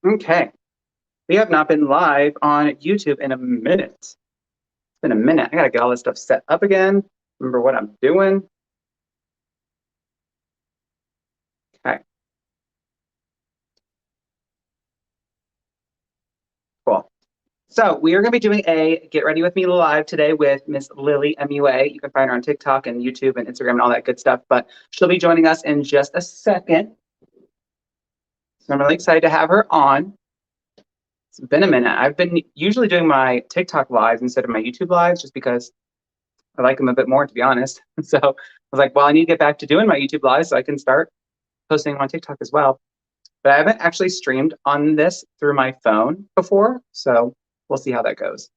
Okay. We have not been live on YouTube in a minute. It's been a minute. I gotta get all this stuff set up again. Remember what I'm doing. Okay. Cool. So we are going to be doing a Get Ready With Me live today with Miss Lilymmua. You can find her on TikTok and YouTube and Instagram and all that good stuff, but she'll be joining us in just a second. So I'm really excited to have her on. It's been a minute. I've been usually doing my TikTok lives instead of my YouTube lives just because I like them a bit more, to be honest. So I was like, well, I need to get back to doing my YouTube lives so I can start posting on TikTok as well. But I haven't actually streamed on this through my phone before, so we'll see how that goes.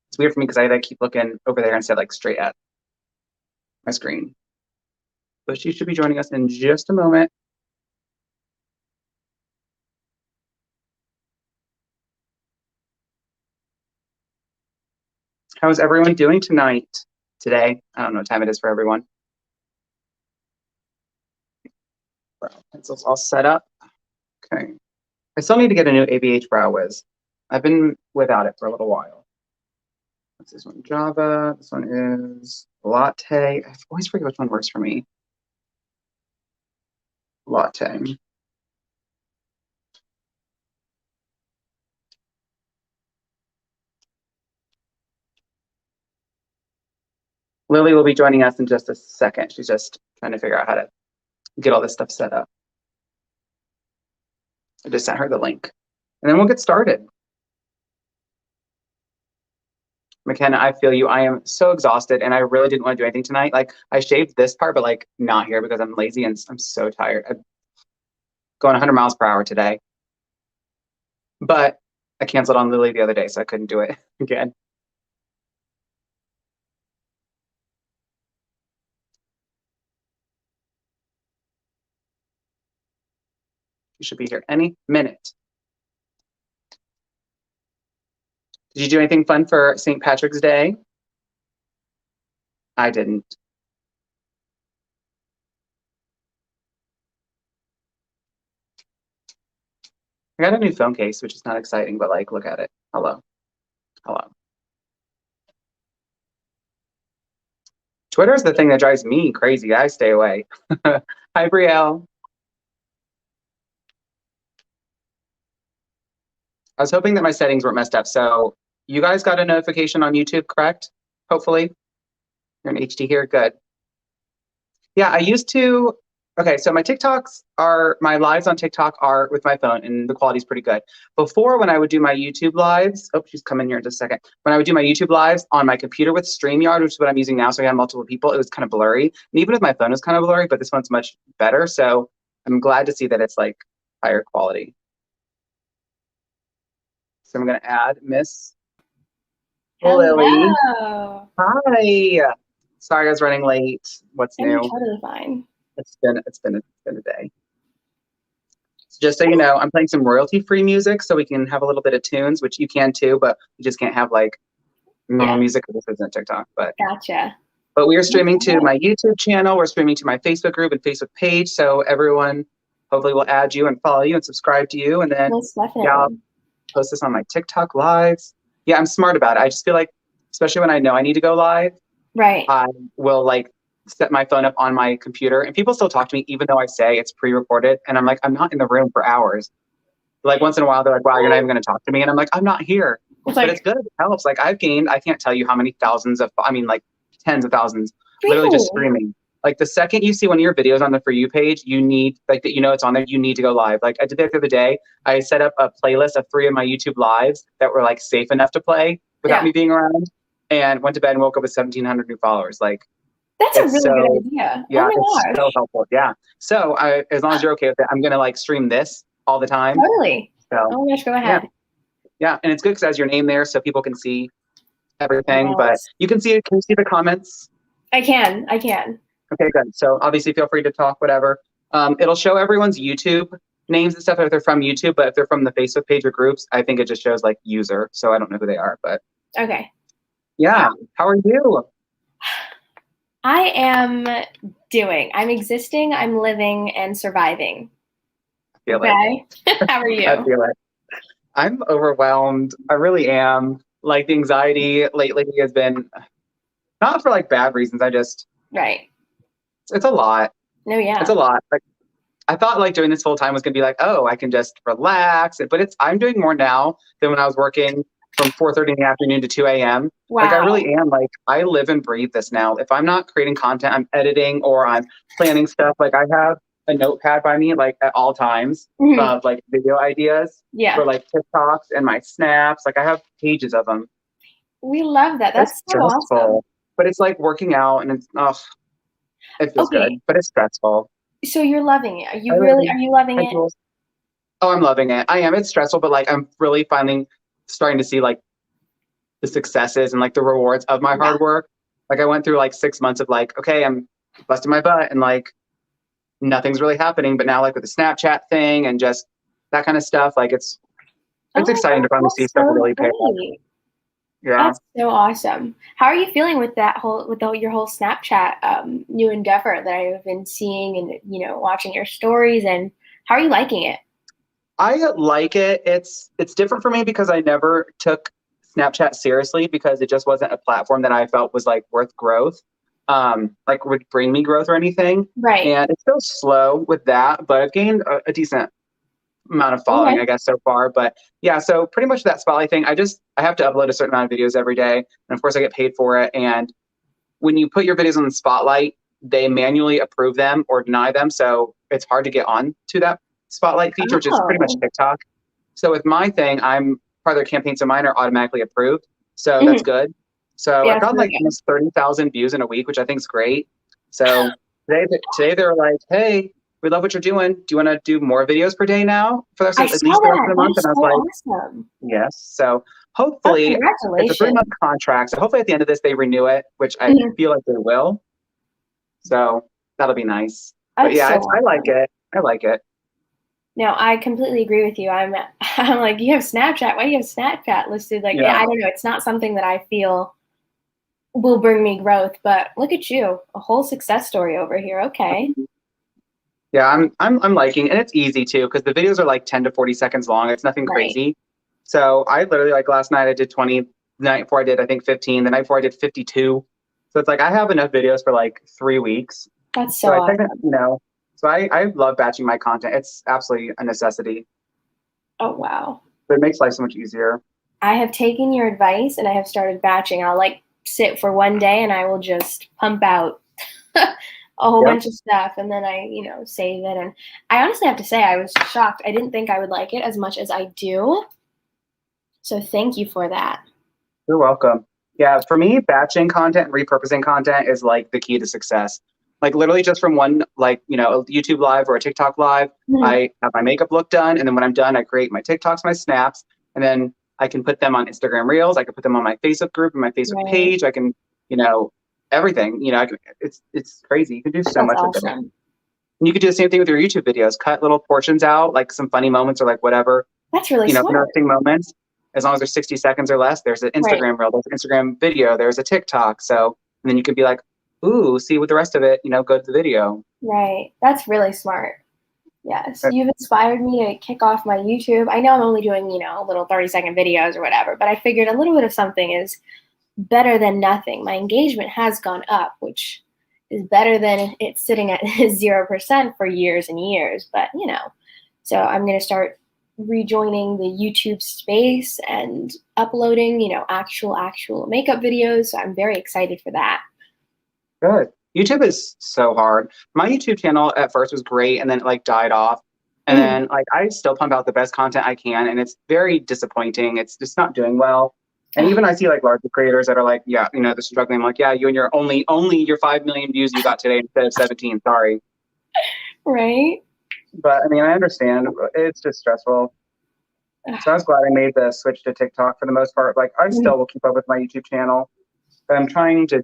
It's weird for me because I keep looking over there instead, like straight at my screen. But she should be joining us in just a moment. How is everyone doing today? I don't know what time it is for everyone. Brow pencils all set up. Okay. I still need to get a new ABH brow wiz. I've been without it for a little while. What's this one? Java. This one is Latte. I always forget which one works for me. Latte. Lily will be joining us in just a second. She's just trying to figure out how to get all this stuff set up. I just sent her the link. And then we'll get started. McKenna, I feel you. I am so exhausted and I really didn't want to do anything tonight. Like I shaved this part, but like not here because I'm lazy and I'm so tired. I'm going 100 miles per hour today. But I canceled on Lily the other day, so I couldn't do it again. You should be here any minute. Did you do anything fun for St. Patrick's Day? I didn't. I got a new phone case, which is not exciting, but like, look at it. Hello. Hello. Twitter is the thing that drives me crazy. I stay away. Hi, Brielle. I was hoping that my settings weren't messed up. So you guys got a notification on YouTube, correct? Hopefully. You're in HD here. Good. Yeah, I used to. Okay, so my lives on TikTok are with my phone and the quality's pretty good. Before, when I would do my YouTube lives, oh, she's coming here in just a second. When I would do my YouTube lives on my computer with StreamYard, which is what I'm using now, so I have multiple people, it was kind of blurry. And even with my phone, it was kind of blurry, but this one's much better. So I'm glad to see that it's like higher quality. So I'm gonna add Miss Lily. Hi. Sorry I was running late. What's new? Totally fine. It's been a day. So just so you know, I'm playing some royalty-free music so we can have a little bit of tunes, which you can too, but you just can't have like normal music because this isn't TikTok. But gotcha. But we are streaming to my YouTube channel. We're streaming to my Facebook group and Facebook page. So everyone hopefully will add you and follow you and subscribe to you. And then I'll post this on my TikTok lives. Yeah, I'm smart about it. I just feel like, especially when I know I need to go live, right, I will like set my phone up on my computer and people still talk to me even though I say it's pre-recorded and I'm like, I'm not in the room for hours. Like once in a while they're like, wow, you're not even going to talk to me, and I'm like, I'm not here. But it's good. It helps. Like I've gained, I can't tell you how many thousands of, I mean like tens of thousands, literally just streaming. Like the second you see one of your videos on the For You page, you need, like that, you know, it's on there, you need to go live. Like I did that the other day. I set up a playlist of 3 of my YouTube lives that were like safe enough to play without me being around, and went to bed and woke up with 1,700 new followers. Like that's a really good idea. Yeah, oh it's so helpful. Yeah. So as long as you're okay with it, I'm gonna like stream this all the time. Totally. So, oh my gosh, go ahead. Yeah, and it's good because it has your name there, so people can see everything. Yes. But you can see it. Can you see the comments? I can. Okay, good. So obviously, feel free to talk, whatever. It'll show everyone's YouTube names and stuff if they're from YouTube, but if they're from the Facebook page or groups, I think it just shows like user. So I don't know who they are, but okay. Yeah. How are you? I am doing. I'm existing. I'm living and surviving. feel it. Okay. How are I you? feel it. I'm overwhelmed. I really am. Like the anxiety lately has been not for like bad reasons. Right. It's a lot. No, It's yeah. a lot. Like I thought like doing this full time was gonna be like, oh, I can just relax. But I'm doing more now than when I was working from 4:30 in the afternoon to 2 a.m. Like I Wow. really am like I live and breathe this now. If I'm not creating content, I'm editing or I'm planning stuff. Like I have a notepad by me like at all times Mhm. of like video ideas Yeah. for like TikToks and my snaps. Like I have pages of them. We love that. It's That's so awesome. stressful, but it's like working out and it feels Okay. good, but it's stressful. So you're loving it. I really, Are you loving I it? feel, oh, I'm loving it. I am. It's stressful, but like I'm really finally starting to see like the successes and like the rewards of my Yeah. hard work. Like I went through like 6 months of like, okay, I'm busting my butt and like nothing's really happening. But now like with the Snapchat thing and just that kind of stuff, like Oh it's my exciting to gosh, finally see that's stuff so really pay off. great. Yeah. That's so awesome. How are you feeling with your whole Snapchat new endeavor that I've been seeing and watching your stories, and how are you liking it? I like it. It's different for me because I never took Snapchat seriously because it just wasn't a platform that I felt was like worth growth, like would bring me growth or anything. Right. And it's still slow with that, but I've gained a decent amount of following, Okay. I guess, so far. But yeah, so pretty much that spotlight thing. I have to upload a certain amount of videos every day, and of course I get paid for it. And when you put your videos on the spotlight, they manually approve them or deny them. So it's hard to get on to that spotlight feature, which is pretty much Oh. TikTok. So with my thing, I'm part of their campaign, so mine are automatically approved. So that's Mhm. good. So Yeah, I've that's gotten really like good. almost 30,000 views in a week, which I think is great. So today they were like, hey, we love what you're doing. Do you want to do more videos per day now for the rest I of, at saw least the rest of that. the That month? is And I was so like, awesome. yes. So Oh, hopefully it's a 3 month congratulations. contract. So hopefully at the end of this, they renew it, which I Mhm. feel like they will. So that'll be nice. But That's yeah, so I like awesome. it. I like it. No, I completely agree with you. I'm like, you have Snapchat. Why do you have Snapchat listed? Like, Yeah. I don't know. It's not something that I feel will bring me growth, but look at you, a whole success story over here. Okay. Yeah, I'm liking, and it's easy too because the videos are like 10 to 40 seconds long. It's nothing Right. crazy. So I literally like last night I did 20, the night before I did I think 15, the night before I did 52. So it's like I have enough videos for like 3 weeks. That's So so I think that, awesome. so I love batching my content. It's absolutely a necessity, Oh, wow. but it makes life so much easier. I have taken your advice and I have started batching. I'll like sit for one day and I will just pump out a whole Yep. bunch of stuff and then I, save it. And I honestly have to say, I was shocked. I didn't think I would like it as much as I do. So thank you for that. You're welcome. Yeah, for me, batching content and repurposing content is like the key to success. Like literally just from one, like, a YouTube live or a TikTok live, Mhm. I have my makeup look done. And then when I'm done, I create my TikToks, my snaps, and then I can put them on Instagram Reels. I can put them on my Facebook group and my Facebook Right. page. I can, everything, it's crazy. You can do so That's much with it. awesome. And you can do the same thing with your YouTube videos, cut little portions out, like some funny moments or like whatever, That's really smart. interesting moments. As long as they're 60 seconds or less, there's an Right. Instagram reel, there's an Instagram video, there's a TikTok. So, and then you could be like, ooh, see with the rest of it, go to the video. Right. That's really smart. Yes. Uh, You've inspired me to kick off my YouTube. I know I'm only doing, little 30-second videos or whatever, but I figured a little bit of something is better than nothing. My engagement has gone up, which is better than it sitting at 0% for years and years. But, so I'm going to start rejoining the YouTube space and uploading, actual makeup videos. So I'm very excited for that. Good. YouTube is so hard. My YouTube channel at first was great and then it like died off. And Mhm. then like I still pump out the best content I can and it's very disappointing. It's just not doing well. And even I see like larger creators that are like, yeah, they're struggling. I'm like, yeah, you and your only your 5 million views you got today instead of 17. Sorry. Right? But I mean, I understand. It's just stressful. So I was glad I made the switch to TikTok for the most part. Like I Mhm. still will keep up with my YouTube channel, but I'm trying to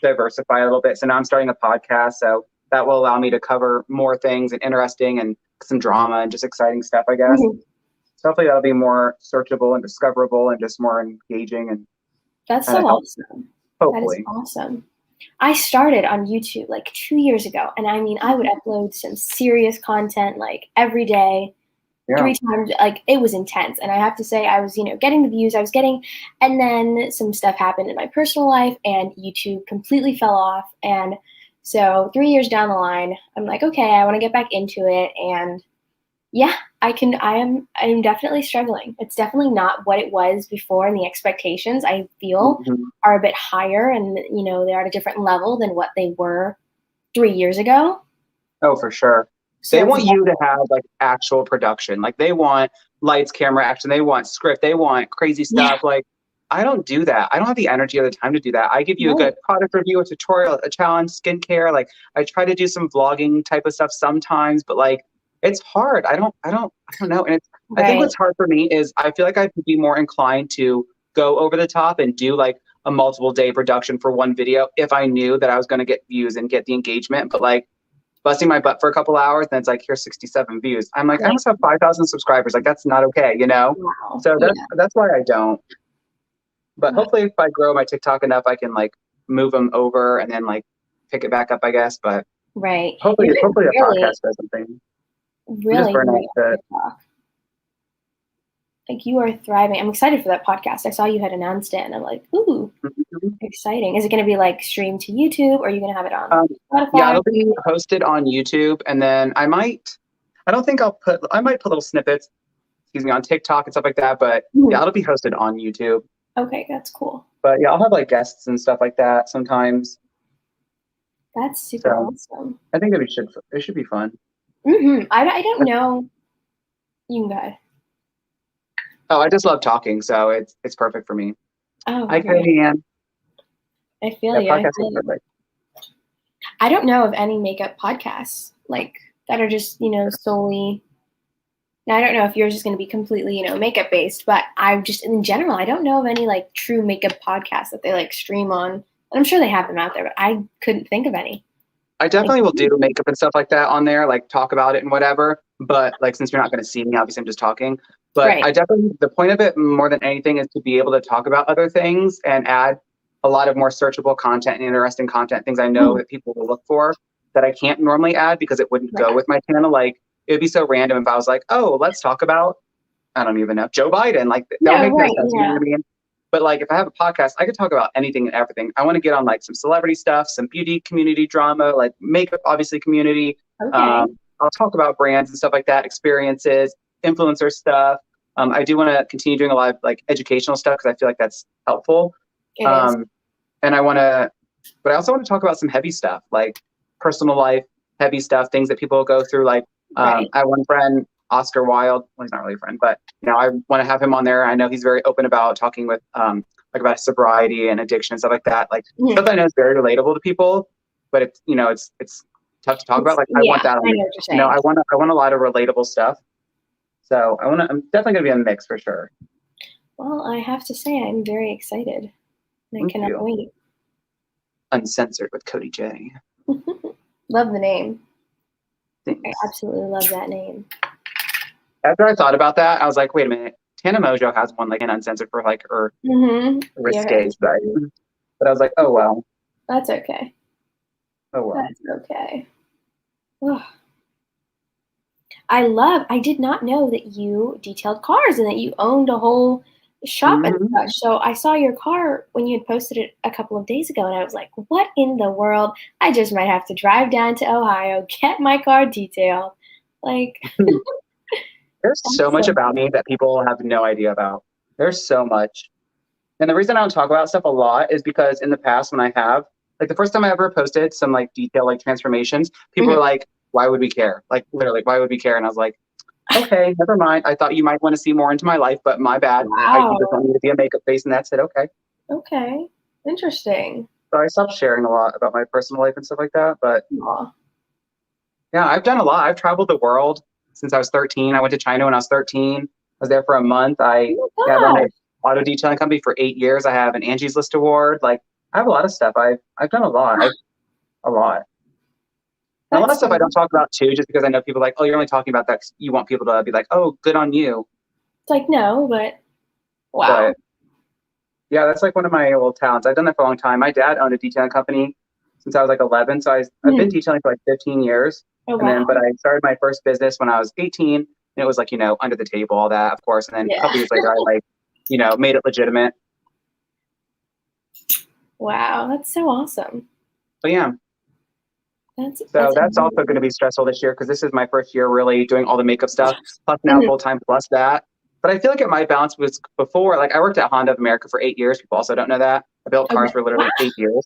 diversify a little bit. So now I'm starting a podcast. So that will allow me to cover more things and interesting and some drama and just exciting stuff, I guess. Mhm. So hopefully that'll be more searchable and discoverable and just more engaging and That's kind of so help, awesome. That is hopefully. awesome. I started on YouTube like 2 years ago, and I mean, I would upload some serious content like every day, Yeah. 3 times. Like, it was intense, and I have to say I was, getting the views I was getting, and then some stuff happened in my personal life, and YouTube completely fell off, and so 3 years down the line, I'm like, okay, I want to get back into it, and yeah, I'm definitely struggling. It's definitely not what it was before, and the expectations I feel Mhm. are a bit higher, and they're at a different level than what they were 3 years ago. Oh, for sure. They So it's want you to have like actual production. Like they want lights, camera, action. They want script. They want crazy yeah, stuff. Like I don't do that. I don't have the energy or the time to do that. I give you a right, good product review, a tutorial, a challenge, skincare. Like I try to do some vlogging type of stuff sometimes, but like it's hard. I don't know. And I think right. what's hard for me is I feel like I could be more inclined to go over the top and do like a multiple day production for one video if I knew that I was going to get views and get the engagement. But like busting my butt for a couple hours, then it's like, here's 67 views. I'm like, I Like, almost have 5,000 subscribers. Like, that's not okay, you know? wow. So Yeah. that's why I don't. But hopefully, if I grow my TikTok enough, I can like move them over and then like pick it back up, I guess. But Right. hopefully, You're doing hopefully, a really, podcast does something. I'm just really burning great out on the. TikTok. Like, you are thriving. I'm excited for that podcast. I saw you had announced it, and I'm like, ooh, exciting. Is it going to be like streamed to YouTube, or are you going to have it on Yeah, Spotify? it'll be hosted on YouTube, and then I don't think I might put little snippets, excuse me, on TikTok and stuff like that. But yeah, Mhm. it'll be hosted on YouTube. Okay, that's cool. But yeah, I'll have like guests and stuff like that sometimes. That's super So awesome. I think it should be fun. I don't know. You can go ahead. Oh, I just love talking, so it's perfect for me. Oh, Hi, yeah. Cody Ann. I feel Yeah, you. I podcast is feel you. perfect. I don't know of any makeup podcasts like that are just, solely. Now, I don't know if yours is going to be completely, makeup based, but I just, in general, I don't know of any like true makeup podcasts that they like stream on. And I'm sure they have them out there, but I couldn't think of any. I Like, definitely will do makeup and stuff like that on there, like talk about it and whatever. But like since you're not going to see me, obviously I'm just talking. But right. I definitely the point of it more than anything is to be able to talk about other things and add a lot of more searchable content and interesting content, things I know Mhm. that people will look for that I can't normally add because it wouldn't Right. go with my channel. Like it would be so random if I was like, oh, let's talk about I don't even know, Joe Biden. Like that would No, make no right. sense. You know Yeah. what I mean? But like if I have a podcast, I could talk about anything and everything. I want to get on like some celebrity stuff, some beauty community drama, like makeup, obviously community. Okay. I'll talk about brands and stuff like that, experiences, influencer stuff. I do want to continue doing a lot of like educational stuff because I feel like that's helpful. It is. Um, and but I also want to talk about some heavy stuff, like personal life, heavy stuff, things that people go through. Like Right. I have one friend, Oscar Wilde. Well, he's not really a friend, but I want to have him on there. I know he's very open about talking with like about sobriety and addiction and stuff like that. Like Mhm. stuff I know is very relatable to people, but it's tough to talk about. Like I Yeah, want that I on. know what you're saying. I want a lot of relatable stuff. So I'm definitely gonna be a mix for sure. Well, I have to say I'm very excited. I Thank cannot you. wait. Uncensored with Cody Jay. Love the name. I Thanks. absolutely love that name. After I thought about that, I was like, wait a minute. Tana Mojo has one like an uncensored for like her Yeah, risque side. But I was like, oh well. that's okay. Oh well. That's okay. Ugh. I did not know that you detailed cars and that you owned a whole shop and Hmm. such. So I saw your car when you had posted it a couple of days ago, and I was like, what in the world? I just might have to drive down to Ohio, get my car detailed. Like, There's so that's much so about cool. me that people have no idea about. There's so much. And the reason I don't talk about stuff a lot is because in the past when I have, like the first time I ever posted some like detail like transformations, people were Mhm. like, why would we care? Like literally, why would we care? And I was like, okay, never mind. I thought you might want to see more into my life, but my bad. You just Wow. want me to be a makeup face and that's it. Okay. Okay. Interesting. So I stopped sharing a lot about my personal life and stuff like that. But Aw. yeah, I've done a lot. I've traveled the world since I was 13. I went to China when I was 13. I was there for a month. Oh Yeah, I run my an gosh. auto detailing company for 8 years. I have an Angie's List award. Like I have a lot of stuff. I've done a lot. A lot. And a lot of That's stuff so I don't talk awesome. about too, just because I know people are like, oh, you're only talking about that 'cause you want people to be like, oh, good on you. It's like, no, but wow. But yeah, that's like one of my old talents. I've done that for a long time. My dad owned a detailing company since I was like 11. So I've been detailing for like 15 years. Oh, And then, wow. but I started my first business when I was 18, and it was like, under the table, all that, of course. And then a Yeah. couple years later, I like, made it legitimate. Wow, that's so awesome. But yeah, That's that's also amazing. going to be stressful this year because this is my first year really doing all the makeup stuff, plus now Mhm. full time, plus that. But I feel like my balance was before, like I worked at Honda of America for 8 years. People also don't know that. I built cars Okay. for literally 8 years.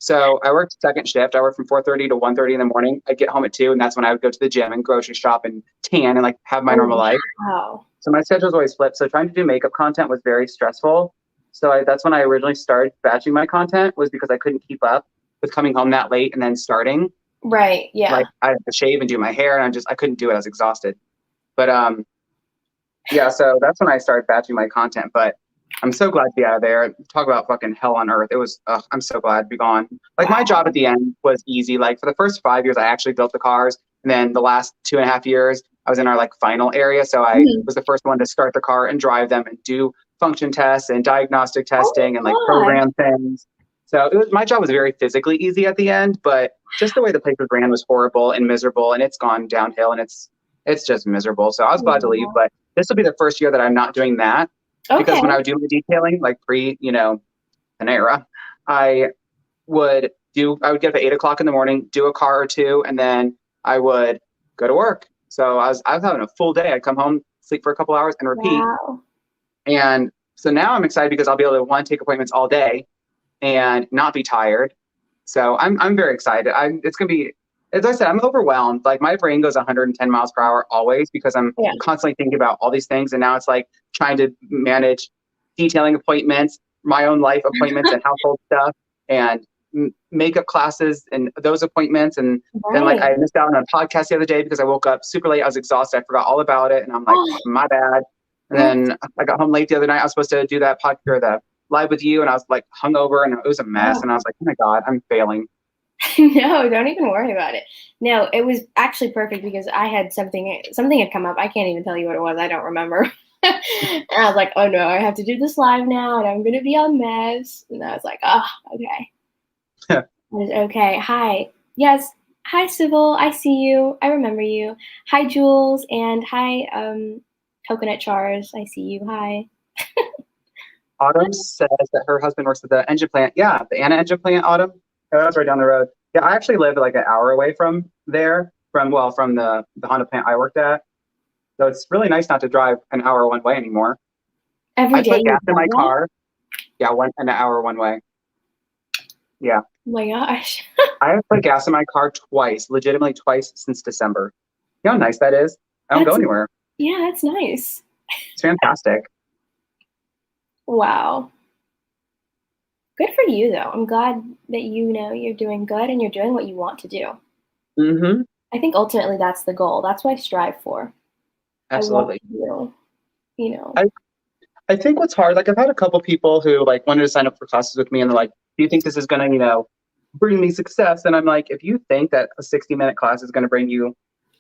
So I worked second shift. I worked from 4:30 to 1:30 in the morning. I'd get home at 2, and that's when I would go to the gym and grocery shop and tan and like have my normal Oh, life. wow. So my schedule's always flipped. So trying to do makeup content was very stressful. So that's when I originally started batching my content, was because I couldn't keep up with coming home that late and then starting. Right. Yeah. Like I had to shave and do my hair, and I couldn't do it. I was exhausted. But yeah, so that's when I started batching my content. But I'm so glad to be out of there. Talk about fucking hell on earth. It was, I'm so glad to be gone. Like my job Wow. at the end was easy. Like for the first 5 years, I actually built the cars. And then the last 2.5 years, I was in our like final area. So I Mhm. was the first one to start the car and drive them and do function tests and diagnostic testing and like Oh my program things. So my job was very physically easy at the end, but just the way the place was ran was horrible and miserable, and it's gone downhill, and it's just miserable. So I was glad to leave, God. but this will be the first year that I'm not doing that, because Okay. when I would do my detailing, like pre, Panera, I I would get up at 8 o'clock in the morning, do a car or two, and then I would go to work. So I was having a full day. I'd come home, sleep for a couple hours, and repeat. Wow. And so now I'm excited because I'll be able to take appointments all day and not be tired. So I'm very excited. It's gonna be, as I said, I'm overwhelmed. Like my brain goes 110 miles per hour always because I'm Yeah. constantly thinking about all these things, and now it's like trying to manage detailing appointments, my own life appointments, and household stuff, and makeup classes and those appointments. And then like Right. I missed out on a podcast the other day because I woke up super late. I was exhausted. I forgot all about it, and I'm like, Oh, my bad. And that's then I got home late the other night. I was supposed to do that podcast or the live with you, and I was like hungover, and it was a mess. oh. And I was like, oh my God, I'm failing. No, don't even worry about it. No, it was actually perfect because I had something had come up. I can't even tell you what it was. I don't remember. And I was like, oh no, I have to do this live now and I'm gonna be a mess. And I was like, oh, okay. It was okay. Hi. Yes. Hi, Sybil. I see you. I remember you. Hi, Jules. And hi, Coconut Chars. I see you. Hi. Autumn says that her husband works at the engine plant. Yeah, the Anna engine plant, Autumn. Yeah, that's right down the road. Yeah, I actually live like an hour away from there, from the Honda plant I worked at. So it's really nice not to drive an hour one way anymore. Every I day put you gas in have my that? car. Yeah, an hour one way. Yeah. Oh my gosh. I have put gas in my car twice, legitimately twice since December. You know how nice that is? I don't go That's anywhere. yeah, that's nice. It's fantastic. Wow. Good for you though. I'm glad that you know you're doing good and you're doing what you want to do. Mm-hmm. I think ultimately that's the goal. That's what I strive for. I want Absolutely. to do, you know. I, I think what's hard, like I've had a couple people who like wanted to sign up for classes with me, and they're like, do you think this is gonna, bring me success? And I'm like, if you think that a 60-minute class is gonna bring you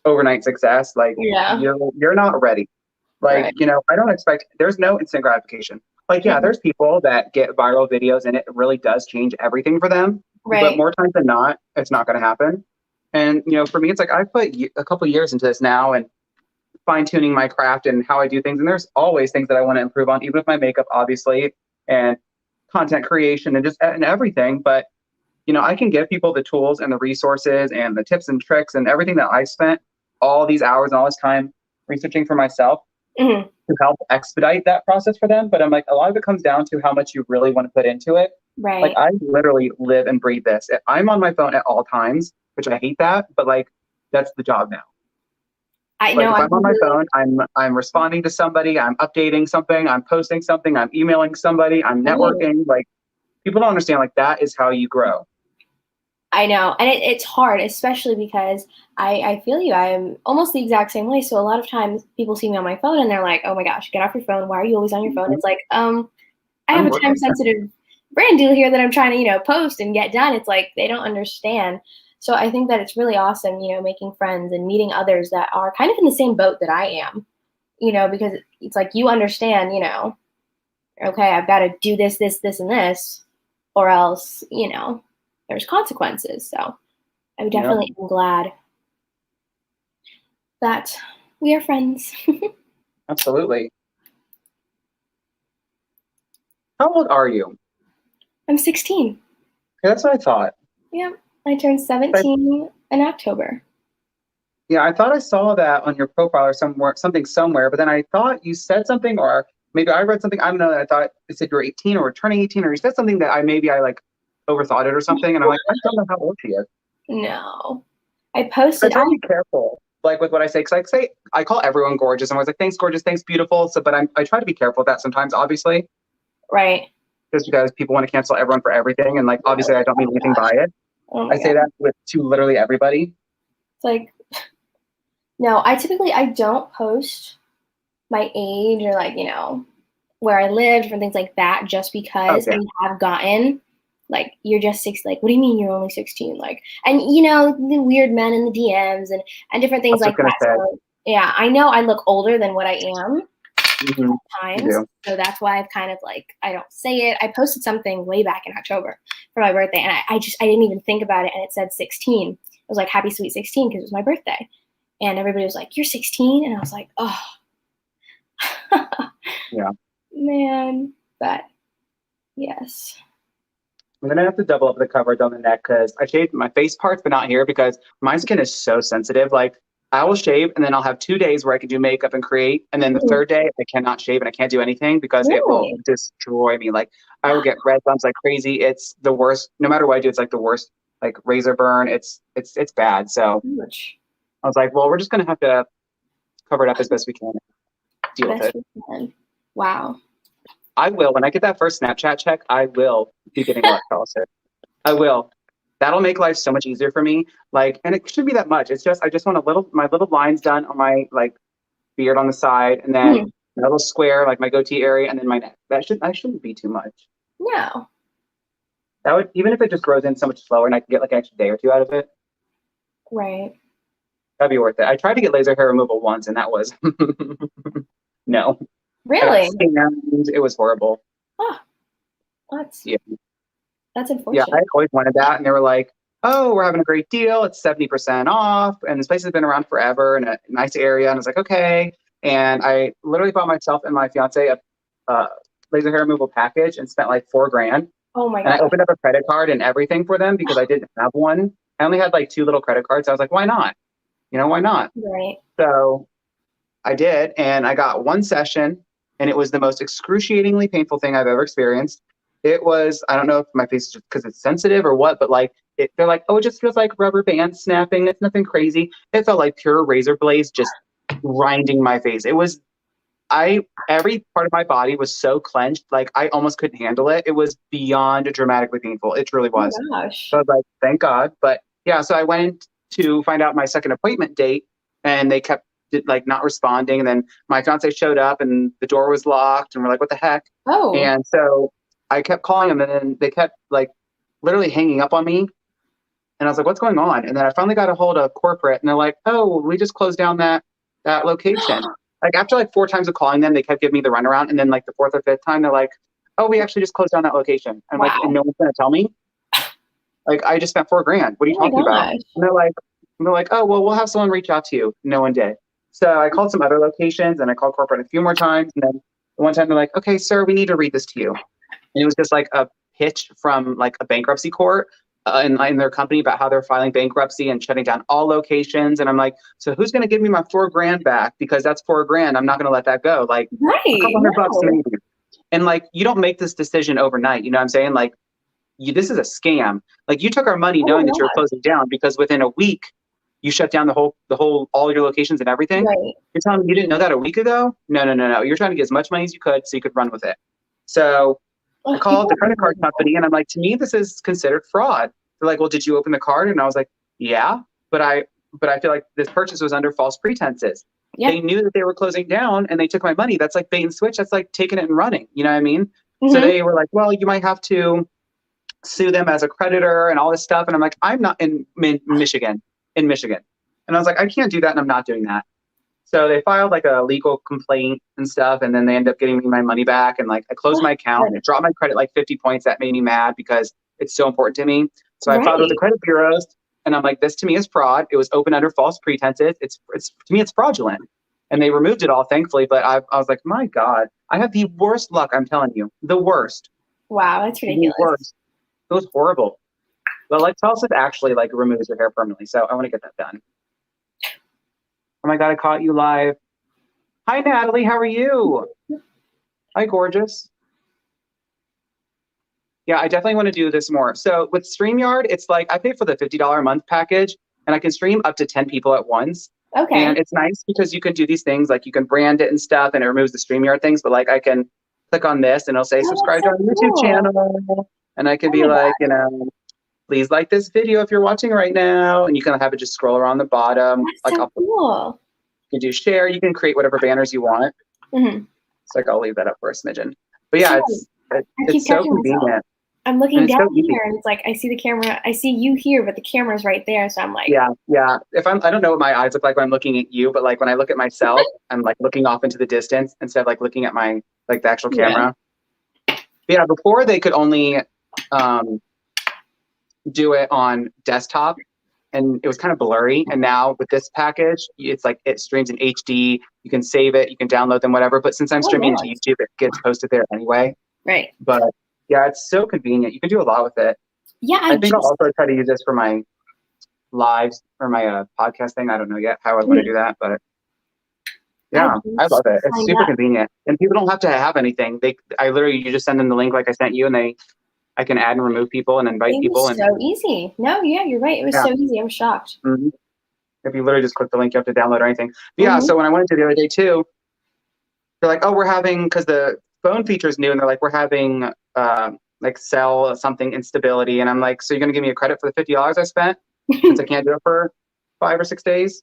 overnight success, like Yeah. you're not ready. Like, Right. I don't expect, there's no instant gratification. Like, yeah, Mhm. there's people that get viral videos and it really does change everything for them. But Right. more times than not, it's not going to happen. And, for me, it's like I put a couple years into this now and fine tuning my craft and how I do things. And there's always things that I want to improve on, even with my makeup, obviously, and content creation and just and everything. But, I can give people the tools and the resources and the tips and tricks and everything that I spent all these hours and all this time researching for myself Mhm. to help expedite that process for them. But I'm like, a lot of it comes down to how much you really want to put into it. Like Right. I literally live and breathe this. I'm on my phone at all times, which I hate that, but like that's the job now. I Like know if I'm I'm on my completely phone, I'm responding to somebody, I'm updating something, I'm posting something, I'm emailing somebody, I'm mhm. networking. Like people don't understand, like that is how you grow. I know. And it's hard, especially because I feel you. I am almost the exact same way. So a lot of times people see me on my phone and they're like, oh my gosh, get off your phone. Why are you always on your phone? Mhm. It's like, I have I'm a time working. sensitive brand deal here that I'm trying to, post and get done. It's like they don't understand. So I think that it's really awesome, making friends and meeting others that are kind of in the same boat that I am, because it's like you understand, okay, I've got to do this, this, this, and this, or else, there's consequences. So I definitely am glad that we are friends. Absolutely. How old are you? I'm 16. Yeah, that's what I thought. Yeah, I turned 17 in October. Yeah, I thought I saw that on your profile or somewhere, but then I thought you said something, or maybe I read something. I don't know. I thought it said you were 18 or turning 18, or you said something that I like overthought it or something. And I'm like, I don't know how old she is. No, I I posted. try to be careful, like with what I say, because I call everyone gorgeous. I'm always like, thanks, gorgeous, thanks, beautiful. So, but I try to be careful with that sometimes, obviously, Right. just because people want to cancel everyone for everything, and like obviously I don't mean anything by it. Oh my I say God. that to literally everybody. It's like, no, I don't post my age or like, where I lived and things like that, just because Okay. we have gotten like, you're just 6, like, what do you mean you're only 16? Like, and the weird men in the DMs and different I things was like just gonna that. say, So yeah, I know I look older than what I am you times. do. So that's why I've kind of like, I don't say it. I posted something way back in October for my birthday, and I didn't even think about it, and it said 16. It was like happy sweet 16 because it was my birthday. And everybody was like, you're 16? And I was like, oh, Yeah. man. But yes. I'm gonna have to double up the coverage on the neck because I shaved my face parts, but not here because my skin is so sensitive. Like I will shave and then I'll have 2 days where I can do makeup and create, and then the Mhm. third day I cannot shave and I can't do anything because it will Really? destroy me. Like I will get red bumps like crazy. It's the worst. No matter what I do, it's like the worst. Like razor burn. It's bad. So Much. I was like, well, we're just gonna have to cover it up as best we can and deal with Best it. we can. Wow. I will when I get that first Snapchat check. I will be getting electrolysis. I will. That'll make life so much easier for me. Like, and it shouldn't be that much. It's just I just want my little lines done on my like beard on the side, and then Mhm. a little square like my goatee area, and then my neck. That shouldn't be too much. No. That would, even if it just grows in so much slower, and I can get like an extra day or two out of it, Right. that'd be worth it. I tried to get laser hair removal once, and that was no. I got Really? scammed. It was horrible. Oh, that's Yeah. that's Yeah, I unfortunate. always wanted that. And they were like, oh, we're having a great deal. It's 70% off. And this place has been around forever in a nice area. And I was like, okay. And I literally bought myself and my fiance a laser hair removal package and spent like $4,000. Oh my And I gosh. opened up a credit card and everything for them because I didn't have one. I only had like 2 little credit cards. I was like, why not? Why not? Right. So I did. And I got one session, and it was the most excruciatingly painful thing I've ever experienced. It was, I don't know if my face is just because it's sensitive or what, but like they're like, oh, it just feels like rubber band snapping. It's nothing crazy. It felt like pure razor blades just grinding my face. It was, every part of my body was so clenched, like I almost couldn't handle it. It was beyond dramatically painful. It truly Oh was. my So I gosh. was like, thank God. But yeah, so I went in to find out my second appointment date, and they kept like not responding. And then my fiance showed up, and the door was locked, and we're like, what the heck? Oh. And so I kept calling them, and then they kept like literally hanging up on me. And I was like, what's going on? And then I finally got a hold of corporate, and they're like, oh, we just closed down that location. Like after like 4 times of calling them, they kept giving me the runaround. And then like the fourth or fifth time, they're like, oh, we actually just closed down that location. And I'm like, and Wow. no one's gonna tell me? Like I just spent $4,000. What are you Oh my talking about? gosh. And they're like, oh, well, we'll have someone reach out to you. No one did. So I called some other locations, and I called corporate a few more times. And then one time they're like, okay, sir, we need to read this to you. And it was just like a pitch from like a bankruptcy court in their company about how they're filing bankruptcy and shutting down all locations. And I'm like, so who's going to give me my $4,000 back? Because that's $4,000. I'm not going to let that go. Like a Right. couple hundred bucks No. maybe. And like, you don't make this decision overnight. You know what I'm saying? Like, this is a scam. Like you took our money Oh knowing my that you were gosh. closing down because within a week you shut down all your locations and everything. Right. You're telling me you didn't know that a week ago? No, no, no, no. You're trying to get as much money as you could so you could run with it. So I Ugh, called people the are credit card unbelievable. company, and I'm like, to me, this is considered fraud. They're like, well, did you open the card? And I was like, yeah, but I feel like this purchase was under false pretenses. Yeah. They knew that they were closing down, and they took my money. That's like bait and switch. That's like taking it and running. You know what I mean? So Mm-hmm. they were like, well, you might have to sue them as a creditor and all this stuff. And I'm like, I'm not in Michigan, And I was like, I can't do that, and I'm not doing that. So they filed like a legal complaint and stuff, and then they ended up getting me my money back. And like I closed Oh, my account, and good. it dropped my credit like 50 points. That made me mad because it's so important to me. So I filed with the credit bureaus, and I'm like, this to me is fraud. It was open under false pretenses. It's to me, it's fraudulent. And they removed it all, thankfully. But I was like, my God, I have the worst luck. I'm telling you, the worst. Wow, that's ridiculous. The worst. It was horrible. But like Tulsa actually like removes your hair permanently, so I want to get that done. Oh my God, I caught you live. Hi, Natalie. How are you? Hi, gorgeous. Yeah, I definitely want to do this more. So with StreamYard, it's like I pay for the $50 a month package, and I can stream up to 10 people at once. Okay. And it's nice because you can do these things, like you can brand it and stuff, and it removes the StreamYard things. But like I can click on this, and it'll say subscribe to our YouTube channel, and I can be like, you know, please like this video if you're watching right now, and you can have it just scroll around the bottom. That's so cool. You can do share. You can create whatever banners you want. Mm-hmm. So like I'll leave that up for a smidgen. But yeah, it's so convenient. Myself. I'm looking down here, and it's like I see the camera. I see you here, but the camera's right there. So I'm like, yeah. If I don't know what my eyes look like when I'm looking at you, but like when I look at myself, I'm like looking off into the distance instead of like looking at my like the actual camera. Yeah. Before they could only do it on desktop, and it was kind of blurry. And now with this package, it's like it streams in HD. You can save it, you can download them, whatever. But since I'm streaming to YouTube, it gets posted there anyway. Right. But yeah, it's so convenient. You can do a lot with it. Yeah, I think I'll also try to use this for my lives or my podcast thing. I don't know yet how I want to do that, but yeah, I love it. It's super convenient, and people don't have to have anything. You just send them the link like I sent you, and I can add and remove people and invite people. So easy. No, yeah, you're right. It was so easy. I was shocked. Mm-hmm. If you literally just click the link, you have to download or anything. But yeah, so when I went into the other day too, they're like, oh, we're having, because the phone feature is new, and they're like, we're having like sell something instability. And I'm like, so you're going to give me a credit for the $50 I spent since I can't do it for 5 or 6 days?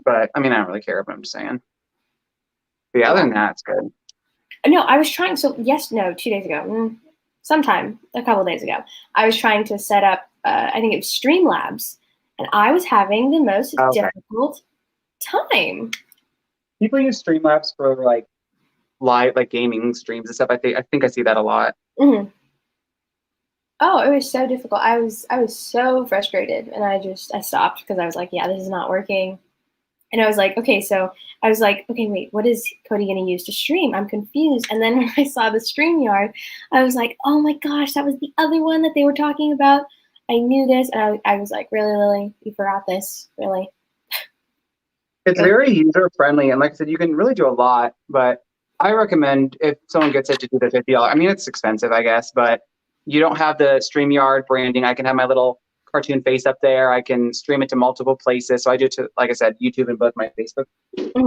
But I mean, I don't really care, but I'm just saying. But yeah, other than that, it's good. No, I was trying. So 2 days ago, sometime a couple of days ago, I was trying to set up, I think it was Streamlabs, and I was having the most difficult time. People use Streamlabs for like live, like gaming streams and stuff. I think I see that a lot. Mm-hmm. Oh, it was so difficult. I was so frustrated, and I stopped because I was like, yeah, this is not working. And I was like, okay, wait, what is Cody going to use to stream? I'm confused. And then when I saw the StreamYard, I was like, oh my gosh, that was the other one that they were talking about. I knew this. And I was like, really, Lily? You forgot this? Really? It's very user-friendly. And like I said, you can really do a lot. But I recommend if someone gets it to do the $50. I mean, it's expensive, I guess. But you don't have the StreamYard branding. I can have my little cartoon face up there. I can stream it to multiple places. So I do it to, like I said, YouTube and both my Facebook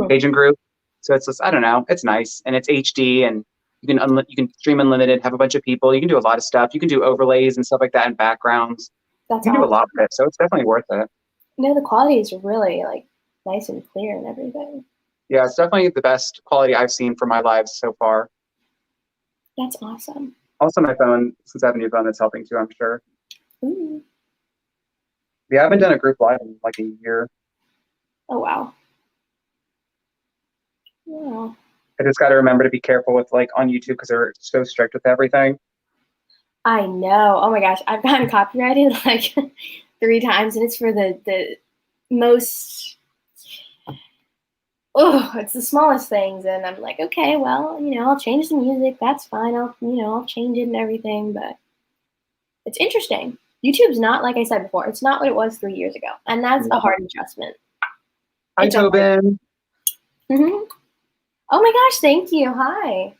page and group. So it's just, I don't know, it's nice, and it's HD, and you can stream unlimited, have a bunch of people. You can do a lot of stuff. You can do overlays and stuff like that in backgrounds. You can do a lot with it. So it's definitely worth it. No, the quality is really like nice and clear and everything. Yeah, it's definitely the best quality I've seen for my lives so far. That's awesome. Also, my phone, since I have a new phone, that's helping too, I'm sure. Ooh. Yeah, I haven't done a group live in like a year. Oh, wow. Yeah. I just got to remember to be careful with like on YouTube because they're so strict with everything. I know. Oh my gosh, I've gotten copyrighted like 3 times, and it's for the most. Oh, it's the smallest things, and I'm like, okay, well, I'll change the music. That's fine. I'll change it and everything, but it's interesting. YouTube's not, like I said before, it's not what it was 3 years ago, and that's a hard adjustment. Hi, Tobin. Mm-hmm. Oh my gosh, thank you. Hi.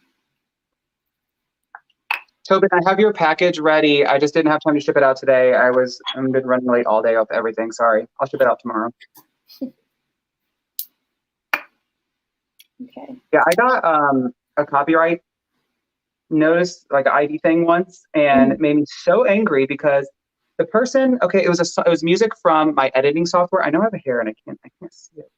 Tobin, I have your package ready. I just didn't have time to ship it out today. I've been running late all day with everything. Sorry. I'll ship it out tomorrow. Okay. Yeah, I got a copyright notice, like an ID thing once, and it made me so angry because the person, it was music from my editing software. I know I have a hair and I can't see it.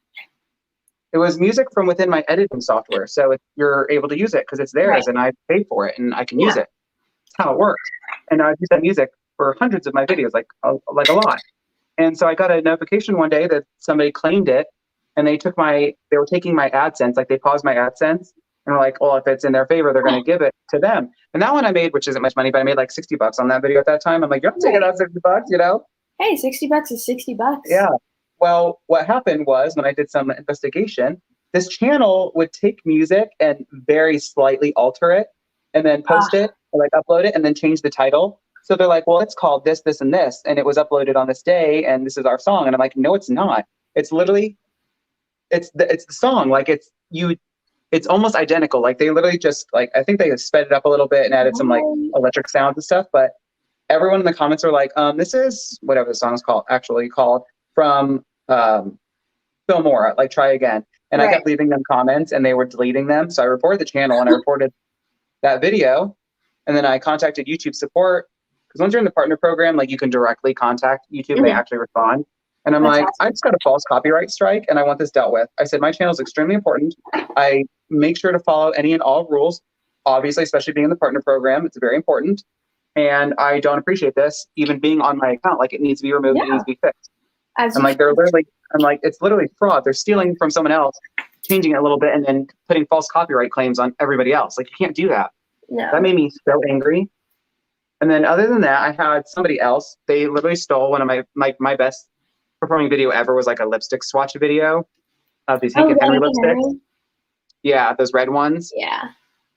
It was music from within my editing software, so you're able to use it because it's theirs, and I paid for it and I can use it. That's how it works. And I've used that music for hundreds of my videos, like a lot. And so I got a notification one day that somebody claimed it, and they were taking my AdSense, like they paused my AdSense, And we're like, well, if it's in their favor, they're going to give it to them. And that one I made, which isn't much money, but I made like $60 on that video at that time. I'm like, you're not taking out $60, you know? Hey, $60 is $60. Yeah. Well, what happened was when I did some investigation, this channel would take music and very slightly alter it and then post it or like upload it and then change the title. So they're like, well, it's called this, this, and this. And it was uploaded on this day. And this is our song. And I'm like, no, it's not. It's literally, it's the song. Like it's almost identical. Like they literally just like, I think they sped it up a little bit and added some like electric sounds and stuff. But everyone in the comments are like, this is whatever the song's actually called from Filmora, like Try Again. And I kept leaving them comments and they were deleting them. So I reported the channel and I reported that video. And then I contacted YouTube support because once you're in the partner program, like you can directly contact YouTube and they actually respond. And I'm like, I just got a false copyright strike and I want this dealt with. I said, my channel is extremely important. I make sure to follow any and all rules, obviously, especially being in the partner program. It's very important. And I don't appreciate this even being on my account. Like it needs to be removed. It needs to be fixed. I'm like, it's literally fraud. They're stealing from someone else, changing it a little bit and then putting false copyright claims on everybody else. Like you can't do that. No. That made me so angry. And then other than that, I had somebody else. They literally stole one of my best performing video ever was like a lipstick swatch video of these Hank and Henry lipsticks. Yeah, those red ones. Yeah.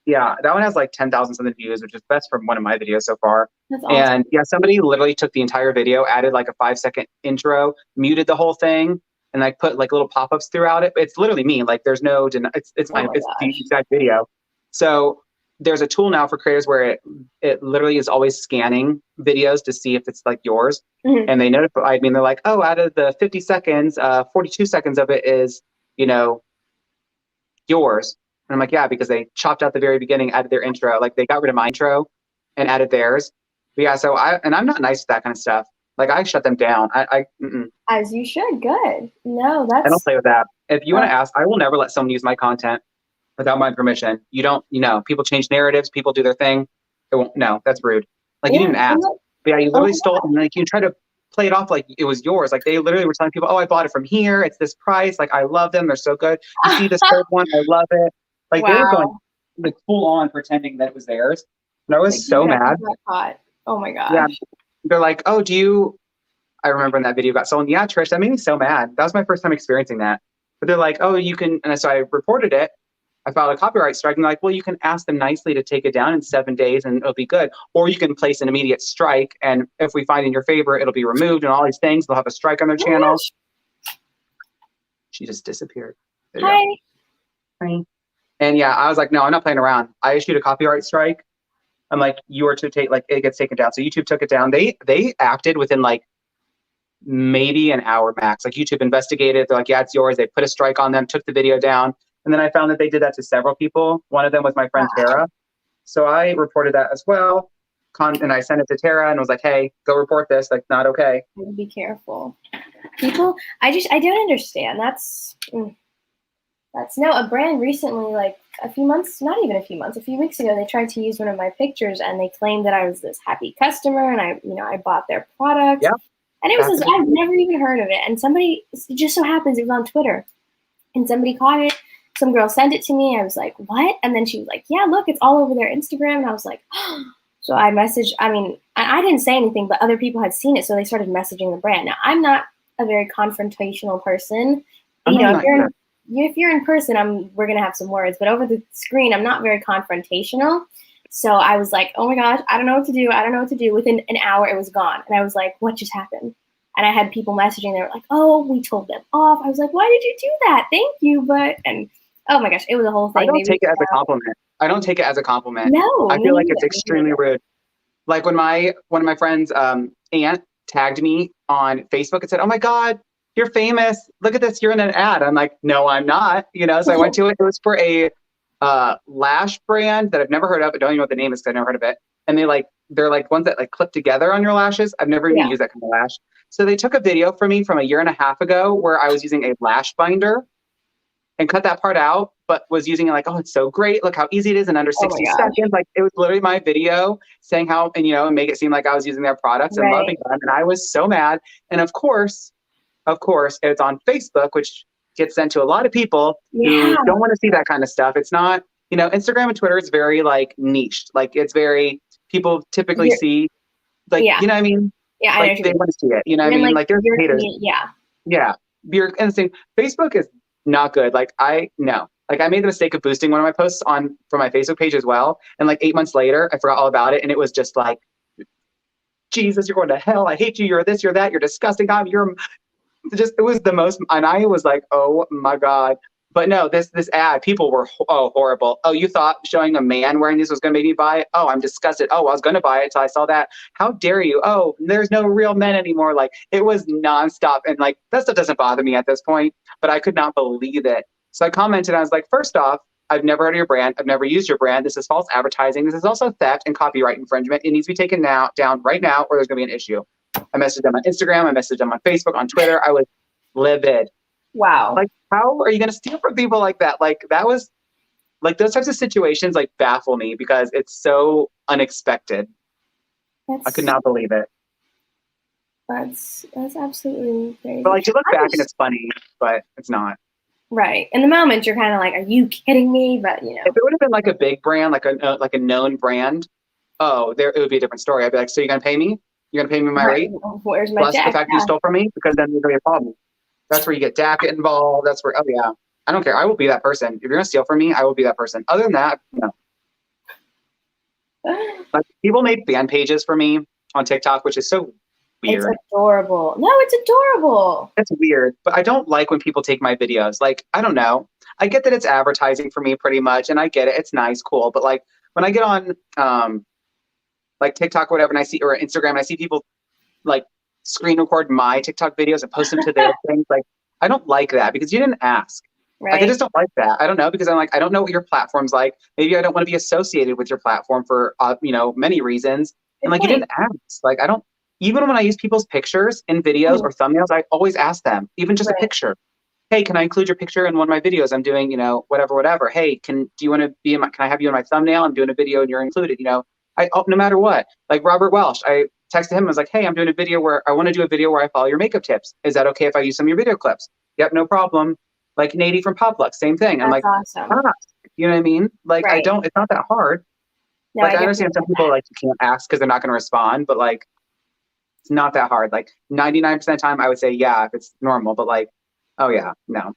Yeah, that one has like 10,000 something views, which is best from one of my videos so far. That's awesome. And yeah, somebody literally took the entire video, added like a 5-second intro, muted the whole thing, and like put like little pop-ups throughout it. It's literally me. Like there's no, it's the exact video. So there's a tool now for creators where it literally is always scanning videos to see if it's like yours. And they notified me and they're like, oh, out of the 50 seconds, 42 seconds of it is, you know, yours. And I'm like, yeah, because they chopped out the very beginning, added their intro. Like they got rid of my intro and added theirs. But yeah, so I'm not nice to that kind of stuff. Like I shut them down. As you should. Good. No, that's. I don't play with that. If you want to ask, I will never let someone use my content without my permission. You don't, people change narratives, people do their thing. It won't, no, that's rude. Like you didn't even ask. But yeah, you literally stole it and like you try to play it off like it was yours. Like they literally were telling people, oh, I bought it from here. It's this price. Like I love them. They're so good. You see this third one? I love it. Like they were going like full on pretending that it was theirs. And I was so mad. Oh my gosh. Yeah. They're like, oh, I remember when that video got stolen. Yeah, Trish, that made me so mad. That was my first time experiencing that. But they're like, oh, you can, and so I reported it. I filed a copyright strike and they're like, well, you can ask them nicely to take it down in 7 days and it'll be good. Or you can place an immediate strike. And if we find in your favor, it'll be removed and all these things. They'll have a strike on their channel. She just disappeared. Hi. And yeah, I was like, no, I'm not playing around. I issued a copyright strike. I'm like, you are to take, like, it gets taken down. So YouTube took it down. They acted within like maybe an hour max. Like YouTube investigated. They're like, yeah, it's yours. They put a strike on them, took the video down. And then I found that they did that to several people. One of them was my friend Tara. So I reported that as well. And I sent it to Tara and was like, hey, go report this. Like, not okay. Be careful. People, I don't understand. That's no, a brand recently, like a few weeks ago, they tried to use one of my pictures and they claimed that I was this happy customer and I bought their product. Yeah. And it was I've never even heard of it. And somebody, it just so happens it was on Twitter and somebody caught it. Some girl sent it to me. I was like, what? And then she was like, yeah, look, it's all over their Instagram. And I was like, oh. So I messaged, I didn't say anything, but other people had seen it. So they started messaging the brand. Now, I'm not a very confrontational person. If you're in person, we're going to have some words. But over the screen, I'm not very confrontational. So I was like, oh my gosh, I don't know what to do. Within an hour, it was gone. And I was like, what just happened? And I had people messaging. They were like, oh, we told them off. I was like, why did you do that? Thank you. And oh my gosh, it was a whole thing. I don't take it as a compliment. I don't take it as a compliment. No. I feel like it's extremely rude. Like when one of my friends' aunt tagged me on Facebook and said, oh my God, you're famous. Look at this. You're in an ad. I'm like, no, I'm not. So I went to it. It was for a lash brand that I've never heard of. I don't even know what the name is because I've never heard of it. And they're like ones that like clip together on your lashes. I've never even used that kind of lash. So they took a video for me from 1.5 years ago where I was using a lash binder and cut that part out, but was using it like, oh, it's so great. Look how easy it is in under 60 seconds. Like it was literally my video saying how, and make it seem like I was using their products and loving them. And I was so mad. And of course, it's on Facebook, which gets sent to a lot of people who don't want to see that kind of stuff. It's not you know, Instagram and Twitter is very like niched. Like it's very, people typically You're, see, like, yeah, you know what I mean? yeah, I know Like what you they mean. want to see it, you know what I You're in mean? like Like there's your haters. community, yeah. Yeah. You're and the same. Facebook is not good. Like I no. Like I made the mistake of boosting one of my posts on for my Facebook page as well. And like 8 months later, I forgot all about it. And it was just like, Jesus, you're going to hell. I hate you. You're this, you're that, you're disgusting. You're just, it was the most, and I was like, oh my God. But no, this ad, people were horrible. Oh, you thought showing a man wearing this was going to make me buy it? Oh, I'm disgusted. Oh, I was going to buy it until I saw that. How dare you? Oh, there's no real men anymore. Like it was nonstop, and like that stuff doesn't bother me at this point. But I could not believe it. So I commented. I was like, first off, I've never heard of your brand. I've never used your brand. This is false advertising. This is also theft and copyright infringement. It needs to be taken down right now, or there's going to be an issue. I messaged them on Instagram. I messaged them on Facebook, on Twitter. I was livid. Wow. Like, how are you going to steal from people like that? Like, that was like those types of situations like baffle me because it's so unexpected. I could not believe it. That's absolutely crazy. But like, you look back and it's funny, but it's not. Right. In the moment, you're kind of like, "Are you kidding me?" But you know, If it would have been like a big brand, like a known brand, it would be a different story. I'd be like, so you're going to pay me? You're going to pay me my rate? Where's my Plus check? the fact that you stole from me? Because then there's going to be a problem. That's where you get DACA involved. That's where, oh yeah, I don't care. I will be that person. If you're going to steal from me, I will be that person. Other than that, no. Like, people made fan pages for me on TikTok, which is so weird. It's adorable. No, it's adorable. It's weird, but I don't like when people take my videos. Like, I don't know. I get that it's advertising for me pretty much, and I get it. It's nice, cool. But like when I get on like TikTok or whatever, and I see, or Instagram, and I see people like screen record my TikTok videos and post them to their things. Like, I don't like that because you didn't ask. Right. Like, I just don't like that. I don't know, because I'm like, I don't know what your platform's like. Maybe I don't want to be associated with your platform for, you know, many reasons. And like, you didn't ask. Like, I don't, even when I use people's pictures in videos or thumbnails, I always ask them, even just a picture. Hey, can I include your picture in one of my videos? I'm doing, you know, whatever. Hey, do you want to be in my, can I have you in my thumbnail? I'm doing a video and you're included, you know, no matter what. Like Robert Welsh, I texted him, I was like, hey, I'm doing a video where I want to do a video where I follow your makeup tips. Is that okay if I use some of your video clips? Yep, no problem. Like Nady from Poplux, same thing. I'm like, awesome. You know what I mean? Like, I don't, it's not that hard. No, like, I understand some people like you can't ask because they're not going to respond, but like, it's not that hard. Like 99% of the time I would say, yeah, if it's normal, but like, oh yeah, no.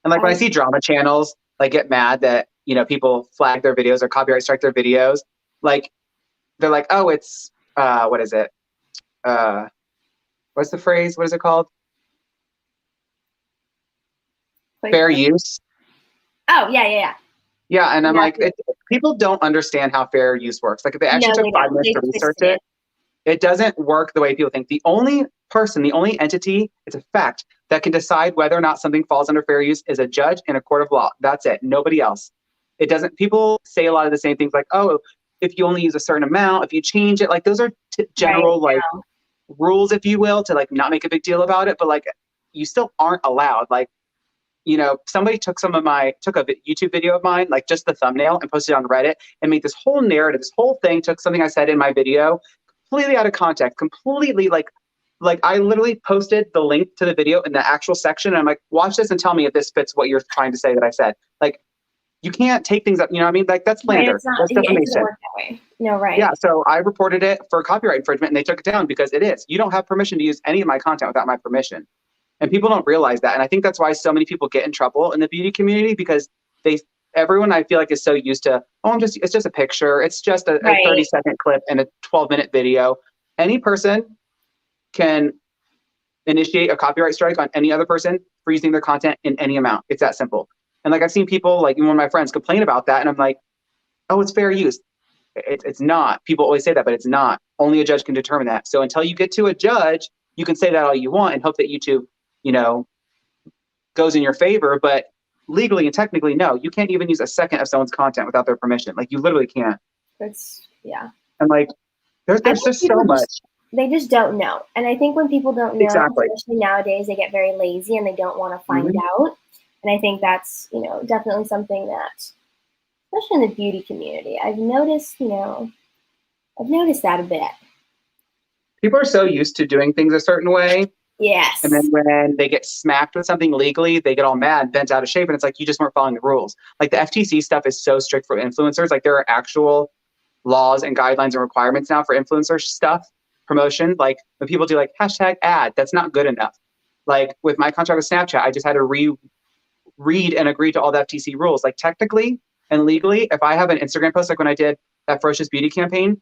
And like when I see drama channels, like get mad that, you know, people flag their videos or copyright strike their videos. Like, they're like, oh, it's, what is it? What's the phrase? What is it called? Fair use. Oh, yeah. Yeah, and I'm like, people don't understand how fair use works. Like if they actually took 5 minutes to research it, it doesn't work the way people think. The only person, the only entity, it's a fact, that can decide whether or not something falls under fair use is a judge in a court of law. That's it. Nobody else. It doesn't, people say a lot of the same things like, oh, if you only use a certain amount, if you change it, like those are general like rules, if you will, to like not make a big deal about it. But like, you still aren't allowed. Like, you know, somebody took a YouTube video of mine, like just the thumbnail, and posted it on Reddit and made this whole narrative, this whole thing, took something I said in my video, completely out of context, completely like I literally posted the link to the video in the actual section. And I'm like, watch this and tell me if this fits what you're trying to say that I said. Like, you can't take things up, you know what I mean? Like, that's slander. Right, that's defamation. It doesn't work that way. No, right. Yeah, so I reported it for copyright infringement and they took it down because it is. You don't have permission to use any of my content without my permission. And people don't realize that. And I think that's why so many people get in trouble in the beauty community, because everyone I feel like is so used to, it's just a picture. It's just a 30-second clip and a 12-minute video. Any person can initiate a copyright strike on any other person for using their content in any amount. It's that simple. And like, I've seen people, like one of my friends, complain about that. And I'm like, oh, it's fair use. It's not. People always say that, but it's not. Only a judge can determine that. So until you get to a judge, you can say that all you want and hope that YouTube, you know, goes in your favor. But legally and technically, no, you can't even use a second of someone's content without their permission. Like, you literally can't. Yeah. And like, there's just so much. They just don't know. And I think when people don't know, especially nowadays, they get very lazy and they don't want to find out. And I think that's, you know, definitely something that, especially in the beauty community, I've noticed that a bit. People are so used to doing things a certain way Yes. And then when they get smacked with something legally, they get all mad, bent out of shape. And it's like, you just weren't following the rules. Like the FTC stuff is so strict for influencers. Like there are actual laws and guidelines and requirements now for influencer stuff, promotion. Like when people do like hashtag ad, that's not good enough. Like with my contract with Snapchat, I just had to read and agree to all the FTC rules. Like technically and legally, if I have an Instagram post, like when I did that Ferocious Beauty campaign,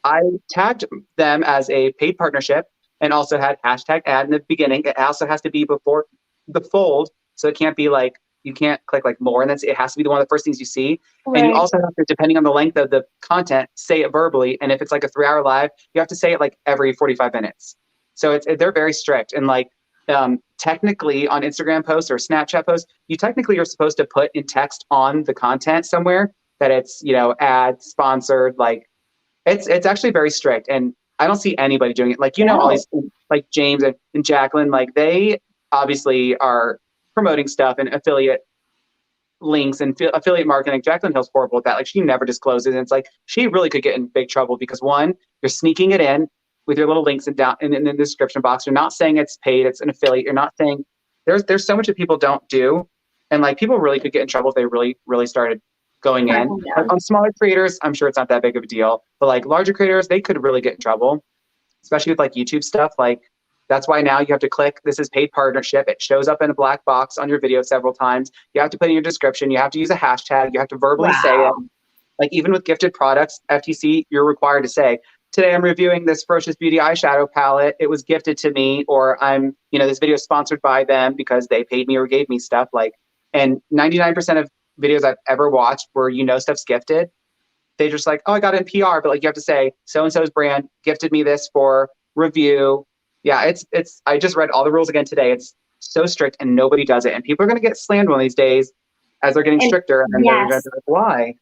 I tagged them as a paid partnership and also had hashtag ad in the beginning. It also has to be before the fold. So it can't be like, you can't click like more, and it has to be the one of the first things you see. Right. And you also have to, depending on the length of the content, say it verbally. And if it's like a 3-hour live, you have to say it like every 45 minutes. So they're very strict. And like technically on Instagram posts or Snapchat posts, you technically are supposed to put in text on the content somewhere that it's, you know, ad sponsored. Like it's actually very strict. And I don't see anybody doing it. Like, you know, all these like James and Jacqueline, like they obviously are promoting stuff and affiliate links and affiliate marketing. Jacqueline Hill's horrible at that. Like she never discloses. And it's like, she really could get in big trouble because one, you're sneaking it in with your little links and down in the description box. You're not saying it's paid, it's an affiliate. You're not saying there's so much that people don't do. And like people really could get in trouble if they really started going in. Like, on smaller creators, I'm sure it's not that big of a deal. But like larger creators, they could really get in trouble, especially with like YouTube stuff. Like that's why now you have to click, this is paid partnership. It shows up in a black box on your video several times. You have to put in your description. You have to use a hashtag. You have to verbally say it. Like even with gifted products, FTC, you're required to say, today I'm reviewing this Ferocious Beauty eyeshadow palette. It was gifted to me, or I'm, you know, this video is sponsored by them because they paid me or gave me stuff. Like, and 99% of videos I've ever watched where, you know, stuff's gifted, they just like, oh, I got it in PR, but like you have to say so-and-so's brand gifted me this for review. Yeah, it's I just read all the rules again today. It's so strict and nobody does it. And people are going to get slammed one of these days as they're getting stricter. And they're going to be like, why?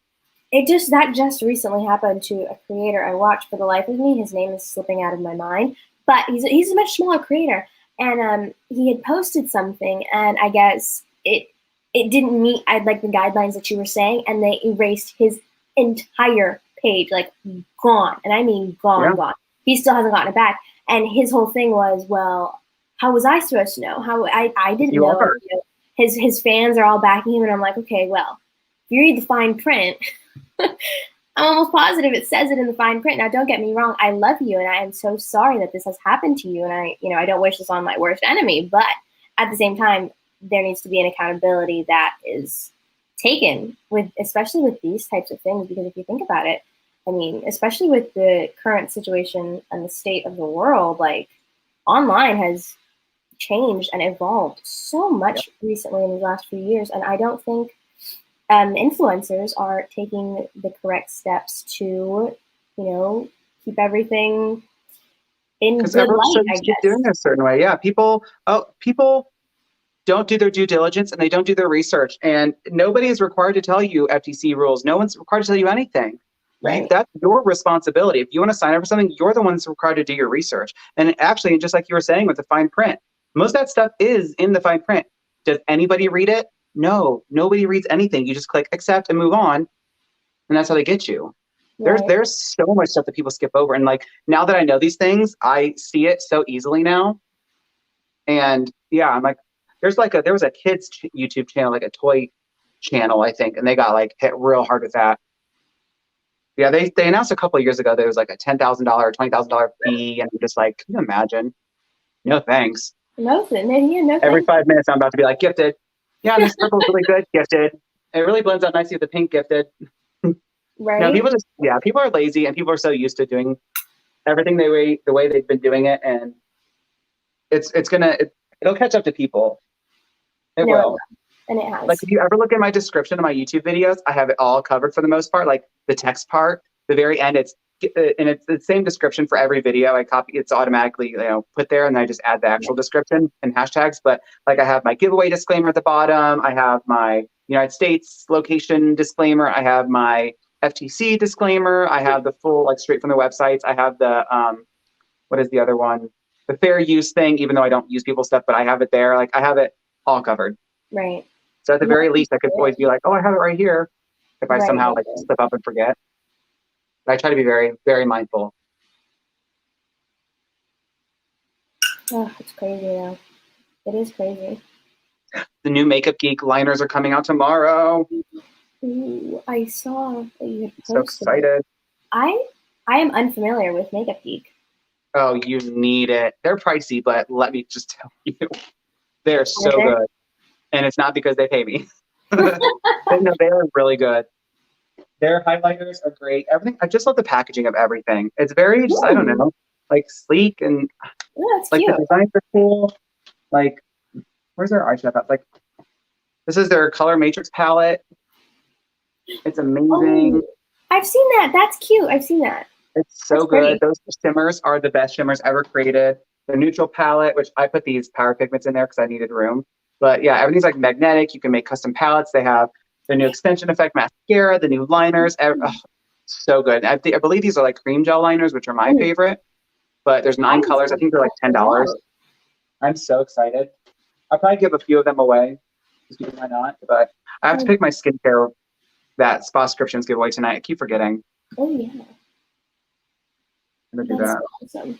That just recently happened to a creator I watched. For the life of me, his name is slipping out of my mind, but he's a much smaller creator, and he had posted something, and I guess it didn't meet like the guidelines that you were saying, and they erased his entire page, like gone, and I mean gone. He still hasn't gotten it back, and his whole thing was, well, how was I supposed to know? How I didn't know. You know. His fans are all backing him, and I'm like, okay, well, if you read the fine print. I'm almost positive it says it in the fine print. Now, don't get me wrong. I love you, and I am so sorry that this has happened to you. And I don't wish this on my worst enemy. But at the same time, there needs to be an accountability that is taken especially with these types of things. Because if you think about it, I mean, especially with the current situation and the state of the world, like online has changed and evolved so much recently in the last few years, and I don't think influencers are taking the correct steps to, keep everything in good light, I guess. Doing it a certain way. Yeah, people don't do their due diligence and they don't do their research. And nobody is required to tell you FTC rules. No one's required to tell you anything. Right. That's your responsibility. If you want to sign up for something, you're the one that's required to do your research. And actually, just like you were saying with the fine print, most of that stuff is in the fine print. Does anybody read it? No, nobody reads anything. You just click accept and move on. And that's how they get you. Right. There's so much stuff that people skip over. And like, now that I know these things, I see it so easily now. And yeah, I'm like, there was a kid's YouTube channel, like a toy channel, I think. And they got like hit real hard with that. Yeah, they announced a couple of years ago there was like a $10,000 or $20,000 fee. And I'm just like, can you imagine? No, thanks. No, Every 5 minutes, I'm about to be like, gifted. Yeah, this purple's really good, gifted. It really blends out nicely with the pink, gifted. Right. No, people are lazy and people are so used to doing everything the way they've been doing it, and it'll catch up to people. It will. And it has. Like if you ever look at my description of my YouTube videos, I have it all covered for the most part. Like the text part, the very end, it's the same description for every video. I copy, it's automatically put there, and I just add the actual description and hashtags. But like I have my giveaway disclaimer at the bottom. I have my United States location disclaimer. I have my FTC disclaimer. I have the full, like, straight from the websites. I have the what is the other one? The fair use thing, even though I don't use people's stuff, but I have it there. Like I have it all covered. Right. So at the very least, I could always be like, oh, I have it right here. If I somehow like slip up and forget. But I try to be very, very mindful. Oh, it's crazy though. It is crazy. The new Makeup Geek liners are coming out tomorrow. Ooh, I saw that you had So posted it. excited. I am unfamiliar with Makeup Geek. Oh, you need it. They're pricey, but let me just tell you, they're Are so there? good. And it's not because they pay me. But no, they are really good. Their highlighters are great. Everything. I just love the packaging of everything. It's very just, I don't Ooh, know, like sleek and that's like the cute. designs are cool. Like, where's their eyeshadow? Like, this is their color matrix palette. It's amazing. Oh, I've seen that. That's cute. I've seen that. It's That's so good. pretty. Those shimmers are the best shimmers ever created. The neutral palette, which I put these power pigments in there because I needed room. But yeah, everything's like magnetic. You can make custom palettes. They have the new extension effect mascara, the new liners. So good. I believe these are like cream gel liners, which are my Mm, favorite. But there's I 9 need colors. I to think they're like check those $10. out. I'm so excited. I'll probably give a few of them away. Just because why not? But I have to Oh, pick my skincare that spa subscriptions giveaway tonight. I keep forgetting. oh yeah, I'm gonna do that's that. awesome.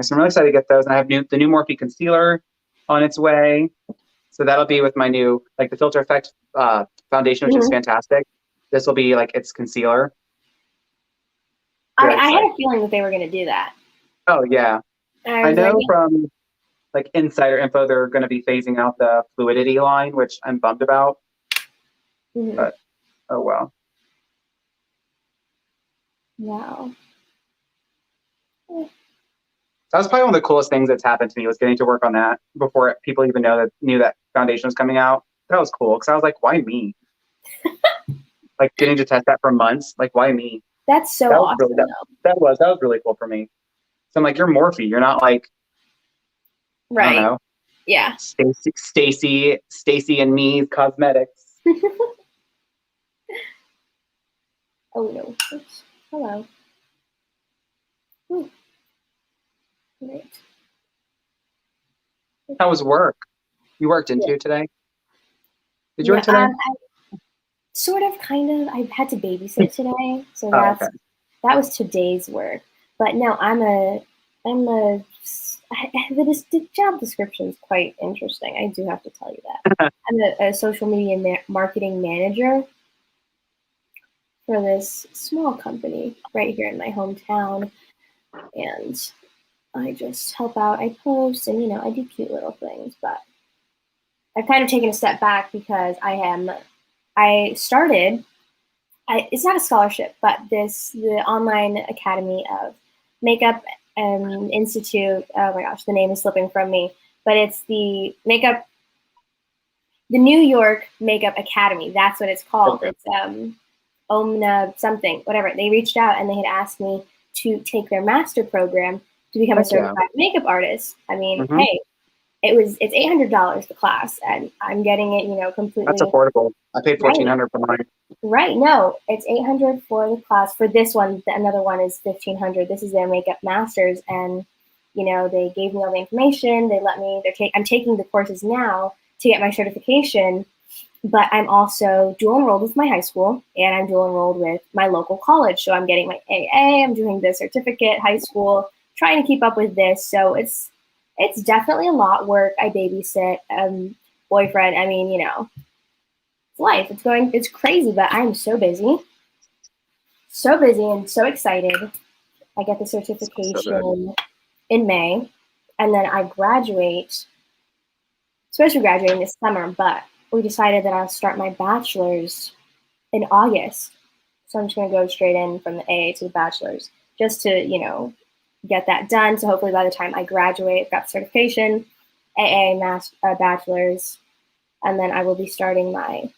So I'm really excited to get those. And I have the new Morphe Concealer on its way. So that'll be with my new, like the Filter Effect foundation, which is Mhm. fantastic. This will be like its concealer. I, Very I had excited. a feeling that they were going to do that. Oh, yeah. I I was like, know from like insider info, they're going to be phasing out the Fluidity line, which I'm bummed about. mhm. But oh, well. Wow. That was probably one of the coolest things that's happened to me was getting to work on that before people even knew that foundation was coming out. That was cool because I was like, why me? Like getting to test that for months. Like, why me? That's so That was awesome, really though. that was really cool for me. So I'm like, you're Morphe. You're not like, I don't Right. know, Yeah. Stacy and me cosmetics. Oh no. Oops. Hello. Ooh, great. How was work? You worked, didn't Yeah. you, today? Did you No, work today? sort of, kind of. I had to babysit today, so Oh, okay. that was today's work. But no, I'm a. The job description is quite interesting. I do have to tell you that. I'm a social media marketing manager for this small company right here in my hometown, and I just help out. I post and I do cute little things, but I've kind of taken a step back because I started it's not a scholarship, but the online academy of makeup and institute. Oh my gosh, the name is slipping from me, but it's the New York Makeup Academy. That's what it's called. Okay. It's Omna something, whatever. They reached out and they had asked me to take their master program to become a Heck yeah. certified makeup artist. I mean, Hmm. hey, it's $800 the class, and I'm getting it, That's completely affordable. I paid right. 1,400 for mine. Right. No, it's 800 for the class. For this one, another one is 1,500. This is their makeup masters, and they gave me all the information. They let me. I'm taking the courses now to get my certification, but I'm also dual enrolled with my high school, and I'm dual enrolled with my local college. So I'm getting my AA. I'm doing the certificate, high school, trying to keep up with this. So it's definitely a lot work. I babysit, boyfriend. I mean, it's life. It's crazy, but I'm so busy and so excited. I get the So good. certification in May, and then I graduate. Supposed to be graduating this summer, but we decided that I'll start my bachelor's in August. So I'm just going to go straight in from the AA to the bachelor's just to, get that done. So hopefully by the time I graduate, I've got certification, bachelor's, and then I will be starting my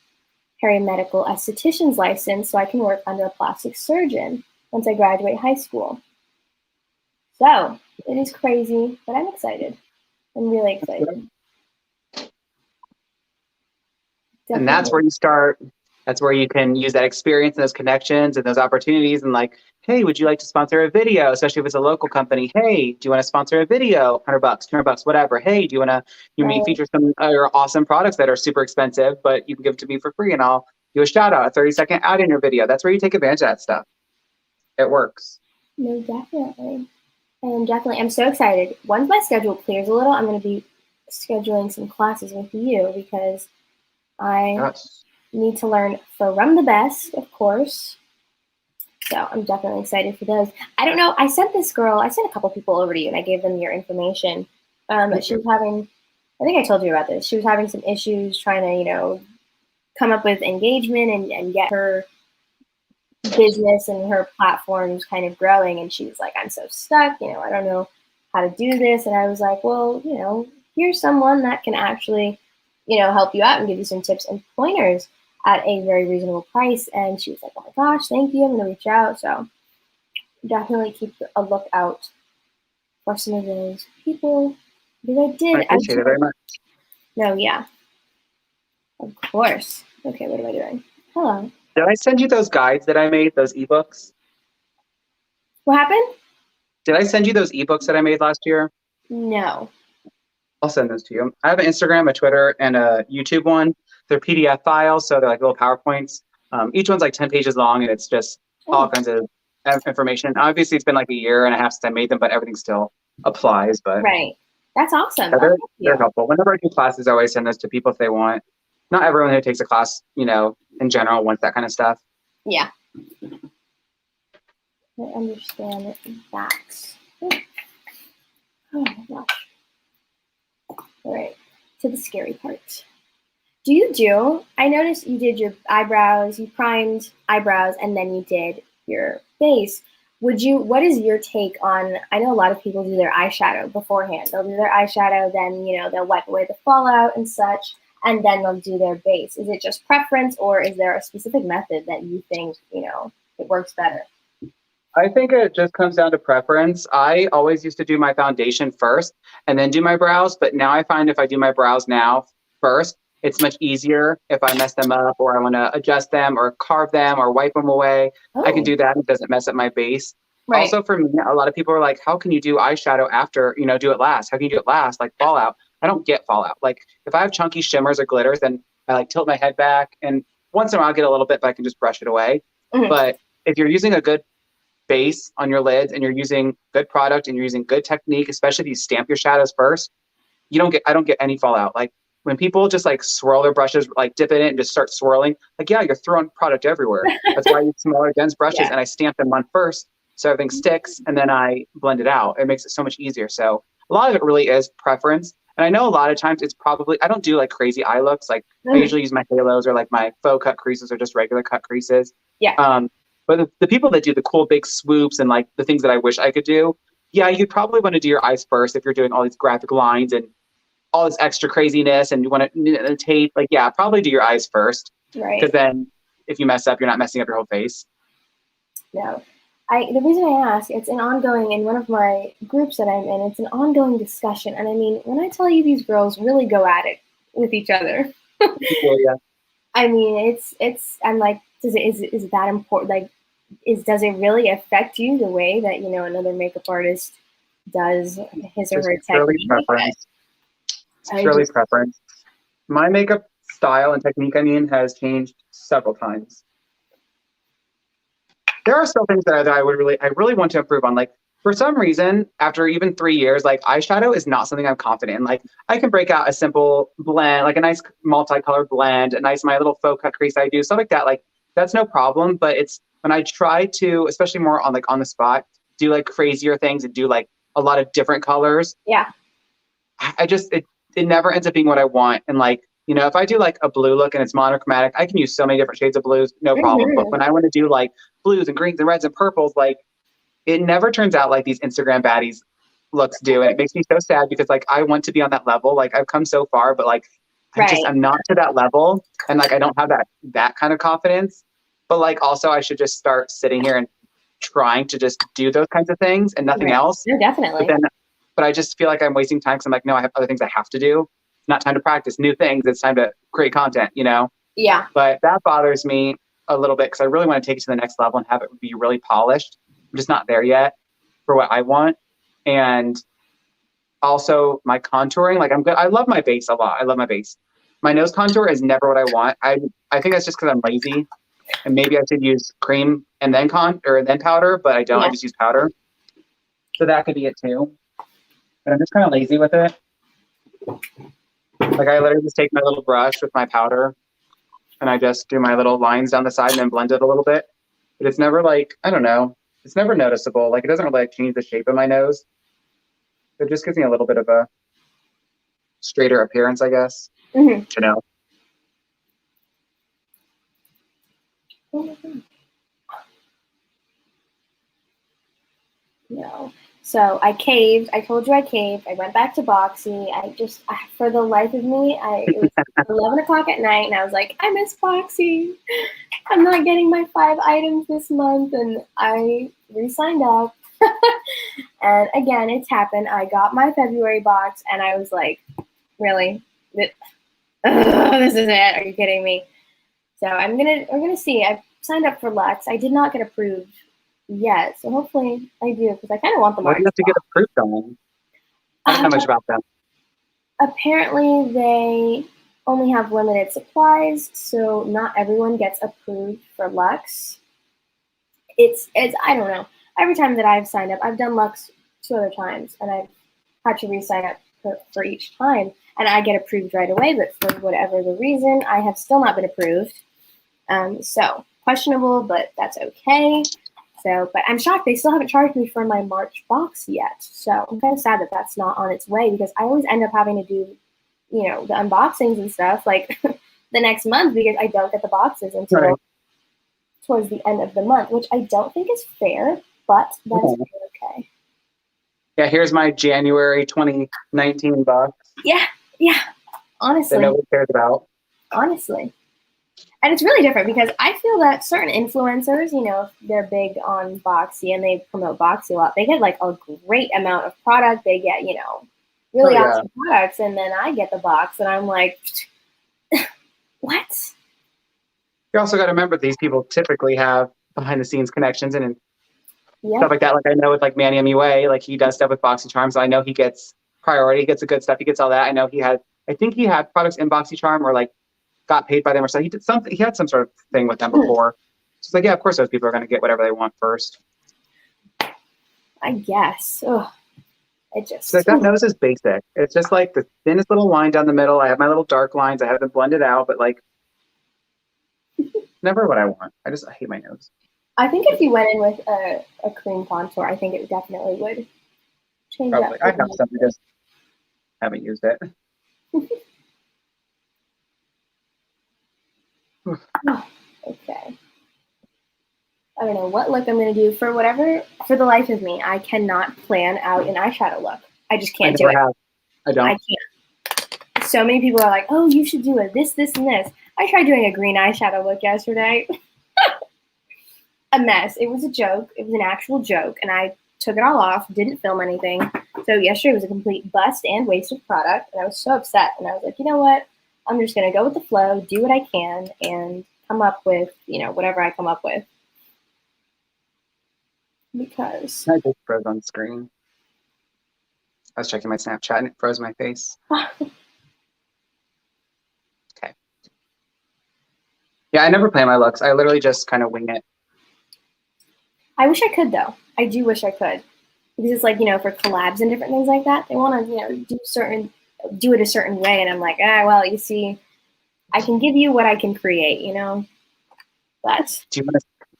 paramedical esthetician's license so I can work under a plastic surgeon once I graduate high school. So it is crazy, but I'm excited. I'm really excited. And that's where Definitely. you start. That's where you can use that experience and those connections and those opportunities and like, hey, would you like to sponsor a video? Especially if it's a local company. Hey, do you want to sponsor a video? $100, $200, whatever. Hey, do you want to, you may Right. feature some awesome products that are super expensive, but you can give it to me for free and I'll do a shout out, a 30-second ad in your video. That's where you take advantage of that stuff. It works. No, definitely. I'm so excited. Once my schedule clears a little, I'm going to be scheduling some classes with you because I Yes. need to learn from the best, of course. So I'm definitely excited for those. I don't know. I sent a couple people over to you and I gave them your information. She was having, I think I told you about this. She was having some issues trying to, come up with engagement and get her business and her platforms kind of growing. And she was like, I'm so stuck. I don't know how to do this. And I was like, well, here's someone that can actually, help you out and give you some tips and pointers at a very reasonable price. And she was like, oh my gosh, thank you. I'm going to reach out. So definitely keep a lookout for some of those people. Because I appreciate it very much. No, yeah. Of course. Okay, what am I doing? Hello. Did I send you those guides that I made, those ebooks? What happened? Did I send you those ebooks that I made last year? No. I'll send those to you. I have an Instagram, a Twitter, and a YouTube one. They're PDF files, so they're like little PowerPoints. Each one's like 10 pages long, and it's just all kinds of information. Obviously, it's been like a year and a half since I made them, but everything still applies. But Right. That's awesome. yeah, they're helpful. Whenever I do classes, I always send those to people if they want. Not everyone who takes a class, in general, wants that kind of stuff. Yeah. I understand that. Oh my gosh. All right. To the scary part. I noticed you did your eyebrows, you primed eyebrows, and then you did your base. What is your take on, I know a lot of people do their eyeshadow beforehand. They'll do their eyeshadow, then, they'll wipe away the fallout and such, and then they'll do their base. Is it just preference, or is there a specific method that you think, it works better? I think it just comes down to preference. I always used to do my foundation first and then do my brows, but now I find if I do my brows now first, it's much easier if I mess them up or I want to adjust them or carve them or wipe them away. I can do that. It doesn't mess up my base. Right. Also for me, a lot of people are like, how can you do eyeshadow after, do it last? How can you do it last? Like fallout. I don't get fallout. Like if I have chunky shimmers or glitters, then I like tilt my head back and once in a while I'll get a little bit, but I can just brush it away. Mm-hmm. But if you're using a good base on your lids and you're using good product and you're using good technique, especially if you stamp your shadows first, I don't get any fallout. Like when people just like swirl their brushes, like dip in it and just start swirling, like, yeah, you're throwing product everywhere. That's why I use smaller, dense brushes and I stamp them on first so everything sticks and then I blend it out. It makes it so much easier. So a lot of it really is preference. And I know a lot of times it's probably, I don't do like crazy eye looks. Like I usually use my halos or like my faux cut creases or just regular cut creases. Yeah. But the people that do the cool big swoops and like the things that I wish I could do, yeah, you'd probably want to do your eyes first if you're doing all these graphic lines and all this extra craziness and you want to tape, like, yeah, probably do your eyes first. Right. Because then if you mess up, you're not messing up your whole face. No. The reason I ask, it's an ongoing, in one of my groups that I'm in, it's an ongoing discussion. And I mean, when I tell you these girls really go at it with each other. Yeah. I mean, I'm like, is it that important? Like, does it really affect you the way that, another makeup artist does his or her technique? It's purely preference. My makeup style and technique, has changed several times. There are still things that I really want to improve on. Like for some reason, after even 3 years, like eyeshadow is not something I'm confident in. Like I can break out a simple blend, like a nice multicolored blend, my little faux cut crease I do, stuff like that. Like that's no problem. But it's when I try to, especially more on on the spot, do like crazier things and do like a lot of different colors. Yeah. It never ends up being what I want. And like, if I do like a blue look and it's monochromatic, I can use so many different shades of blues, no problem. But when I want to do like blues and greens and reds and purples, like it never turns out like these Instagram baddies looks do. And it makes me so sad because like I want to be on that level. Like I've come so far, but like I'm not to that level. And like I don't have that kind of confidence. But like also I should just start sitting here and trying to just do those kinds of things and nothing else. Yeah, definitely. But I just feel like I'm wasting time because I'm like, no, I have other things I have to do. It's not time to practice new things. It's time to create content, Yeah. But that bothers me a little bit because I really want to take it to the next level and have it be really polished. I'm just not there yet for what I want. And also my contouring, like I'm good. I love my base a lot. I love my base. My nose contour is never what I want. I think that's just because I'm lazy. And maybe I should use cream and then powder, but I don't. I just use powder. So that could be it too. But I'm just kind of lazy with it. Like I literally just take my little brush with my powder and I just do my little lines down the side and then blend it a little bit. But it's never like, I don't know, it's never noticeable. Like it doesn't really like change the shape of my nose. It just gives me a little bit of a straighter appearance, I guess. Mm-hmm. You know. No. So I caved. I told you I caved. I went back to Boxy. For the life of me, it was 11 o'clock at night, and I was like, I miss Boxy. I'm not getting my 5 items this month, and I re-signed up. And again, it's happened. I got my February box, and I was like, really? This is it? Are you kidding me? So we're gonna see. I've signed up for Luxe. I did not get approved yet, so hopefully I do because I kind of want the What March. do you have to get approved on? I don't know much about them. Apparently, they only have limited supplies, so not everyone gets approved for Luxe. It's I don't know. Every time that I've signed up, I've done Luxe 2 other times, and I've had to re-sign up for each time, and I get approved right away. But for whatever the reason, I have still not been approved. So questionable, but that's okay. So, but I'm shocked they still haven't charged me for my March box yet. So I'm kind of sad that that's not on its way because I always end up having to do, you know, the unboxings and stuff like the next month because I don't get the boxes until towards the end of the month, which I don't think is fair, but that is okay. Yeah, here's my January 2019 box. Yeah. Honestly. That nobody cares about. Honestly. And it's really different because I feel that certain influencers, you know, if they're big on Boxy and they promote Boxy a lot, they get like a great amount of product. They get, you know, really awesome products. And then I get the box and I'm like, what? You also got to remember these people typically have behind the scenes connections and stuff like that. Like I know with like Manny MUA, like he does stuff with BoxyCharm. So I know he gets priority, he gets the good stuff, he gets all that. I know I think he had products in BoxyCharm or like got paid by them or something. He did something. He had some sort of thing with them before. So it's like, yeah, of course those people are going to get whatever they want first. I guess. Ugh. So like that nose is basic. It's just like the thinnest little line down the middle. I have my little dark lines. I have them blended out, but like never what I want. I hate my nose. I think if you went in with a cream contour, I think it definitely would change up. I have some, I just haven't used it. Okay. I don't know what look I'm going to do for the life of me. I cannot plan out an eyeshadow look. I just can't do it. I don't. I can't. So many people are like, oh, you should do it. This, and this. I tried doing a green eyeshadow look yesterday. A mess. It was a joke. It was an actual joke. And I took it all off, didn't film anything. So yesterday was a complete bust and waste of product. And I was so upset. And I was like, you know what? I'm just going to go with the flow, do what I can, and come up with, you know, whatever I come up with. Because I just froze on screen. I was checking my Snapchat and it froze my face. Okay. Yeah, I never plan my looks. I literally just kind of wing it. I wish I could, though. I do wish I could. Because it's like, you know, for collabs and different things like that, they want to, you know, do it a certain way. And I'm like, well, you see, I can give you what I can create, you know? But do you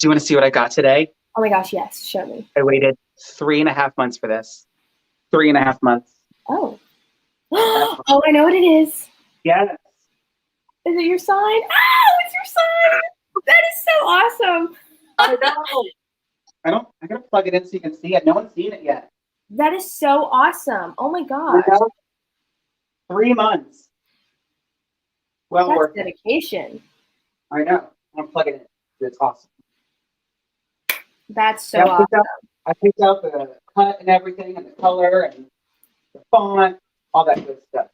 want to see what I got today? Oh my gosh, yes. Show me. I waited 3.5 months for this. 3.5 months. Oh. Oh, I know what it is. Yes. Is it your sign? Oh, it's your sign. That is so awesome. I know. I gotta plug it in so you can see it. No one's seen it yet. That is so awesome. Oh my gosh. 3 months. Well That's worth dedication. I know. I'm gonna plug it in. It's awesome. That's so awesome. I picked out the cut and everything and the color and the font, all that good stuff.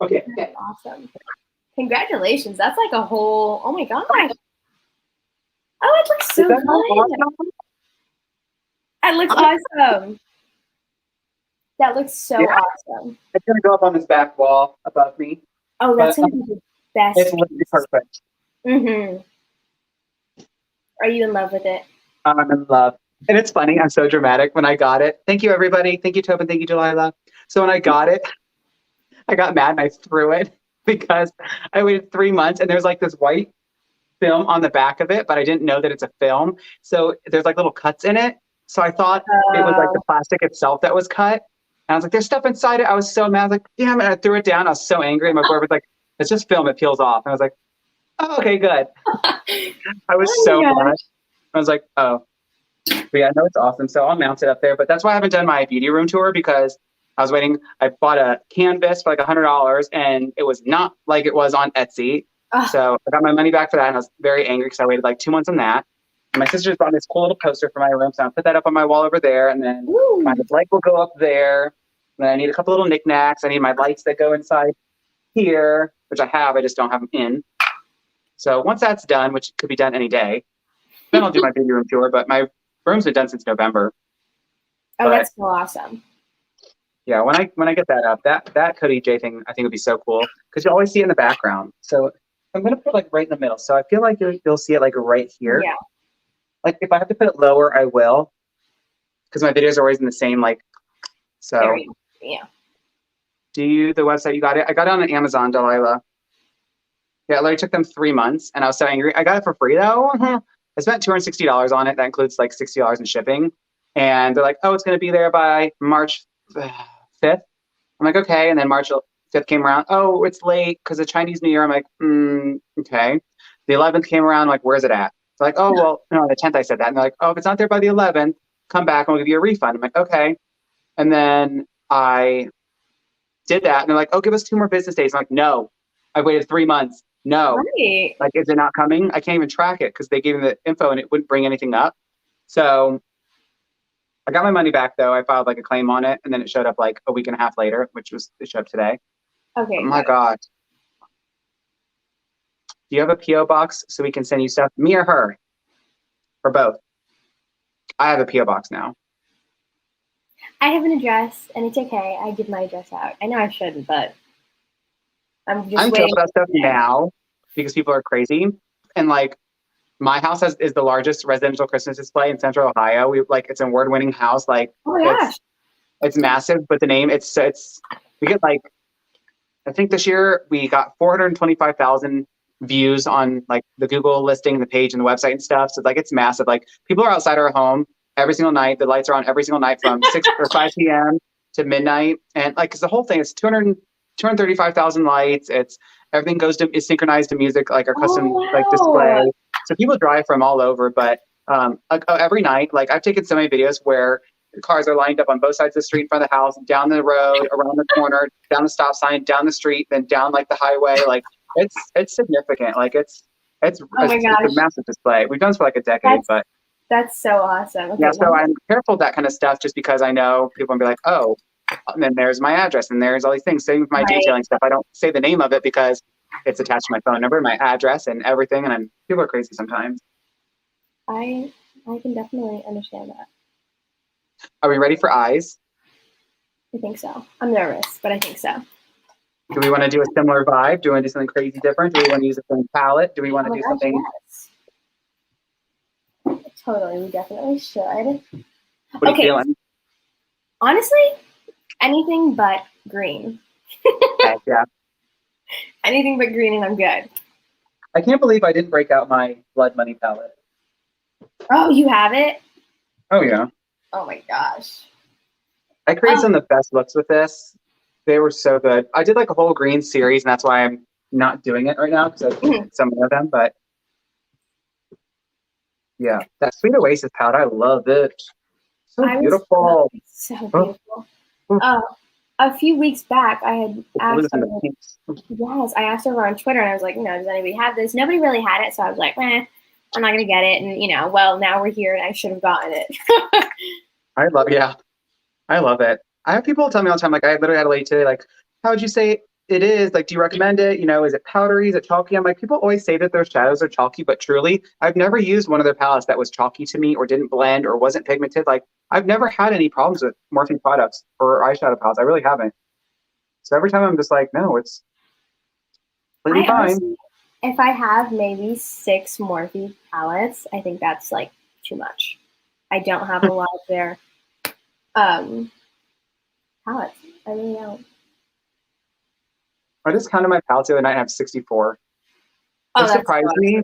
Okay. That's awesome. Congratulations. That's like a whole, oh my gosh. Oh, it looks so good. Awesome? That looks awesome. That looks so awesome. It's going to go up on this back wall above me. Oh, that's going to be the best. It's literally perfect. Mm-hmm. Are you in love with it? I'm in love. And it's funny. I'm so dramatic when I got it. Thank you, everybody. Thank you, Tobin. Thank you, Delilah. So when I got it, I got mad and I threw it because I waited 3 months and there's like this white film on the back of it, but I didn't know that it's a film. So there's like little cuts in it. So I thought it was like the plastic itself that was cut. And I was like, there's stuff inside it. I was so mad. I was like, damn it. I threw it down. I was so angry. And my boyfriend was like, it's just film. It peels off. And I was like, oh, okay, good. I was so glad. I was like, oh. But yeah, no, it's awesome. So I'll mount it up there. But that's why I haven't done my beauty room tour, because I was waiting. I bought a canvas for like $100 and it was not like it was on Etsy. So I got my money back for that and I was very angry because I waited like 2 months on that. And my sister just bought this cool little poster for my room. So I'll put that up on my wall over there. And then my light will go up there. And then I need a couple little knickknacks. I need my lights that go inside here, which I have. I just don't have them in. So once that's done, which could be done any day, then I'll do my beauty room tour. But my room's been done since November. Oh, that's so awesome. Yeah, when I get that up, that Cody Jay thing I think would be so cool because you always see it in the background. So I'm gonna put it like right in the middle. So I feel like you'll see it like right here. Yeah. Like if I have to put it lower, I will, because my videos are always in the same like. So yeah. Do you the website? You got it? I got it on Amazon, Delilah. Yeah, it literally took them 3 months, and I was so angry. I got it for free though. I spent $260 on it. That includes like $60 in shipping. And they're like, oh, it's gonna be there by March 5th. I'm like, okay. And then March 5th came around. Oh, it's late because of Chinese New Year. I'm like, okay. The 11th came around. I'm like, where's it at? They're like, oh, well, no, the 10th I said that. And they're like, oh, if it's not there by the 11th, come back and we'll give you a refund. I'm like, okay. And then I did that. And they're like, oh, give us 2 more business days. I'm like, no, I waited 3 months. No. Right. Like, is it not coming? I can't even track it because they gave me the info and it wouldn't bring anything up. So I got my money back though. I filed like a claim on it and then it showed up like a week and a half later, which was it showed up today. Okay. Oh my God. Do you have a PO box so we can send you stuff? Me or her? Or both? I have a PO box now. I have an address and it's okay. I give my address out. I know I shouldn't, but I'm told about stuff now because people are crazy. And like my house is the largest residential Christmas display in Central Ohio. It's an award-winning house. Like, oh my gosh, it's massive. But the name, it's we get like, I think this year we got 425,000 views on like the Google listing, the page, and the website and stuff. So like, it's massive. Like people are outside our home every single night. The lights are on every single night from 6 or 5 p.m. to midnight. And like, cause the whole thing is 235,000 lights. It's everything is synchronized to music, like our custom like display. So people drive from all over, but every night, like I've taken so many videos where the cars are lined up on both sides of the street in front of the house, down the road, around the corner, down the stop sign, down the street, then down like the highway. Like it's significant. Like it's a massive display. We've done this for like a decade, but that's so awesome. Okay, yeah, so I'm careful of that kind of stuff just because I know people will be like, oh, and then there's my address and there's all these things. Same with my detailing stuff. I don't say the name of it because it's attached to my phone number, my address, and everything. And people are crazy sometimes. I can definitely understand that. Are we ready for eyes? I think so. I'm nervous, but I think so. Do we want to do a similar vibe? Do we want to do something crazy different? Do we want to use a different palette? Do we want to do something? Yes. Totally, we definitely should. What are you feeling? Honestly, anything but green. Okay, yeah. Anything but green and I'm good. I can't believe I didn't break out my Blood Money palette. Oh, you have it? Oh, yeah. Oh, my gosh. I created some of the best looks with this. They were so good. I did like a whole green series, and that's why I'm not doing it right now because I did some of them. But yeah, that Sweet Oasis palette, I love it. So beautiful. So beautiful. A few weeks back, I had asked I asked over on Twitter, and I was like, does anybody have this? Nobody really had it, so I was like, I'm not going to get it. And, well, now we're here, and I should have gotten it. I love it. I have people tell me all the time, like, I literally had a lady today, like, how would you say it is? Like, do you recommend it? Is it powdery? Is it chalky? I'm like, people always say that their shadows are chalky, but truly, I've never used one of their palettes that was chalky to me or didn't blend or wasn't pigmented. Like, I've never had any problems with Morphe products or eyeshadow palettes. I really haven't. So every time I'm just like, no, it's completely fine. Honestly, if I have maybe 6 Morphe palettes, I think that's like too much. I don't have a lot of their palettes. I really don't. I just counted my palettes the other night and I have 64. Oh, It that's surprised awesome. me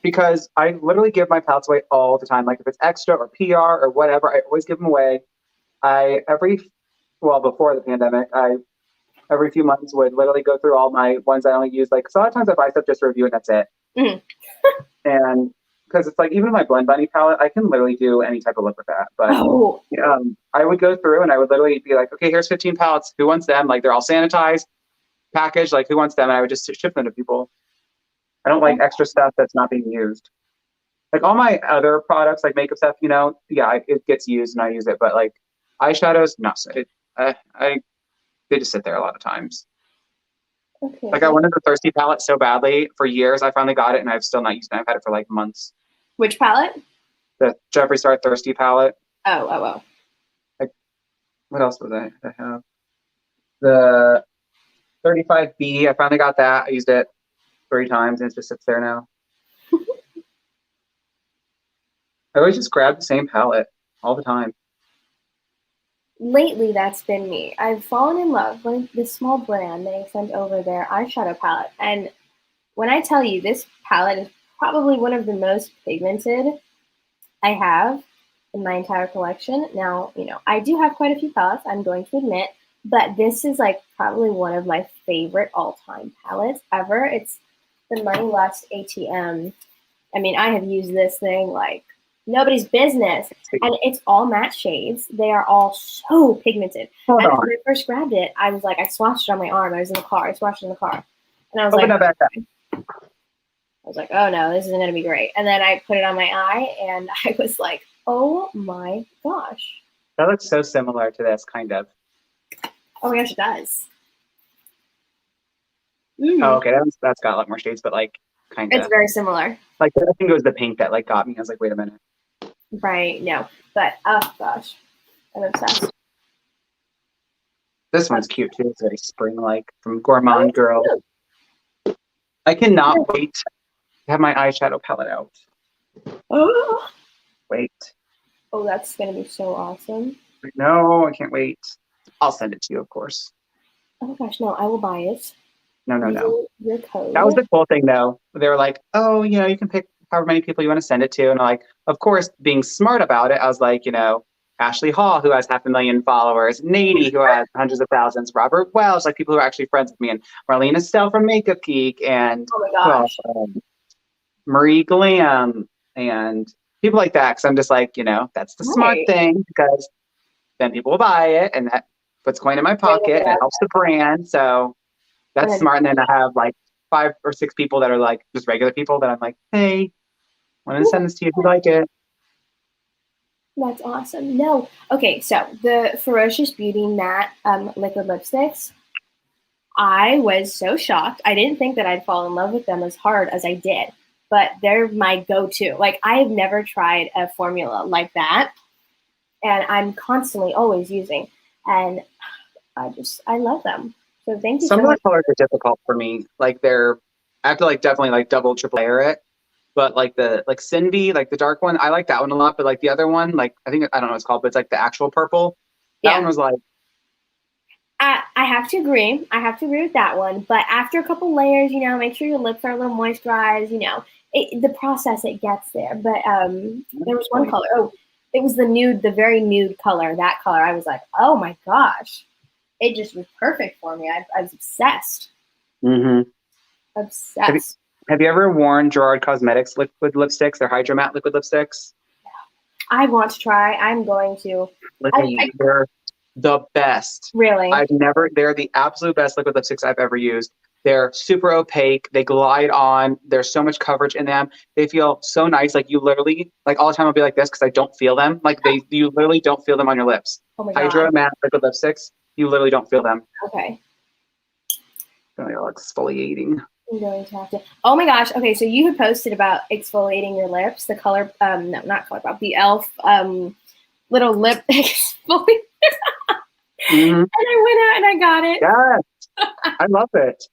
because I literally give my palettes away all the time. Like if it's extra or PR or whatever, I always give them away. Before the pandemic, I every few months would literally go through all my ones I only use. Like, so a lot of times I buy stuff just to review and that's it. Mhm. And because it's like, even my Blend Bunny palette, I can literally do any type of look with that. But Oh, I would go through and I would literally be like, okay, here's 15 palettes. Who wants them? Like, they're all sanitized, packaged. Like, who wants them? And I would just ship them to people. I don't like extra stuff that's not being used. Like all my other products, like makeup stuff, it gets used and I use it. But like eyeshadows, not so. They just sit there a lot of times. okay. Like I wanted the Thirsty palette so badly for years. I finally got it and I've still not used it. I've had it for like months. Which palette? The Jeffree Star Thirsty palette. Oh. Like, what else was I have? The 35B. I finally got that. I used it 3 times and it just sits there now. I always just grab the same palette all the time. Lately, that's been me. I've fallen in love with this small brand. They sent over their eyeshadow palette. And when I tell you this palette is probably one of the most pigmented I have in my entire collection. Now, I do have quite a few palettes, I'm going to admit, but this is like probably one of my favorite all-time palettes ever. It's the Money Lust ATM. I mean, I have used this thing like nobody's business. And it's all matte shades. They are all so pigmented. Hold and on. when I first grabbed it, I was like, I swatched it on my arm. I was in the car. I swatched it in the car. And I was like, oh no, this isn't going to be great. And then I put it on my eye and I was like, oh my gosh. That looks so similar to this, kind of. Oh my gosh, it does. Oh, okay. That's got a lot more shades, but like kind of. It's very similar. Like I think it was the pink that like got me. I was like, wait a minute. Right, no. But oh gosh, I'm obsessed. This one's cute too. It's very spring-like from Gourmand Girl. I cannot wait to have my eyeshadow palette out. Oh, Wait. oh, that's gonna be so awesome. No, I can't wait. I'll send it to you, of course. Oh my gosh, no, I will buy it. No. Your code. That was the cool thing, though. They were like, oh, you can pick however many people you want to send it to. And I'm like, of course, being smart about it, I was like, Ashley Hall, who has 500,000 followers, Nady, who has hundreds of thousands, Robert Welch, like people who are actually friends with me, and Marlene Estelle from Makeup Geek, and oh my gosh. Marie Glam, and people like that. Because I'm just like, that's the smart thing, because then people will buy it, and that puts coin in my pocket, and it helps the brand. So that's smart. And then I have like 5 or 6 people that are like just regular people that I'm like, hey, I want to send this to you if you like it. That's awesome. No. Okay, so the Ferocious Beauty matte liquid lipsticks, I was so shocked. I didn't think that I'd fall in love with them as hard as I did, but they're my go-to. Like, I have never tried a formula like that, and I'm constantly always using, and I love them. So thank you Some so of much. the colors are difficult for me. Like I have to like definitely like double, triple layer it. But like the Cindy, like the dark one, I like that one a lot. But like the other one, like I don't know what it's called, but it's like the actual purple. That one was like. I have to agree. I have to agree with that one. But after a couple layers, make sure your lips are a little moisturized. The process it gets there. But there was one color. Oh, it was the nude, the very nude color. That color, I was like, oh my gosh, it just was perfect for me. I was obsessed. Mm-hmm. Obsessed. Have you ever worn Gerard Cosmetics liquid lipsticks? They're Hydro Matte liquid lipsticks. I want to try. I'm going to. They're the best. Really? They're the absolute best liquid lipsticks I've ever used. They're super opaque. They glide on. There's so much coverage in them. They feel so nice. Like you literally, like all the time I'll be like this because I don't feel them. Like you literally don't feel them on your lips. Oh my God. Hydro Matte liquid lipsticks, you literally don't feel them. Okay. They're exfoliating. I'm going to have to. Oh my gosh. Okay, so you had posted about exfoliating your lips. The color, no, not color pop. The e.l.f. Little lip exfoliator. Mm-hmm. And I went out and I got it. Yes, I love it.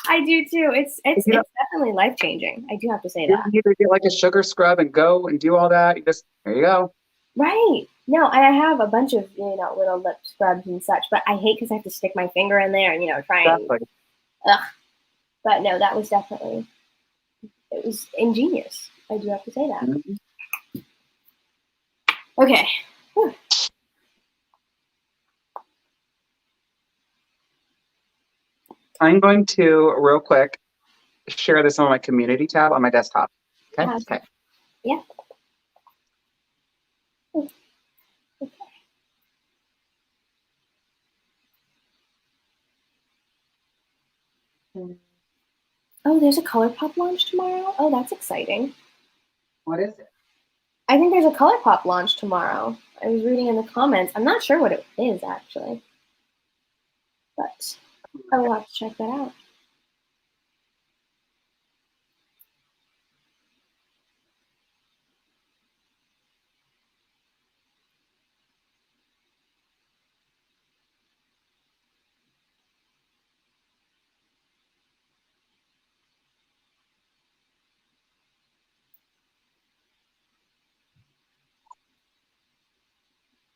I do too. It's definitely life changing. I do have to say that. You either get like a sugar scrub and go and do all that. There you go. Right. No, and I have a bunch of, little lip scrubs and such, but I hate because I have to stick my finger in there and, try and, Exactly. ugh. But no, that was definitely, it was ingenious. I do have to say that. Mhm. Okay. Whew. I'm going to real quick share this on my community tab on my desktop. Okay. Okay. Yeah. Oh, there's a ColourPop launch tomorrow. Oh, that's exciting. What is it? I think there's a ColourPop launch tomorrow. I was reading in the comments. I'm not sure what it is actually, but I will have to check that out.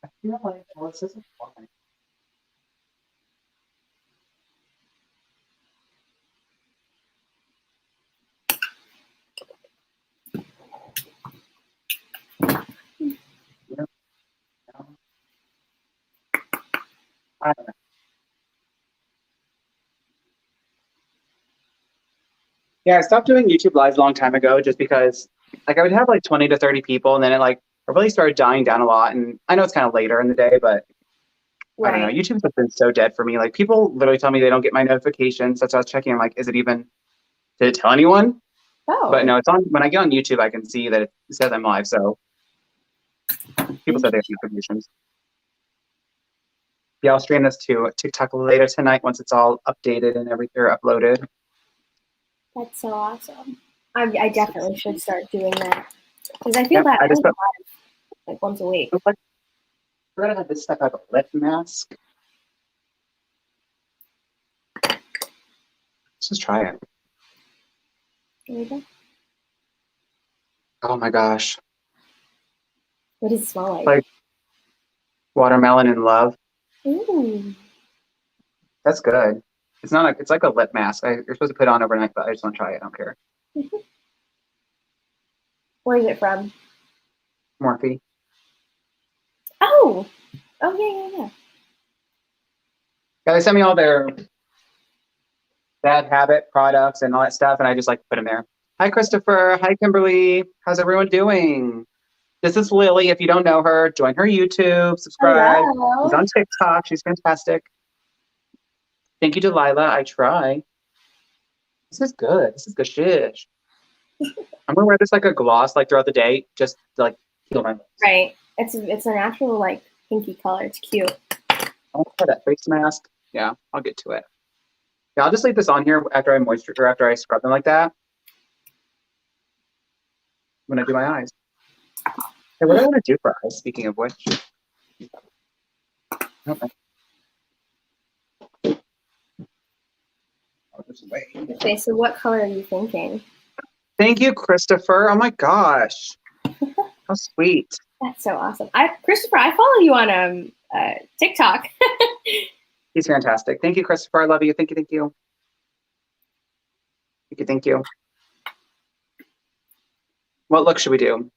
I feel like, well, this isn't fun. You know, I don't know. Yeah, I stopped doing YouTube lives a long time ago just because like I would have like 20 to 30 people and then it like it really started dying down a lot. And I know it's kind of later in the day, but I don't know. Right. YouTube's just been so dead for me. Like people literally tell me they don't get my notifications. That's why I was checking. I'm like, is it even, did it tell anyone? But Oh, no, it's on, when I get on YouTube, I can see that it says I'm live. So people said they have notifications. Yeah, I'll stream this to TikTok later tonight once it's all updated and everything or uploaded. that's so awesome. I definitely should start doing that because I feel Yep, bad. I I just only live like once a week. I forgot I had this stuff out of a lip mask. Let's just try it. There you go. Oh my gosh. What does it smell like? Like watermelon and love. Ooh. That's good. It's not like it's like a lip mask. You're supposed to put it on overnight, but I just want to try it. I don't care. Where is it from? Morphe. Oh, oh yeah. Yeah, they sent me all their bad habit products and all that stuff, and I just like put them there. Hi, Christopher. Hi, Kimberly. How's everyone doing? This is Lily. If you don't know her, join her YouTube, subscribe. She's Hello. on TikTok. She's fantastic. Thank you, Delilah. I try. This is good. This is good shit. I'm gonna wear this like a gloss like throughout the day, just to like heal my lips. Right. It's a natural like pinky color. It's cute. I'll try that face mask. Yeah, I'll get to it. Yeah, I'll just leave this on here after I moisture or after I scrub them like that. When I do my eyes. Hey, what do I want to do for eyes? Speaking of which. Okay. I'll just wait. Okay, so what color are you thinking? Thank you, Christopher. Oh my gosh. How sweet. That's so awesome. Christopher, I follow you on TikTok. He's fantastic. Thank you, Christopher. I love you. Thank you. Thank you. Thank you. Thank you. What look should we do?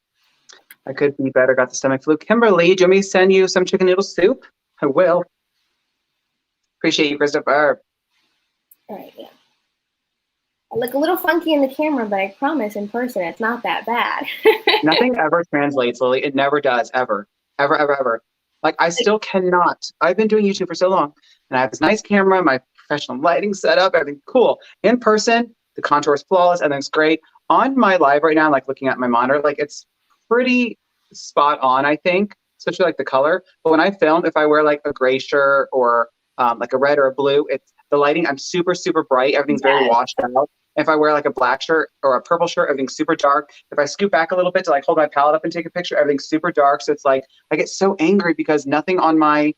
I could be better. Got the stomach flu. Kimberly, do you want me to send you some chicken noodle soup? I will. Appreciate you, Christopher. All right, yeah. I look a little funky in the camera, but I promise in person it's not that bad. Nothing ever translates, Lily. It never does, ever. Ever, ever, ever. Like, I still cannot. I've been doing YouTube for so long, and I have this nice camera, my professional lighting setup, everything cool. In person, the contour is flawless, everything's great. On my live right now, like looking at my monitor, like it's pretty spot on, I think, especially like the color. But when I film, if I wear like a gray shirt or like a red or a blue, it's the lighting, I'm super, super bright. Everything's very washed out. If I wear like a black shirt or a purple shirt, everything's super dark. If I scoot back a little bit to like hold my palette up and take a picture, everything's super dark. So it's like I get so angry because nothing on my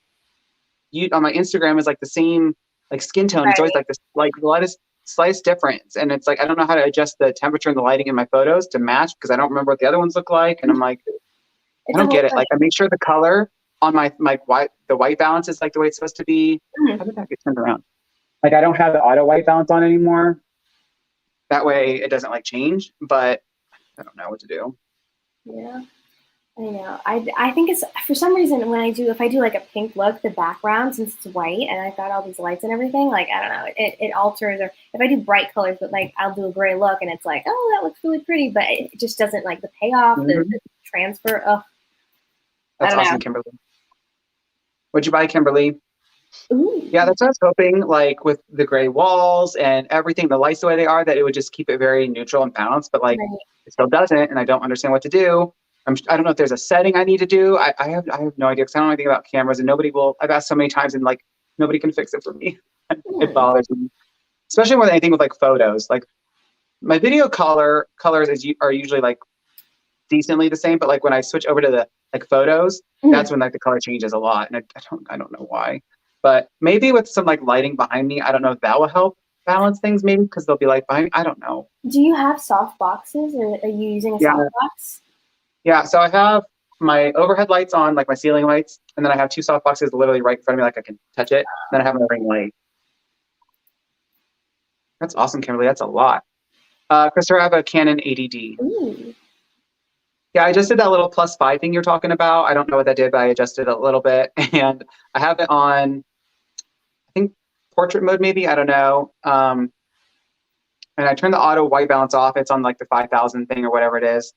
Instagram is like the same like skin tone. It's always like this like the slightest difference. And it's like I don't know how to adjust the temperature and the lighting in my photos to match because I don't remember what the other ones look like. And I'm like, I don't get it. Like I make sure the color on my the white balance is like the way it's supposed to be. How did that get turned around? Like I don't have the auto white balance on anymore. That way it doesn't like change, but I don't know what to do. Yeah. I know. I think it's for some reason if I do like a pink look, the background, since it's white and I've got all these lights and everything, like I don't know, it alters. Or if I do bright colors, but like I'll do a gray look and it's like, oh, that looks really pretty, but it just doesn't like the payoff, the transfer. Oh, that's awesome, Kimberly. What'd you buy, Kimberly? Ooh. Yeah, that's what I was hoping. Like with the gray walls and everything, the lights the way they are, that it would just keep it very neutral and balanced. But like it still doesn't, and I don't understand what to do. I don't know if there's a setting I need to do. I have no idea because I don't know anything about cameras, and I've asked so many times, and like nobody can fix it for me. It bothers me, especially more than anything with like photos. Like my video colors are usually like decently the same, but like when I switch over to the like photos, that's when like the color changes a lot, and I don't know why. But maybe with some like lighting behind me, I don't know if that will help balance things. Maybe because there'll be light behind me. I don't know. Do you have soft boxes, or are you using a soft box? Yeah, so I have my overhead lights on, like my ceiling lights, and then I have two soft boxes literally right in front of me, like I can touch it. Then I have my ring light. That's awesome, Kimberly. That's a lot. Christopher, I have a Canon 80D. Ooh. Yeah, I just did that little +5 thing you're talking about. I don't know what that did, but I adjusted it a little bit. And I have it on, I think, portrait mode maybe. I don't know. And I turned the auto white balance off. It's on like the 5000 thing or whatever it is,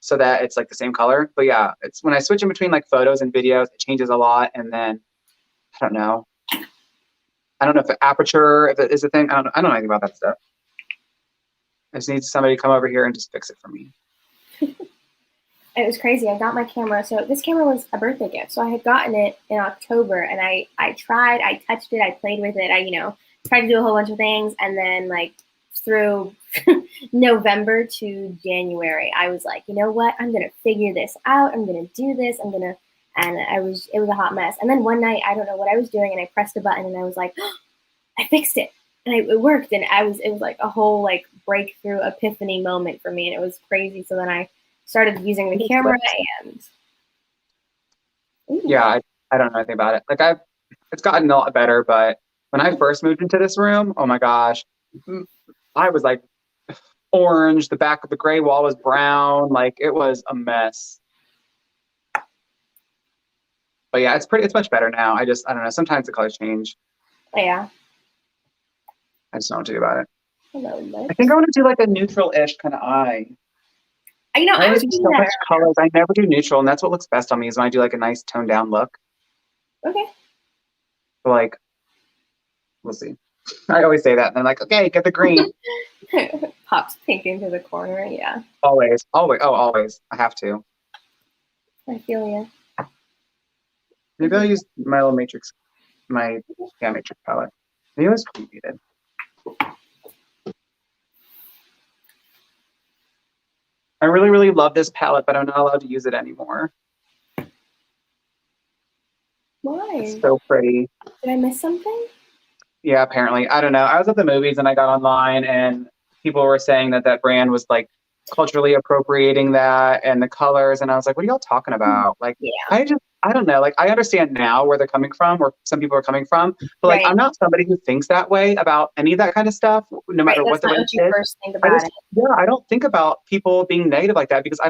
so that it's like the same color. But yeah, it's when I switch in between like photos and videos, it changes a lot. And then I don't know if the aperture, if it is a thing. I don't know anything about that stuff. I just need somebody to come over here and just fix it for me. It was crazy. I got my camera. So this camera was a birthday gift. So I had gotten it in October, and I touched it, I played with it. I tried to do a whole bunch of things, and then like through November to January, I was like, you know what? I'm gonna figure this out. I'm gonna do this. And it was a hot mess. And then one night, I don't know what I was doing, and I pressed a button, and I was like, oh, I fixed it, and it worked. And it was like a whole like breakthrough epiphany moment for me, and it was crazy. So then I started using the camera, and yeah, I don't know anything about it. Like it's gotten a lot better, but when I first moved into this room, oh my gosh, I was like orange. The back of the gray wall was brown. Like it was a mess. But yeah, it's much better now. I don't know. Sometimes the colors change. Yeah. I just don't know what to do about it. Hello, Lex. I think I want to do like a neutral-ish kind of eye. I I do so much colors. I never do neutral, and that's what looks best on me is when I do like a nice toned down look. Okay. So like, we'll see. I always say that, and I'm like, okay, get the green. Pops pink into the corner, yeah. Always. Always. I have to. I feel you. Maybe I'll use my little matrix, matrix palette. Maybe it was created. I really, really love this palette, but I'm not allowed to use it anymore. Why? It's so pretty. Did I miss something? Yeah, apparently. I don't know. I was at the movies and I got online and people were saying that brand was like culturally appropriating that and the colors. And I was like, what are y'all talking about? Like, yeah. I don't know. Like, I understand now where they're coming from, where some people are coming from, but like, I'm not somebody who thinks that way about any of that kind of stuff, no matter what the way you first think about it. Yeah, I don't think about people being negative like that because I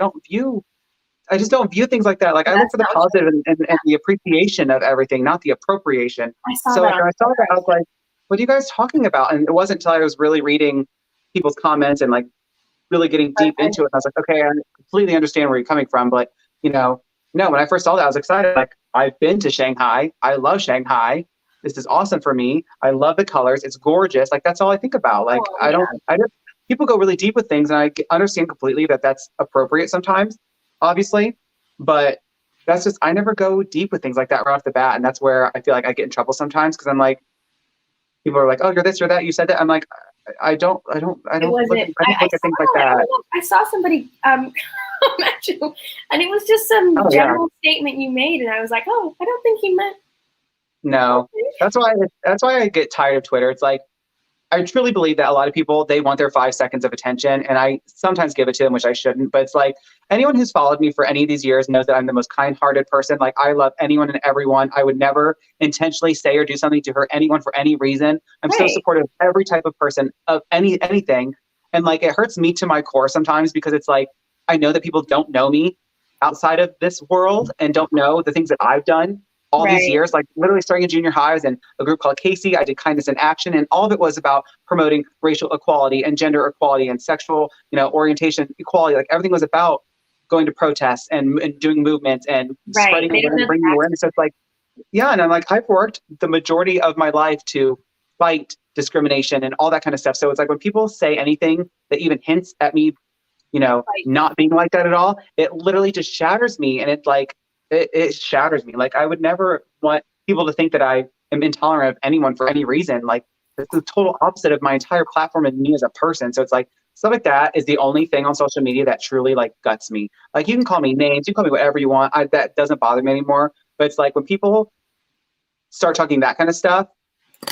just don't view things like that. Like I look for the positive and the appreciation of everything, not the appropriation. So like, when I saw that, I was like, what are you guys talking about? And it wasn't until I was really reading people's comments and like really getting deep into it. And I was like, okay, I completely understand where you're coming from. But no, when I first saw that, I was excited. Like I've been to Shanghai. I love Shanghai. This is awesome for me. I love the colors. It's gorgeous. Like that's all I think about. Like people go really deep with things and I understand completely that that's appropriate sometimes, obviously, but that's just, I never go deep with things like that right off the bat. And that's where I feel like I get in trouble sometimes. Cause I'm like, people are like, oh, you're this or that. You said that. I'm like, I don't look at things like that. I saw somebody you, and it was just some general statement you made, and I was like, oh, I don't think he meant. No, that's why I get tired of Twitter. It's like I truly believe that a lot of people, they want their 5 seconds of attention, and I sometimes give it to them, which I shouldn't. But it's like anyone who's followed me for any of these years knows that I'm the most kind-hearted person. Like I love anyone and everyone. I would never intentionally say or do something to hurt anyone for any reason. I'm so Right. supportive of every type of person, of anything. And like it hurts me to my core sometimes because it's like I know that people don't know me outside of this world and don't know the things that I've done all these Right. years, like literally starting in junior high. I was in a group called Casey. I did Kindness in Action, and all of it was about promoting racial equality and gender equality and sexual, orientation equality. Like everything was about going to protests and doing movements and Right. spreading They don't awareness, know the bringing awareness. So it's like, yeah, and I'm like, I've worked the majority of my life to fight discrimination and all that kind of stuff. So it's like when people say anything that even hints at me, backfight. not being like that at all, it literally just shatters me. And it's like, it shatters me. Like I would never want people to think that I am intolerant of anyone for any reason. Like it's the total opposite of my entire platform and me as a person. So it's like stuff like that is the only thing on social media that truly like guts me. Like you can call me names, you can call me whatever you want. That doesn't bother me anymore. But it's like when people start talking that kind of stuff,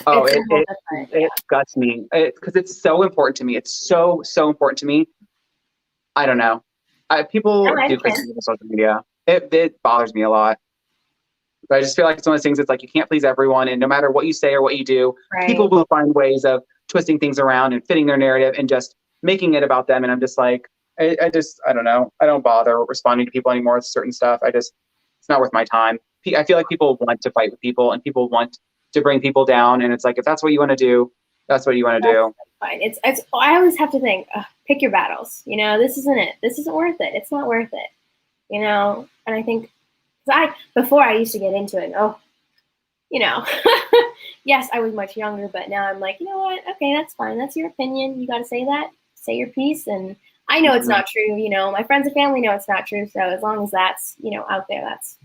oh, It's a it whole it, different, yeah. it guts me because it's so important to me. It's so important to me. I don't know. No, People I do crazy understand. things on social media. It bothers me a lot. But I just feel like it's one of those things. It's like you can't please everyone, and no matter what you say or what you do, people Right. will find ways of twisting things around and fitting their narrative and just making it about them. And I'm just like, I don't know. I don't bother responding to people anymore with certain stuff. It's not worth my time. I feel like people want to fight with people and people want to bring people down. And it's like, if that's what you want to do, that's what you want to That's do. fine. It's I always have to think, pick your battles. This isn't it. This isn't worth it. It's not worth it. And I think, 'cause before I used to get into it. Oh, you know, yes, I was much younger, but now I'm like, you know what? Okay, that's fine. That's your opinion. You got to say that. Say your piece. And I know it's Mhm. not true. My friends and family know it's not true. So as long as that's, out there, that's,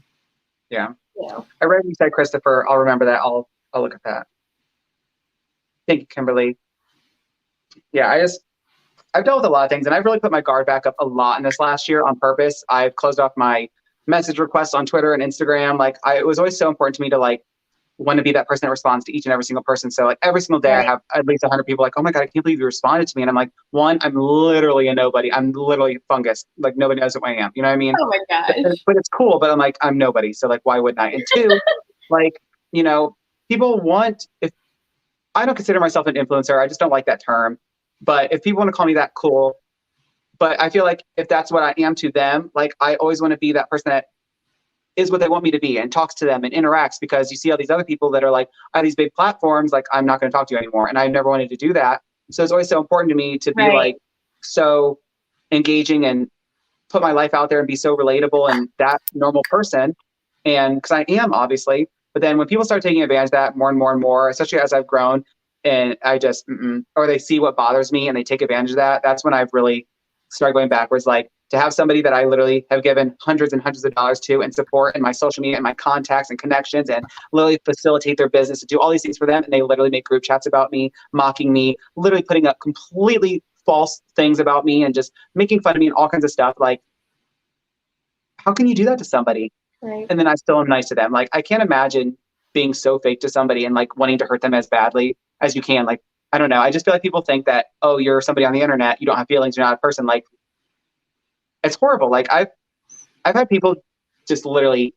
Yeah. you know, I read what you said, Christopher. I'll remember that. I'll look at that. Thank you, Kimberly. Yeah, I've dealt with a lot of things, and I've really put my guard back up a lot in this last year on purpose. I've closed off my message requests on Twitter and Instagram. Like, it was always so important to me to like want to be that person that responds to each and every single person. So like every single day, I right. have at least 100 people like, oh my god, I can't believe you responded to me. And I'm like, one, I'm literally a nobody. I'm literally fungus. Like nobody knows who I am. You know what I mean? Oh my gosh. But it's cool. But I'm like, I'm nobody. So like, why wouldn't I? And two, like, people want if I don't consider myself an influencer. I just don't like that term. But if people want to call me that, cool. But I feel like if that's what I am to them, like I always want to be that person that is what they want me to be and talks to them and interacts, because you see all these other people that are like, I have these big platforms, like I'm not going to talk to you anymore. And I never wanted to do that. So it's always so important to me to be Right. like so engaging and put my life out there and be so relatable and that normal person. And because I am obviously, but then when people start taking advantage of that more and more and more, especially as I've grown and I just, or they see what bothers me and they take advantage of that, that's when I've really started going backwards. Like to have somebody that I literally have given hundreds and hundreds of dollars to and support in my social media and my contacts and connections and literally facilitate their business and do all these things for them. And they literally make group chats about me, mocking me, literally putting up completely false things about me and just making fun of me and all kinds of stuff. Like, how can you do that to somebody? Right. And then I still am nice to them. Like, I can't imagine being so fake to somebody and like wanting to hurt them as badly as you can. Like, I don't know. I just feel like people think that, oh, you're somebody on the internet, you don't have feelings, you're not a person. Like, it's horrible. Like, I've had people just literally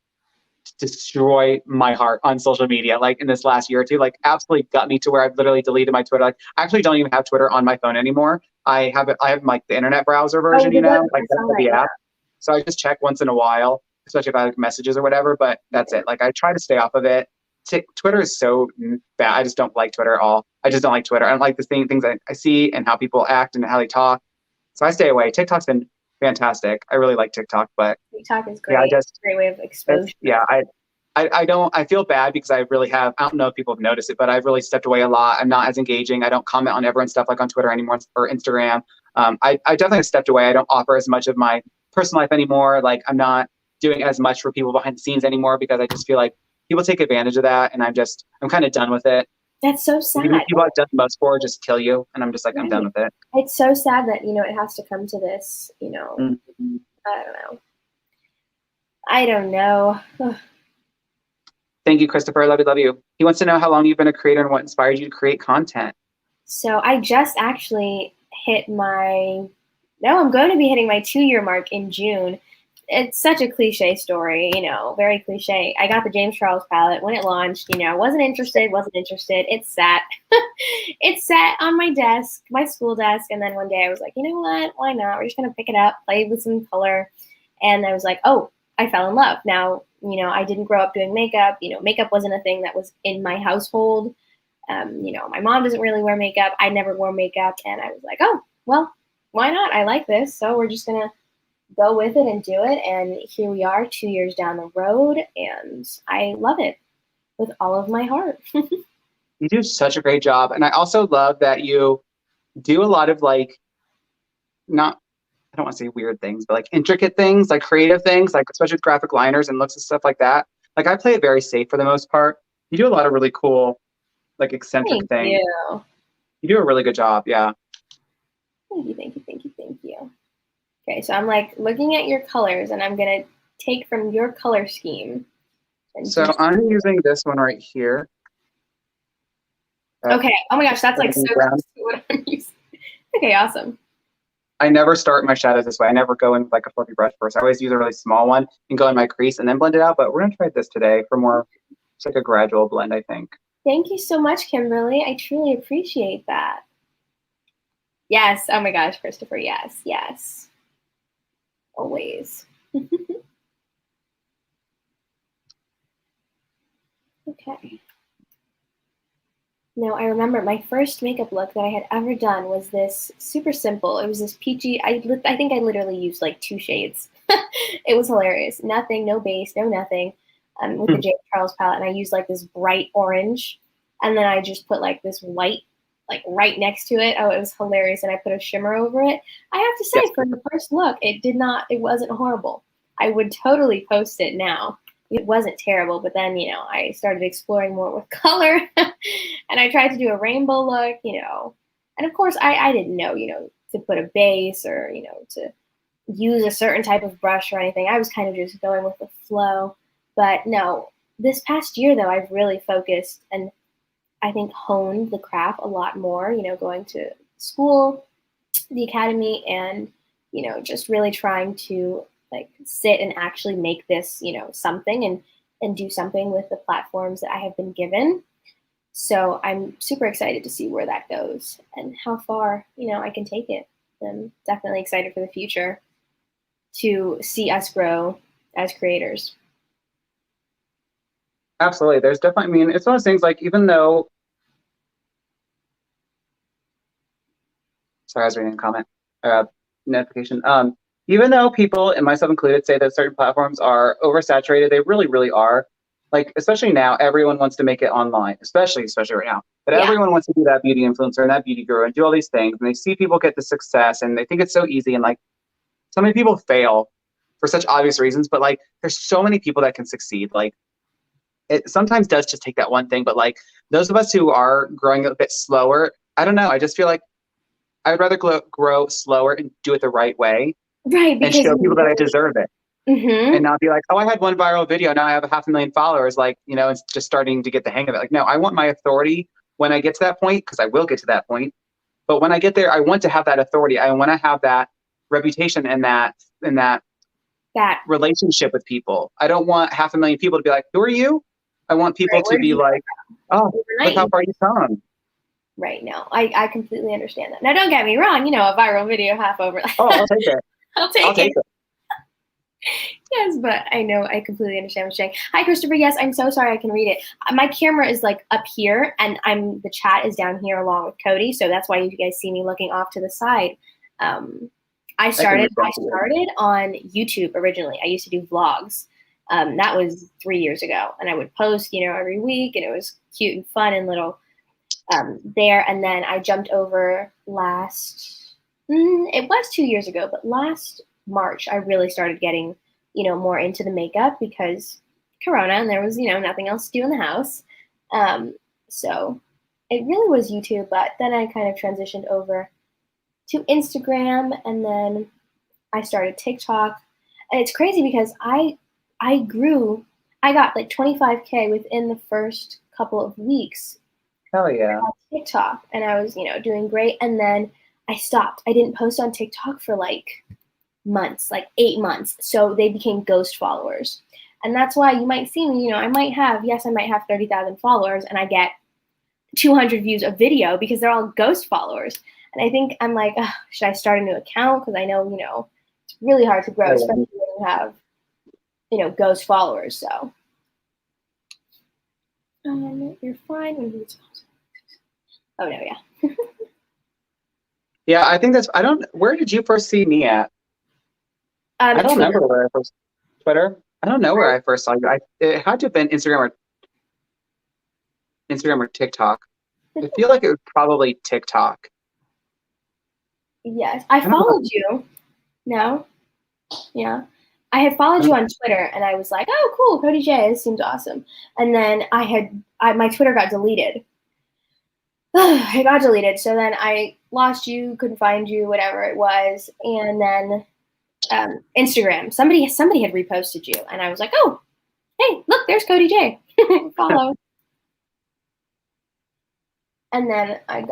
destroy my heart on social media, like in this last year or two, like absolutely got me to where I've literally deleted my Twitter. Like, I actually don't even have Twitter on my phone anymore. I have like the internet browser Oh, version, you did? like I saw that. the Yeah. app. So I just check once in a while, especially if I have messages or whatever, but that's it. Like I try to stay off of it. Twitter is so bad. I just don't like Twitter at all. I just don't like Twitter. I don't like the things I see and how people act and how they talk. So I stay away. TikTok's been fantastic. I really like TikTok, but TikTok is yeah, great. Great way of exposure. I don't, I feel bad because I really have, I don't know if people have noticed it, but I've really stepped away a lot. I'm not as engaging. I don't comment on everyone's stuff like on Twitter anymore or Instagram. I definitely have stepped away. I don't offer as much of my personal life anymore. Like I'm not doing as much for people behind the scenes anymore because I just feel like people take advantage of that. And I'm kind of done with it. That's so sad. Even the people I've done the most for just kill you. And I'm just like, I'm done with it. It's so sad that, it has to come to this, Mm-hmm. I don't know. I don't know. Thank you, Christopher. I love you. He wants to know how long you've been a creator and what inspired you to create content. So I just actually hit my, no, I'm going to be hitting my 2-year mark in June. It's such a cliche story, you know, very cliche. I got the James Charles palette when it launched, you know, wasn't interested. It sat, it sat on my desk, my school desk. And then one day I was like, you know what, why not? We're just going to pick it up, play with some color. And I was like, oh, I fell in love. Now, you know, I didn't grow up doing makeup. You know, makeup wasn't a thing that was in my household. You know, my mom doesn't really wear makeup. I never wore makeup. And I was like, oh, well, why not? I like this. So we're just going to go with it and do it. And here we are 2 years down the road. And I love it with all of my heart. You do such a great job. And I also love that you do a lot of like, not, I don't want to say weird things, but like intricate things, like creative things, like especially with graphic liners and looks and stuff like that. Like I play it very safe for the most part. You do a lot of really cool, like eccentric things. You. You do a really good job. Yeah. Thank you, thank you, thank you, thank you. Okay, so I'm like looking at your colors and I'm going to take from your color scheme. So I'm using this one right here. Okay. Oh my gosh, that's like so close to what I'm using. Okay, awesome. I never start my shadows this way. I never go in with like a fluffy brush first. I always use a really small one and go in my crease and then blend it out. But we're going to try this today for more, it's like a gradual blend, I think. Thank you so much, Kimberly. I truly appreciate that. Yes. Oh my gosh, Christopher. Yes. Yes. Always. Okay. Now, I remember my first makeup look that I had ever done was this super simple. It was this peachy, I think I literally used like 2 shades. It was hilarious. Nothing, no base, no nothing, with the James Charles palette. And I used like this bright orange. And then I just put like this white, like right next to it. Oh, it was hilarious. And I put a shimmer over it. I have to say, for the first look, it wasn't horrible. I would totally post it now. It wasn't terrible, but then, you know, I started exploring more with color and I tried to do a rainbow look, you know, and of course I didn't know, you know, to put a base or, you know, to use a certain type of brush or anything. I was kind of just going with the flow, but no, this past year though, I've really focused and I think honed the craft a lot more, you know, going to school, the academy, and, you know, just really trying to like sit and actually make this, you know, something and do something with the platforms that I have been given. So I'm super excited to see where that goes and how far, you know, I can take it. I'm definitely excited for the future to see us grow as creators. Absolutely. There's definitely, I mean, it's one of those things like, even though, sorry, I was reading a comment, notification. Even though people, and myself included, say that certain platforms are oversaturated, they really, really are. Like, especially now, everyone wants to make it online, especially right now. But everyone wants to be that beauty influencer and that beauty guru and do all these things. And they see people get the success and they think it's so easy. And like, so many people fail for such obvious reasons, but like, there's so many people that can succeed. Like, it sometimes does just take that one thing. But like, those of us who are growing a bit slower, I don't know. I just feel like I would rather grow slower and do it the right way. Right. And show people that I deserve it. Mm-hmm. And not be like, oh, I had one viral video, now I have 500,000 followers. Like, you know, it's just starting to get the hang of it. Like, no, I want my authority when I get to that point, because I will get to that point. But when I get there, I want to have that authority. I want to have that reputation and that relationship with people. I don't want 500,000 people to be like, who are you? I want people to be like, oh, look how far you've come. Right now, I completely understand that. Now, don't get me wrong. You know, a viral video half over. Oh, I'll take it. I'll take it. Yes, but I know I completely understand what you're saying. Hi, Christopher. Yes, I'm so sorry. I can read it. My camera is like up here, and the chat is down here along with Cody. So that's why you guys see me looking off to the side. I started on YouTube originally. I used to do vlogs. That was 3 years ago, and I would post, you know, every week, and it was cute and fun and little there. And then I jumped over it was 2 years ago, but last March, I really started getting, you know, more into the makeup because Corona and there was, you know, nothing else to do in the house. So it really was YouTube, but then I kind of transitioned over to Instagram and then I started TikTok. And it's crazy because I got like 25K within the first couple of weeks. Hell yeah. on TikTok, and I was, doing great. And then I stopped. I didn't post on TikTok for like months, like 8 months. So they became ghost followers. And that's why you might see me, I might have 30,000 followers and I get 200 views a video because they're all ghost followers. And I think I'm like, should I start a new account? Because I know, it's really hard to grow, especially when you have, ghost followers. So you're fine when you. Oh no, yeah. Yeah, I think where did you first see me at? I don't Twitter. remember where I first, Twitter? I don't know where I first saw you. It had to have been Instagram or TikTok. I feel like it was probably TikTok. Yes, I followed you. No? Yeah. I had followed you on Twitter and I was like, oh, cool, Cody Jay, this seems awesome. And then my Twitter got deleted. It got deleted. So then I lost you, couldn't find you, whatever it was. And then Instagram, somebody had reposted you. And I was like, oh, hey, look, there's Cody Jay. Follow. And then I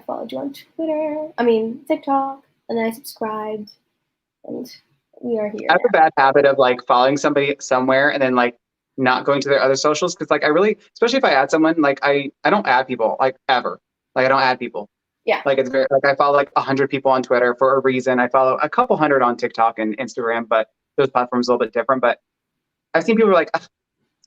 followed you on TikTok, and then I subscribed, and we are here. I have a bad habit of like following somebody somewhere and then like not going to their other socials because like especially if I add someone, like I don't add people like ever. Like I don't add people. Yeah. Like it's very like I follow like 100 people on Twitter for a reason. I follow a couple hundred on TikTok and Instagram, but those platforms are a little bit different. But I've seen people like,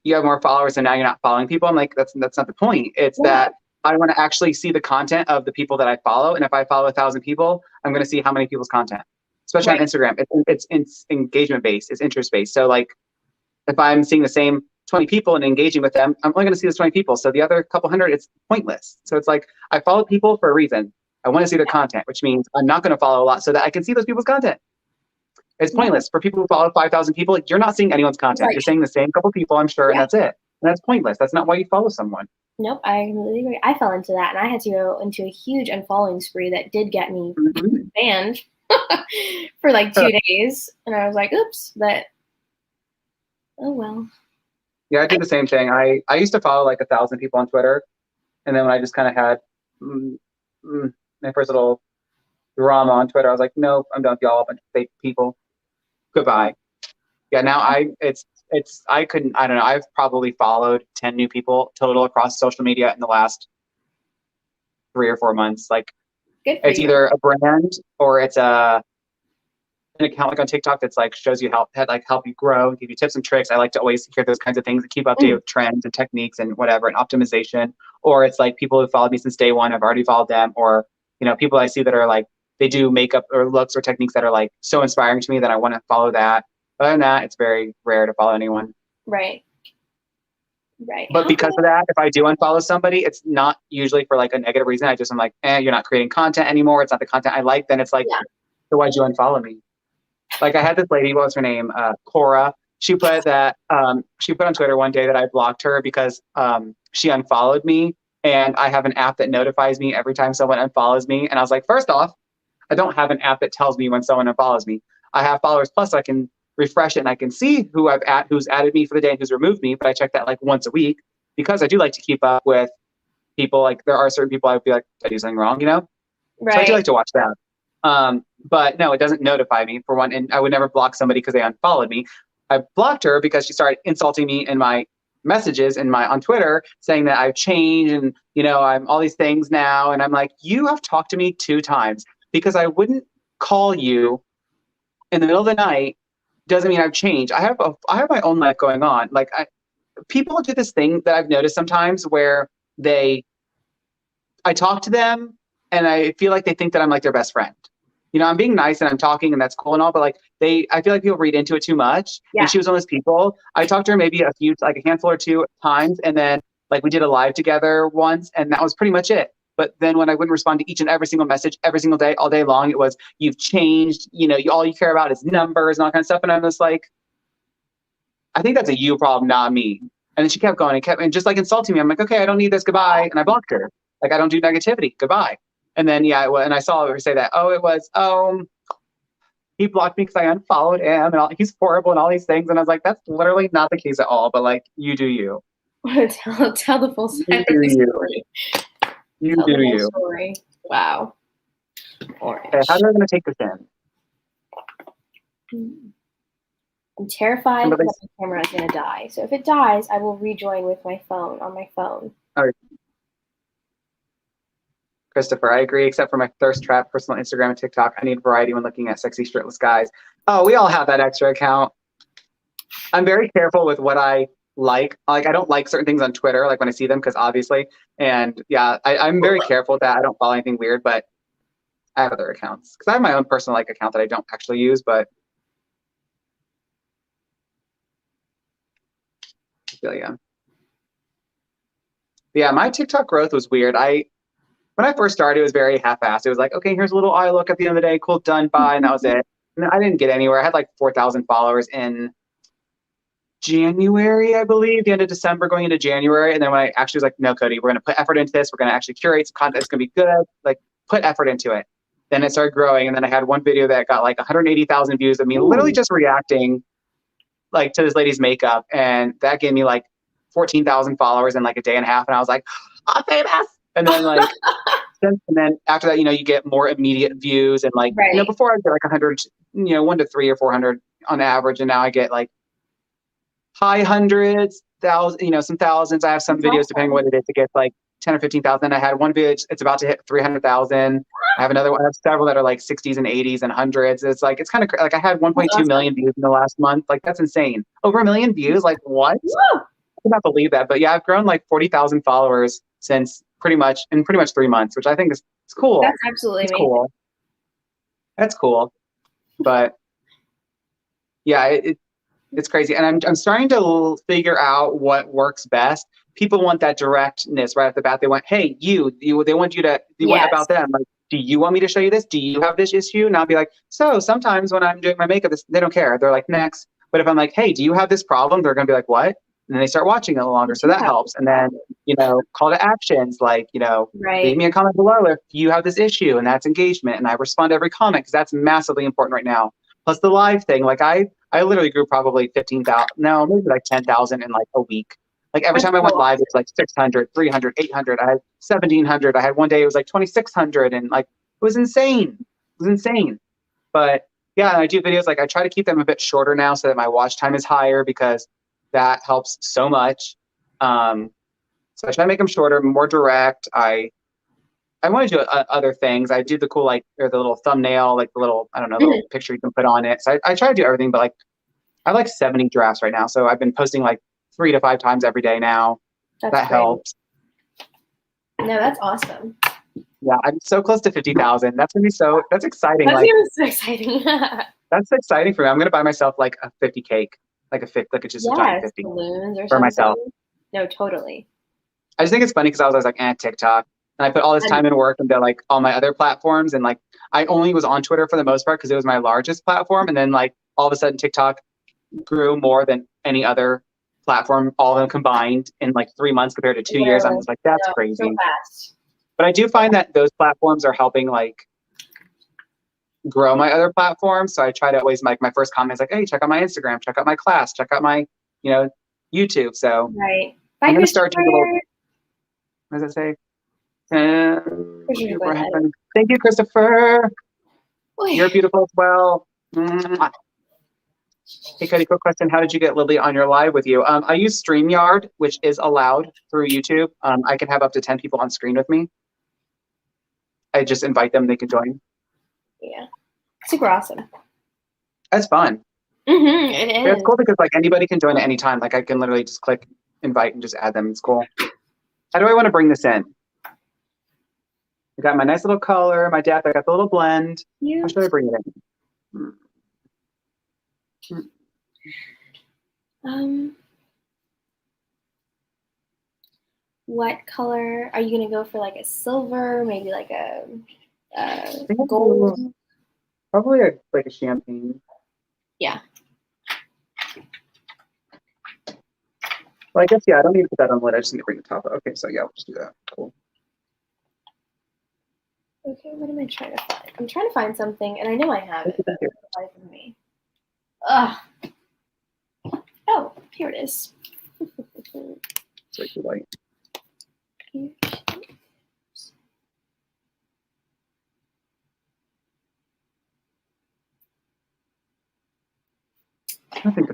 you have more followers and now you're not following people. I'm like, that's not the point. It's that I want to actually see the content of the people that I follow. And if I follow 1,000 people, I'm going to see how many people's content, especially on Instagram. It's engagement based, it's interest based. So like if I'm seeing the same 20 people and engaging with them, I'm only going to see those 20 people. So the other couple hundred, it's pointless. So it's like, I follow people for a reason. I want to see their content, which means I'm not going to follow a lot so that I can see those people's content. It's pointless for people who follow 5,000 people. You're not seeing anyone's content. You're seeing the same couple people, I'm sure, and that's it. And that's pointless. That's not why you follow someone. Nope, I completely agree. I fell into that, and I had to go into a huge unfollowing spree that did get me banned for like 2 days. And I was like, oops, but oh well. Yeah, I do the same thing. I used to follow like 1,000 people on Twitter, and then when I just kind of had my first little drama on Twitter, I was like, nope, I'm done with y'all, a bunch of fake people. Goodbye. Yeah, now I don't know. I've probably followed 10 new people total across social media in the last 3 or 4 months. Like it's either a brand or it's an account like on TikTok that's like shows you help you grow, give you tips and tricks. I like to always hear those kinds of things that keep updated with trends and techniques and whatever and optimization. Or it's like people who followed me since day one, I've already followed them, or people I see that are like they do makeup or looks or techniques that are like so inspiring to me that I want to follow that. Other than that, it's very rare to follow anyone. Right. But because of that, if I do unfollow somebody, it's not usually for like a negative reason. I'm like, you're not creating content anymore. It's not the content I like. Then it's like, so why'd you unfollow me? Like I had this lady, what was her name? Cora. She put on Twitter one day that I blocked her because she unfollowed me. And I have an app that notifies me every time someone unfollows me. And I was like, first off, I don't have an app that tells me when someone unfollows me. I have Followers Plus, so I can refresh it and I can see who's added me for the day and who's removed me. But I check that like once a week because I do like to keep up with people. Like there are certain people I would be like, did I do something wrong? Right. So I do like to watch that. But no, it doesn't notify me for one. And I would never block somebody because they unfollowed me. I blocked her because she started insulting me in my messages on Twitter saying that I've changed and I'm all these things now. And I'm like, you have talked to me 2 times because I wouldn't call you in the middle of the night. Doesn't mean I've changed. I have my own life going on. Like people do this thing that I've noticed sometimes where I talk to them and I feel like they think that I'm like their best friend. I'm being nice and I'm talking and that's cool and all, but like I feel like people read into it too much. Yeah. And she was one of those people. I talked to her maybe a handful or 2 times, and then like we did a live together once, and that was pretty much it. But then when I wouldn't respond to each and every single message every single day, all day long, it was, you've changed, all you care about is numbers and all that kind of stuff. And I'm just like, I think that's a you problem, not me. And then she kept going and just like insulting me. I'm like, okay, I don't need this. Goodbye. And I blocked her. Like, I don't do negativity. Goodbye. And then, and I saw her say that, he blocked me because I unfollowed him and he's horrible and all these things. And I was like, that's literally not the case at all. But like, you do you. Tell the full side You of do the you. story. You Tell do the whole you. story. Wow. Okay, Orange. how are we going to take this in? I'm terrified Kimberly, that my camera is going to die. So if it dies, I will rejoin with my phone on my phone. all right. Christopher, I agree, except for my thirst trap, personal Instagram and TikTok. I need variety when looking at sexy shirtless guys. Oh, we all have that extra account. I'm very careful with what I like. Like, I don't like certain things on Twitter, like when I see them, because obviously, and yeah, I'm very careful with that. I don't follow anything weird, but I have other accounts because I have my own personal like account that I don't actually use, but I feel yeah. Yeah, my TikTok growth was weird. When I first started, it was very half-assed. It was like, okay, here's a little eye look at the end of the day, cool, done, bye, and that was it. And I didn't get anywhere. I had like 4,000 followers in January, I believe, the end of December going into January. And then when I actually was like, no, Cody, we're going to put effort into this. We're going to actually curate some content that's going to be good. Like, put effort into it. Then it started growing. And then I had one video that got like 180,000 views of me literally just reacting like to this lady's makeup. And that gave me like 14,000 followers in like a day and a half. And I was like, I'm famous. And then like, and then after that, you get more immediate views and like, Right. before I get like 100, 1 to 3 or 400 on average. And now I get like high hundreds, thousands, some thousands. I have some That's videos, awesome. depending on what it is, it gets like 10 or 15,000. I had one video, it's about to hit 300,000. I have another one, I have several that are like 60s and 80s and hundreds. It's like, it's kind of like I had 1.2 million views in the last month. Like, that's insane. Over 1 million views. Like, what? Woo! I cannot believe that. But yeah, I've grown like 40,000 followers since pretty much 3 months, which I think is cool. That's absolutely amazing. Cool. That's cool. But yeah, it's crazy. And I'm starting to figure out what works best. People want that directness right off the bat. They want, hey, they want you to, want about them. Like, do you want me to show you this? Do you have this issue? And I'll be like, so sometimes when I'm doing my makeup, they don't care. They're like, next. But if I'm like, hey, do you have this problem? They're going to be like, what? And then they start watching it a little longer. So that helps. And then, call to actions, like, leave me a comment below if you have this issue, and that's engagement. And I respond to every comment because that's massively important right now. Plus the live thing. Like I literally grew probably 15,000, no, maybe like 10,000 in like a week. Like every time I went live, it's like 600, 300, 800. I had 1,700. I had one day it was like 2,600, and like it was insane. It was insane. But yeah, and I do videos, like I try to keep them a bit shorter now so that my watch time is higher because that helps so much. So I try to make them shorter, more direct. I want to do other things. I do the cool, like, or the little thumbnail, like the little, I don't know, little picture you can put on it. So I try to do everything, but like I have like 70 drafts right now. So I've been posting like 3 to 5 times every day now. That helps. No, that's awesome. Yeah, I'm so close to 50,000. That's gonna be that's exciting. That's like, so exciting. That's exciting for me. I'm gonna buy myself like a 50 cake, like it's just a giant 50 balloons or for myself. No, totally. I just think it's funny because I was like, TikTok. And I put all this time and work into like all my other platforms. And like, I only was on Twitter for the most part because it was my largest platform. And then like all of a sudden TikTok grew more than any other platform, all of them combined in like 3 months compared to 2 years. I'm just like, that's crazy. So fast. But I do find that those platforms are helping like grow my other platforms. So I try to always like my first comment is like, hey, check out my Instagram, check out my class, check out my, YouTube. So I'm going to start doing a little, what does it say? Thank you, Christopher. You're beautiful as well. Hey, Cody, quick question. How did you get Lily on your live with you? I use StreamYard, which is allowed through YouTube. I can have up to 10 people on screen with me. I just invite them, they can join. Yeah. Super awesome. That's fun. It is. It's cool because like anybody can join at any time. Like I can literally just click invite and just add them. It's cool. How do I want to bring this in? I got my nice little color, my depth, I got the little blend. How should I bring it in? What color are you gonna go for? Like a silver, maybe like a gold? Probably like a champagne. Yeah. Well, I guess, yeah, I don't need to put that on lid. I just need to bring the top up. Okay, so yeah, we'll just do that. Cool. Okay, what am I trying to find? I'm trying to find something, and I know I have it. For me. Ugh. Oh, here it is. So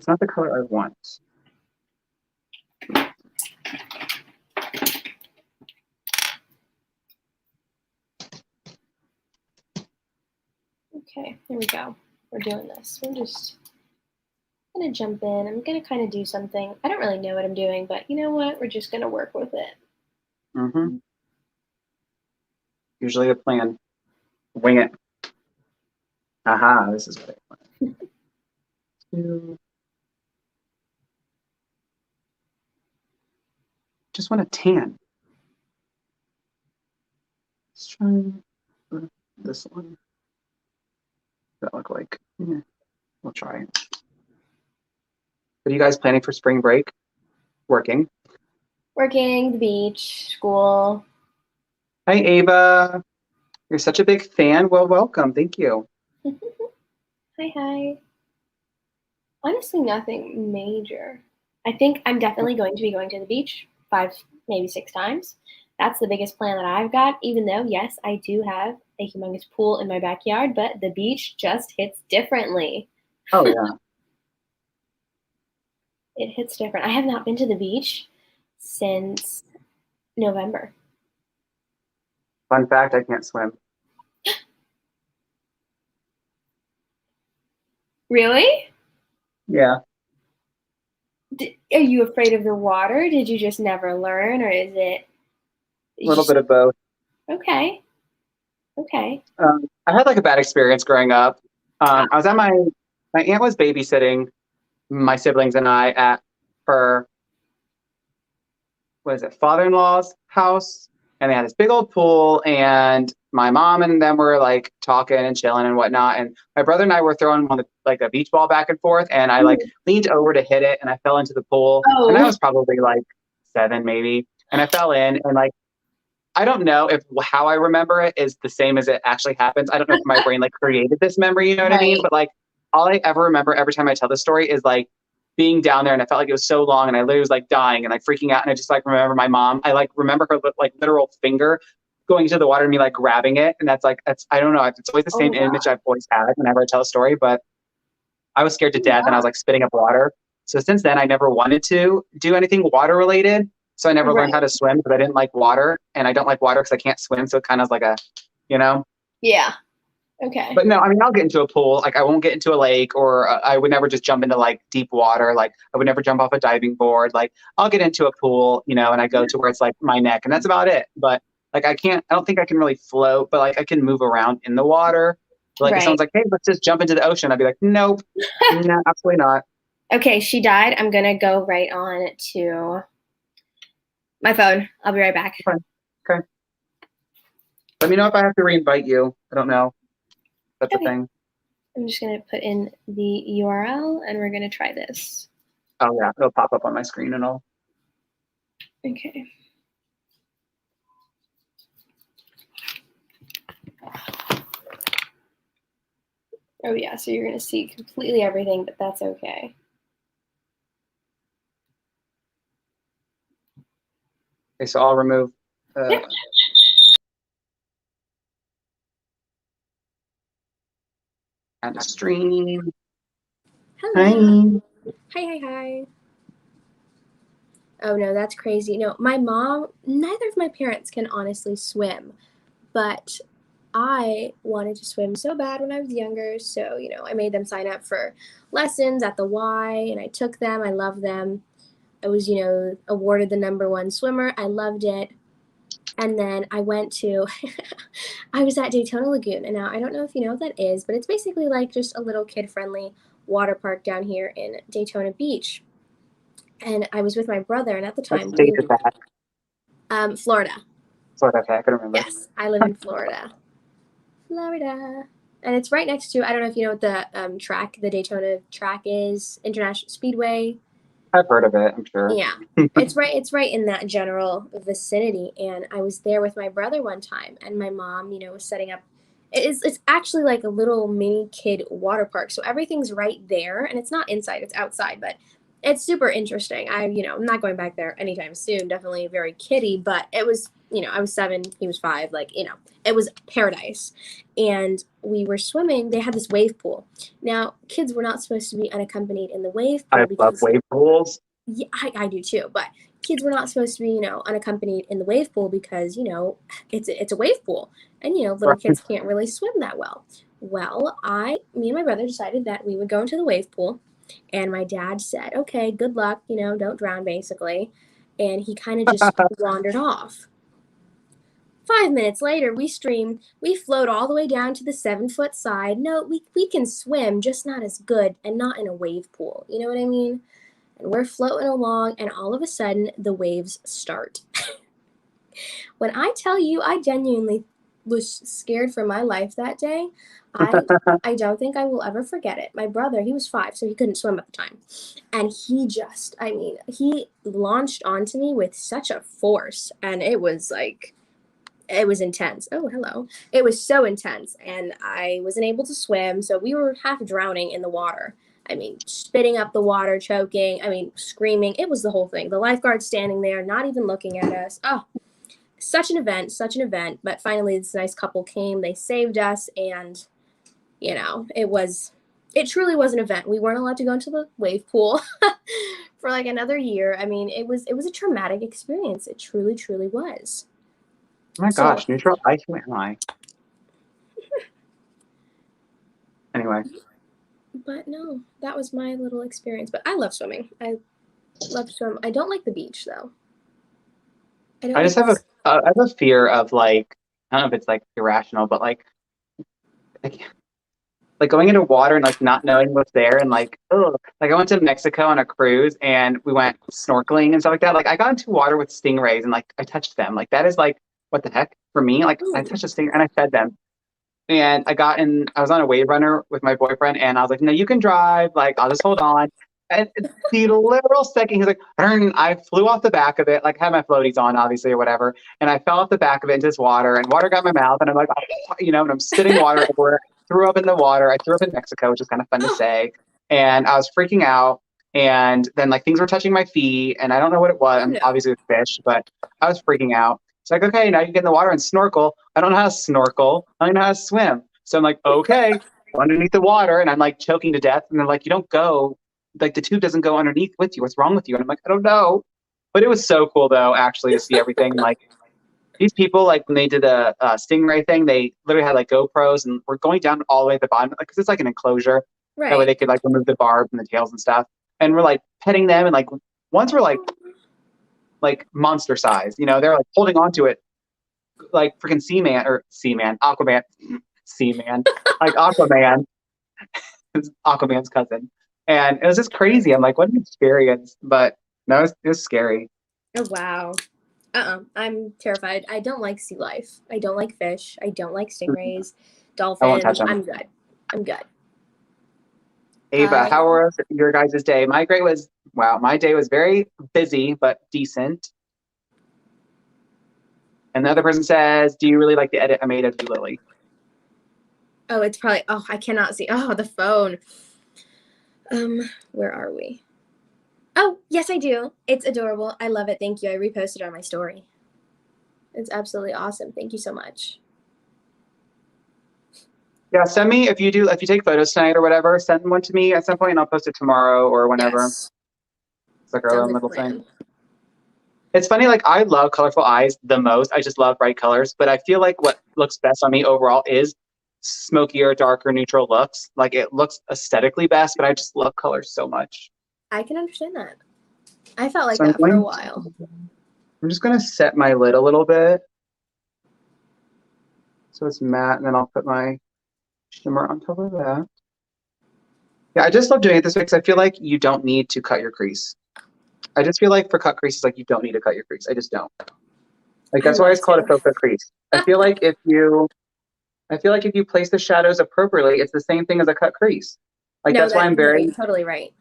It's not the color I want. Okay, here we go. We're doing this. We're just gonna jump in. I'm gonna kind of do something. I don't really know what I'm doing, but you know what? We're just gonna work with it. Mm-hmm. Usually the plan. Wing it. Aha, this is what I want. Just want a tan. Let's try this one. What that look like? Yeah, we'll try it. What are you guys planning for spring break? Working. Working, the beach, school. Hi, Ava. You're such a big fan. Well, welcome. Thank you. Hi. Honestly, nothing major. I think I'm definitely going to be going to the beach 5, maybe 6 times. That's the biggest plan that I've got, even though, yes, I do have a humongous pool in my backyard, but the beach just hits differently. Oh, yeah. It hits different. I have not been to the beach since November. Fun fact, I can't swim. Really? Yeah. Are you afraid of the water? Did you just never learn, or is it A little bit of both. Okay. I had like a bad experience growing up. I was at my aunt was babysitting my siblings and I at her, what is it, father-in-law's house. And they had this big old pool, and my mom and them were like talking and chilling and whatnot. And my brother and I were throwing like a beach ball back and forth, and I like leaned over to hit it, and I fell into the pool. Oh. And I was probably like 7 maybe, and I fell in, and like I don't know if how I remember it is the same as it actually happens. I don't know if my brain like created this memory, you know what I mean? But like all I ever remember every time I tell this story is like being down there, and I felt like it was so long, and I literally was like dying and like freaking out, and I just like remember my mom. I like remember her like literal finger going into the water and me like grabbing it, and that's I don't know. It's always the same image I've always had whenever I tell a story. But I was scared to death, and I was like spitting up water. So since then, I never wanted to do anything water related. So I never learned how to swim because I didn't like water, and I don't like water because I can't swim. So it kind of is like a, you know. Yeah. Okay. But no, I mean, I'll get into a pool. Like I won't get into a lake, or I would never just jump into like deep water. Like I would never jump off a diving board. Like I'll get into a pool, you know, and I go to where it's like my neck, and that's about it. But like I don't think I can really float, but like I can move around in the water. Like if someone's like, hey, let's just jump into the ocean, I'd be like, nope, no, absolutely not. Okay, she died. I'm gonna go right on to my phone. I'll be right back. Okay. Let me know if I have to reinvite you. I don't know. That's a thing. I'm just gonna put in the URL, and we're gonna try this. Oh yeah, it'll pop up on my screen and all. Okay. Oh yeah, so you're gonna see completely everything, but that's okay. Okay, so I'll remove. And a stream. Hello. Hi. Oh no, that's crazy. No, my mom, neither of my parents can honestly swim, but I wanted to swim so bad when I was younger. So, you know, I made them sign up for lessons at the Y, and I took them. I loved them. I was, you know, awarded the #1 swimmer. I loved it. And then I went to, I was at Daytona Lagoon. And now I don't know if you know what that is, but it's basically like just a little kid-friendly water park down here in Daytona Beach. And I was with my brother, and at the time, What state is that? Florida. Florida, okay, I can remember. Yes, I live in Florida. And it's right next to, I don't know if you know what the track, the Daytona track is, International Speedway. I've heard of it, I'm sure. Yeah, it's right in that general vicinity. And I was there with my brother one time, and my mom, you know, was setting up. It's actually like a little mini kid water park, so everything's right there, and it's not inside, it's outside, but it's super interesting. I'm not going back there anytime soon. Definitely very kiddie, but it was you know, I was 7, he was 5, like, you know, it was paradise. And we were swimming. They had this wave pool. Now, kids were not supposed to be unaccompanied in the wave pool I love because wave pools. yeah, I do too, but kids were not supposed to be, you know, unaccompanied in the wave pool because, you know, it's a wave pool, and you know, little Right. kids can't really swim that well. Well, me and my brother decided that we would go into the wave pool, and my dad said, "Okay, good luck, you know, don't drown," basically, and he kind of just wandered off. 5 minutes later, we streamed. We float all the way down to the 7-foot side. No, we can swim, just not as good, and not in a wave pool. You know what I mean? And we're floating along, and all of a sudden, the waves start. When I tell you, I genuinely was scared for my life that day. I don't think I will ever forget it. My brother, he was 5, so he couldn't swim at the time. And he just, I mean, he launched onto me with such a force, and it was like, it was intense. Oh, hello. It was so intense, and I wasn't able to swim, so we were half drowning in the water. I mean, spitting up the water, choking, I mean, screaming. It was the whole thing. The lifeguard standing there, not even looking at us. Oh, such an event, such an event. But finally, this nice couple came. They saved us, and, you know, it truly was an event. We weren't allowed to go into the wave pool for like another year. I mean, it was a traumatic experience. It truly, truly was. Oh my So, gosh, neutral ice, who am I? Anyway, but no, that was my little experience. But I love swimming. I love to swim. I don't like the beach though. I don't I like just have I have a fear of like, I don't know if it's like irrational, but like, like going into water and like not knowing what's there and like, oh, like I went to Mexico on a cruise and we went snorkeling and stuff like that. Like I got into water with stingrays and like I touched them. Like that is like, what the heck for me? Like I touched a stinger and I fed them. And I was on a wave runner with my boyfriend, and I was like, no, you can drive. Like, I'll just hold on. And the literal second, he's like, "Burn," I flew off the back of it, like, I had my floaties on, obviously, or whatever. And I fell off the back of it into this water, and water got in my mouth. And I'm like, oh, you know, and I'm spitting water everywhere. Threw up in the water. I threw up in Mexico, which is kind of fun to say. And I was freaking out. And then, like, things were touching my feet, and I don't know what it was. no. Obviously, it was fish, but I was freaking out. It's like, okay, now you get in the water and snorkel. I don't know how to snorkel. I don't know how to swim. So I'm like, okay, underneath the water, and I'm like choking to death. And they're like, you don't go, like the tube doesn't go underneath with you. What's wrong with you? And I'm like, I don't know. But it was so cool though, actually, to see everything. Like these people, like when they did a stingray thing, they literally had like GoPros and we're going down all the way at the bottom because it's like an enclosure. That way Right. they could like remove the barbs and the tails and stuff. And we're like petting them, and like ones were like monster size. You know, they're like holding on to it like freaking Aquaman, Seaman, like Aquaman, is Aquaman's cousin. And it was just crazy. I'm like, what an experience. But no, it was scary. Oh wow. I'm terrified. I don't like sea life. I don't like fish. I don't like stingrays, I won't touch dolphins. them. I'm good. I'm good. Ava, how was your guys' day? My day was very busy, but decent. And the other person says, do you really like the edit I made of you, Lily? Oh, it's probably, oh, I cannot see. Oh, the phone. Where are we? Oh, yes, I do. It's adorable. I love it. Thank you. I reposted on my story. It's absolutely awesome. Thank you so much. Yeah, send me if you take photos tonight or whatever, send one to me at some point and I'll post it tomorrow or whenever. Yes. It's like our Sounds own like a little plan. thing. It's funny, like I love colorful eyes the most. I just love bright colors, but I feel like what looks best on me overall is smokier, darker, neutral looks. Like it looks aesthetically best, but I just love colors so much. I can understand that. I felt like So that for a while. I'm just gonna set my lid a little bit so it's matte, and then I'll put my shimmer on top of that. Yeah, I just love doing it this way because I feel like you don't need to cut your crease. I just feel like for cut creases, like you don't need to cut your crease. I just don't. Like that's why I just call it a faux cut crease. I feel like if you place the shadows appropriately, it's the same thing as a cut crease. Like No, that's why I'm very you're totally right.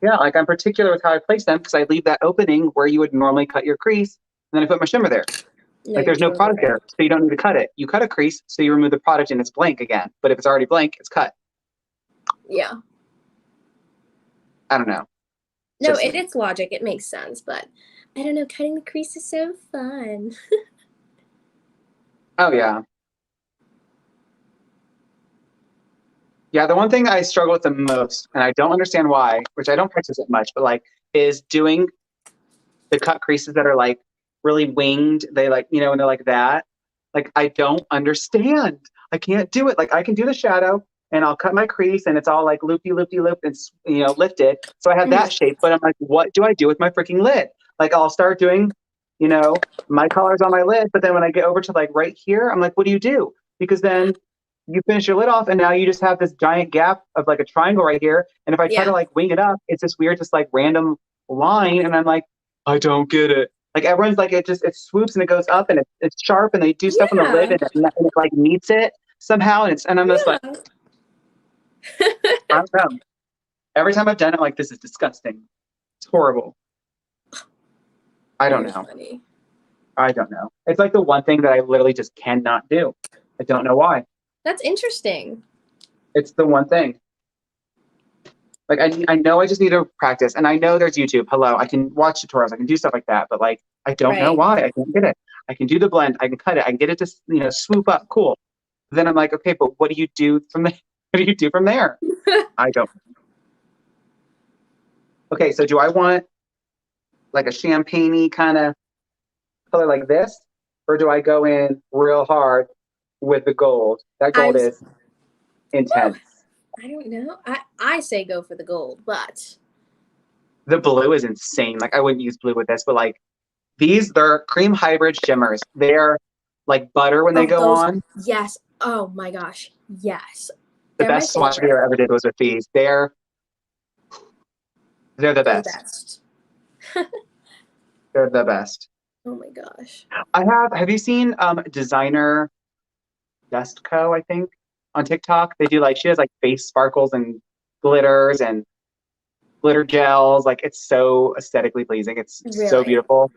yeah, like I'm particular with how I place them because I leave that opening where you would normally cut your crease, and then I put my shimmer there. No, Like there's no totally product right. there, so you don't need to cut it. You cut a crease, so you remove the product and it's blank again. But if it's already blank, it's cut. Yeah. I don't know. No, it's logic. It makes sense, but I don't know. Cutting the crease is so fun. Oh yeah. Yeah, the one thing I struggle with the most, and I don't understand why, which I don't practice it much, but like, is doing the cut creases that are like really winged. They like, you know, and they're like that. Like, I don't understand. I can't do it. Like, I can do the shadow and I'll cut my crease and it's all like loopy, loopy, loop and, you know, lifted. So I have that shape, but I'm like, what do I do with my freaking lid? Like, I'll start doing, you know, my colors on my lid. But then when I get over to like right here, I'm like, what do you do? Because then you finish your lid off and now you just have this giant gap of like a triangle right here. And if I try to Yeah. like wing it up, it's this weird, just like random line. And I'm like, I don't get it. Like everyone's like, it swoops and it goes up and it's sharp and they do stuff on the lid Yeah. and it like meets it somehow. And I'm just like, Yeah. I don't know. Every time I've done it, like, this is disgusting. It's horrible. I don't You're know. funny. I don't know. It's like the one thing that I literally just cannot do. I don't know why. That's interesting. It's the one thing. Like I know I just need to practice, and I know there's YouTube. Hello, I can watch tutorials, I can do stuff like that, but like I don't know Right. why I can't get it. I can do the blend, I can cut it, I can get it to swoop up, cool. Then I'm like, okay, but what do you do from there? What do you do from there? I don't. Okay, so do I want like a champagne-y kind of color like this, or do I go in real hard with the gold? That I gold was, is intense. I don't know. I say go for the gold, but The blue is insane. Like I wouldn't use blue with this, but like they're cream hybrid shimmers. They're like butter when they oh, go those, on. yes. Oh my gosh, yes. The They're my best swatch video favorite. I ever did was with these. They're the They're the best. best. They're the best. Oh my gosh. Have you seen designer Dust Co, I think, on TikTok? They do like she has like face sparkles and glitters and glitter gels. Like it's so aesthetically pleasing. It's so Really? beautiful.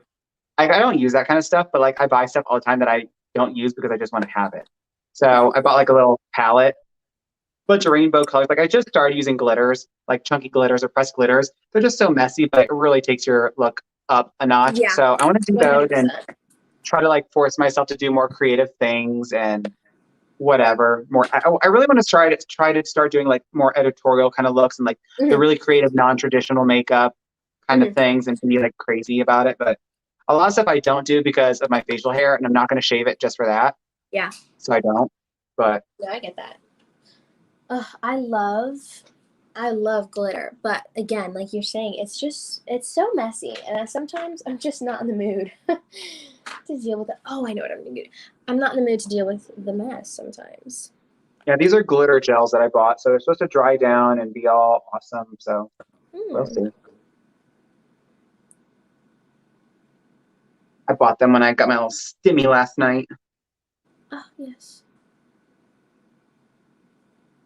I don't use that kind of stuff, but like I buy stuff all the time that I don't use because I just want to have it. So I bought like a little palette, bunch of rainbow colors. Like I just started using glitters, like chunky glitters or pressed glitters. They're just so messy, but it really takes your look up a notch. Yeah. So I want to do those and 100%. try to like force myself to do more creative things and whatever. More, I really want to try to start doing like more editorial kind of looks and like the Mhm. really creative, non-traditional makeup kind of Mhm. things and be like crazy about it. But a lot of stuff I don't do because of my facial hair, and I'm not going to shave it just for that. Yeah. So I don't. But Yeah, I get that. Ugh, I love glitter, but again, like you're saying, it's so messy, and sometimes I'm just not in the mood to deal with it. Oh, I know what I'm gonna do. I'm not in the mood to deal with the mess sometimes. yeah, these are glitter gels that I bought, so they're supposed to dry down and be all awesome. So we'll Hmm. see. I bought them when I got my little stimmy last night. Oh, yes.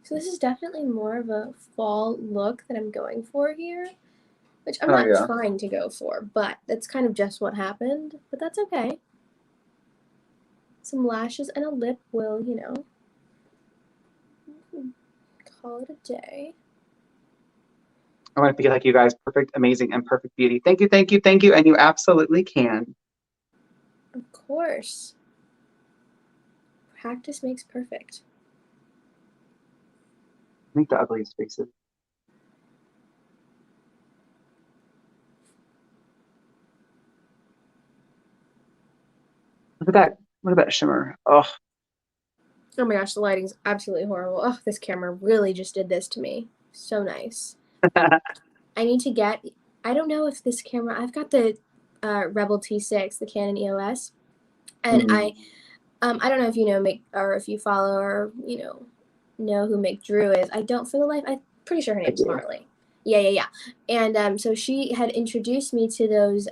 So this is definitely more of a fall look that I'm going for here, which I'm Oh not yeah. trying to go for, but that's kind of just what happened, but that's okay. Some lashes and a lip will, call it a day. I want to be like you guys, perfect, amazing, and perfect beauty. Thank you, thank you, thank you, and you absolutely can. Of course. Practice makes perfect. Make the ugliest faces. Look at that. Look at that shimmer. Oh, Oh my gosh, the lighting's absolutely horrible. Oh, this camera really just did this to me. So nice. I need to get, I don't know if this camera, I've got the Rebel T6, the Canon EOS, and I don't know if you know or if you follow or know who Mick Drew is. I don't for the life. I'm pretty sure her I name's do. Marley. Yeah. And so she had introduced me to those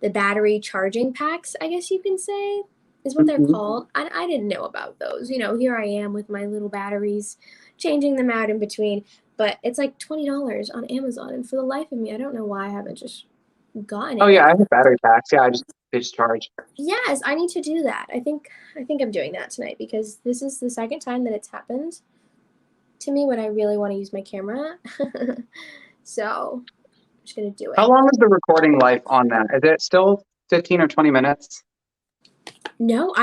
the battery charging packs, I guess you can say, is what they're called. I didn't know about those. Here I am with my little batteries, changing them out in between. But it's like $20 on Amazon, and for the life of me, I don't know why I haven't just gotten Oh it yeah, I yet. have battery packs. Yeah, they just charge. Yes, I need to do that. I think I'm doing that tonight because this is the second time that it's happened to me when I really want to use my camera. So I'm just gonna do How it. long is the recording life on that? Is it still 15 or 20 minutes? No,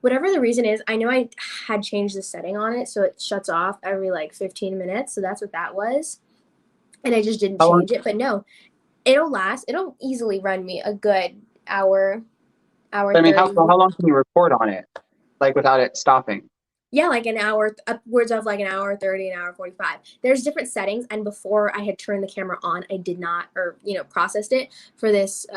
whatever the reason is, I know I had changed the setting on it so it shuts off every like 15 minutes. So that's what that was. And I just didn't How long, change it. But no, it'll easily run me a good hour, hour I mean, 30. how long can you record on it? Like without it stopping? Yeah, like an hour, upwards of like an hour 30, an hour 45. There's different settings. And before I had turned the camera on, I did not, or, processed it for this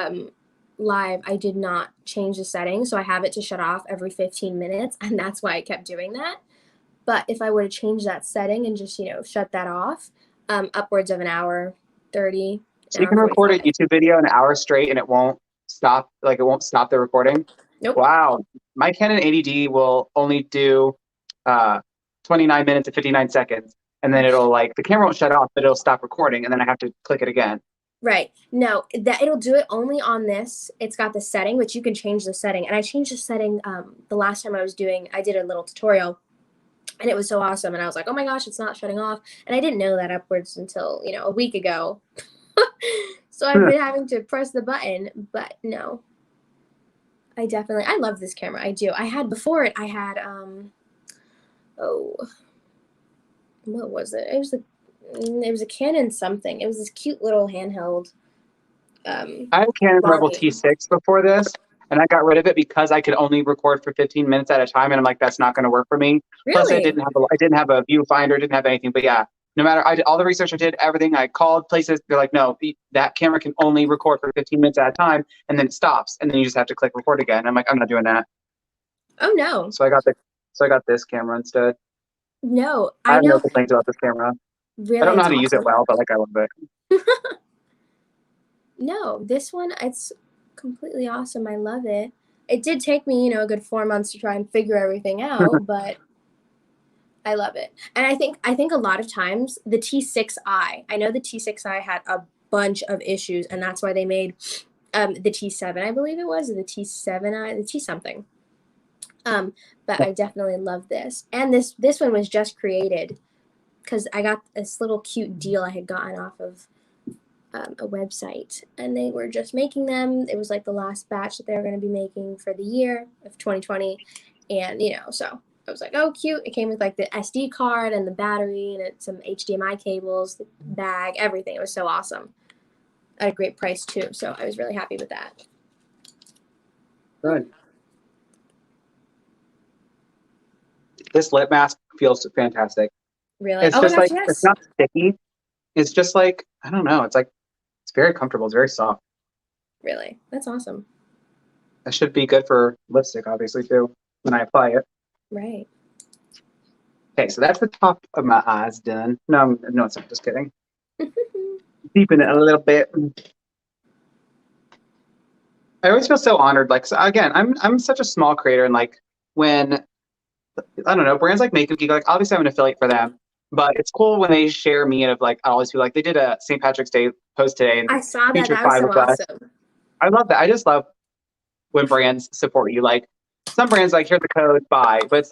live. I did not change the settings. So I have it to shut off every 15 minutes. And that's why I kept doing that. But if I were to change that setting and just, shut that off, upwards of an hour 30, So an you hour can record a 45. YouTube video an hour straight and it won't stop, like it won't stop the recording. Nope. Wow. My Canon 80D will only do 29 minutes and 59 seconds. And then it'll the camera won't shut off, but it'll stop recording. And then I have to click it again. Right. No, that it'll do it only on this. It's got the setting, which you can change the setting. And I changed the setting the last time I did a little tutorial. And it was so awesome. And I was like, oh my gosh, it's not shutting off. And I didn't know that upwards until, a week ago. So I've been having to press the button. But no, I love this camera. I do. I had, what was it? It was a Canon something. It was this cute little handheld. I had a Canon Rebel Barbie. T6 before this, and I got rid of it because I could only record for 15 minutes at a time, and I'm like, that's not going to work for me. Plus, I Really? didn't have a viewfinder, didn't have anything. But yeah, no matter, I did all the research I did, everything. I called places. They're like, no, that camera can only record for 15 minutes at a time, and then it stops, and then you just have to click record again. I'm like, I'm not doing that. Oh no. So I got this camera instead. No, I I have no know. complaints about this camera. Really, I don't know how it's to use it awesome. well, but I love it. No, this one, it's completely awesome. I love it. It did take me, a good 4 months to try and figure everything out, but I love it. And I think a lot of times the T6i, I know the T6i had a bunch of issues, and that's why they made the T7, I believe it was, or the T7i, the T something. But I definitely love this. And this one was just created because I got this little cute deal I had gotten off of a website, and they were just making them. It was like the last batch that they were going to be making for the year of 2020, and so I was like, oh, cute. It came with like the SD card and the battery and some HDMI cables, the bag, everything. It was so awesome at a great price too. So I was really happy with that. Good. This lip mask feels fantastic. Really? It's Oh my just gosh, it's yes. not sticky. It's just I don't know. It's very comfortable. It's very soft. Really? That's awesome. That should be good for lipstick, obviously, too, when I apply it. Right. Okay, so that's the top of my eyes done. No, it's not. Just kidding. Deepen it a little bit. I always feel so honored. So again, I'm such a small creator, and when I don't know, brands like Makeup Geek, obviously I'm an affiliate for them, but it's cool when they share me, and I always feel like they did a St. Patrick's Day post today and I saw that. featured That was 5 so of us. awesome. I love that. I just love when brands support you. Some brands here's the code, buy, but it's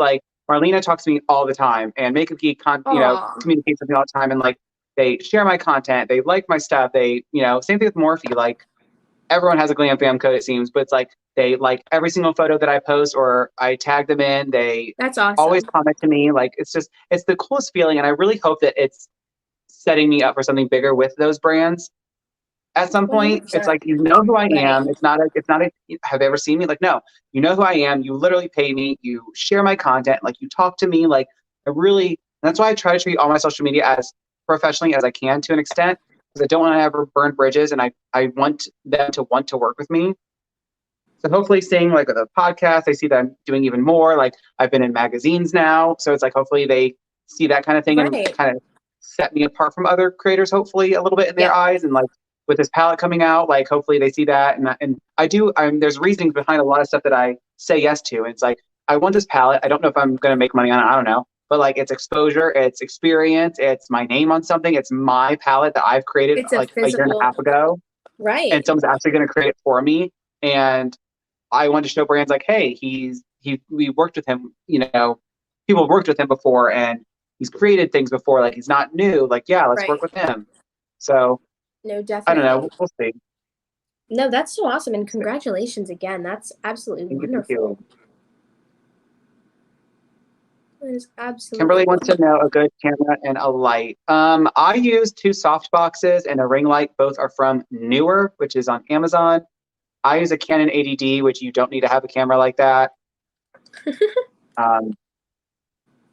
Marlena talks to me all the time, and Makeup Geek Aw. communicates with me all the time, and they share my content, they like my stuff, they same thing with Morphe. Everyone has a Glam fam code, it seems, but it's they like every single photo that I post or I tag them in. They That's always awesome. comment to me. It's the coolest feeling, and I really hope that it's setting me up for something bigger with those brands. At some point, it's 100%. you know who I Right. am. It's not a have they ever seen me? No, you know who I am. You literally pay me. You share my content. You talk to me. I really, that's why I try to treat all my social media as professionally as I can to an extent, because I don't want to ever burn bridges, and I want them to want to work with me. So hopefully seeing the podcast, they see that I'm doing even more. I've been in magazines now. So it's hopefully they see that kind of thing and Right. kind of set me apart from other creators, hopefully a little bit in their Yeah. eyes. And with this palette coming out, hopefully they see that. And there's reasons behind a lot of stuff that I say yes to. And it's I want this palette. I don't know if I'm going to make money on it. I don't know. But it's exposure, it's experience, it's my name on something. It's my palette that I've created It's a a year and a physical. half ago. Right. And someone's actually going to create it for me. And I wanted to show brands hey, we worked with him, people have worked with him before, and he's created things before. He's not new. Yeah, let's Right. work with him. So No, I don't definitely. know. We'll see. No, that's so awesome, and congratulations again. That's absolutely Thank you, thank wonderful. you. That is absolutely Kimberly wants to wonderful. know a good camera and a light. I use 2 soft boxes and a ring light. Both are from Newer, which is on Amazon. I use a Canon 80D, which you don't need to have a camera like that. Um,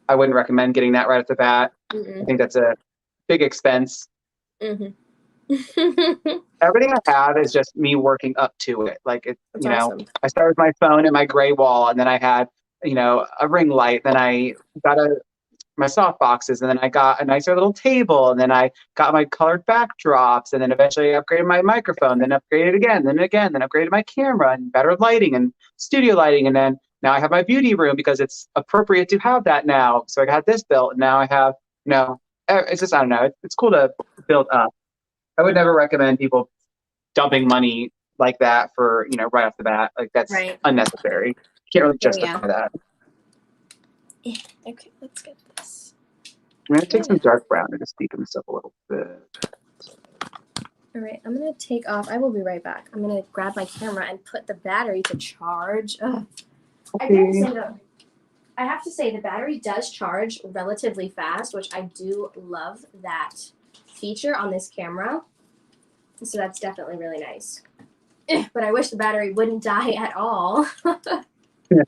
I wouldn't recommend getting that right off the bat. I think that's a big expense. Mm-hmm. Everything I have is just me working up to it. Like it, That's awesome. I started with my phone and my gray wall, and then I had, a ring light. Then I got my soft boxes, and then I got a nicer little table, and then I got my colored backdrops, and then eventually I upgraded my microphone, then upgraded again, then upgraded my camera and better lighting and studio lighting, and then now I have my beauty room because it's appropriate to have that now. So I got this built, and now I have, it's just, I don't know, it's cool to build up. I would never recommend people dumping money like that for, right off the bat. Like that's Right. unnecessary. Can't really Oh, justify yeah. that. Okay, let's get this. I'm going to take some dark brown and just deepen this up a little bit. All right, I'm going to take off. I will be right back. I'm going to grab my camera and put the battery to charge. Ugh. Okay. I have to say the battery does charge relatively fast, which I do love that feature on this camera. So that's definitely really nice. But I wish the battery wouldn't die at all. Yeah.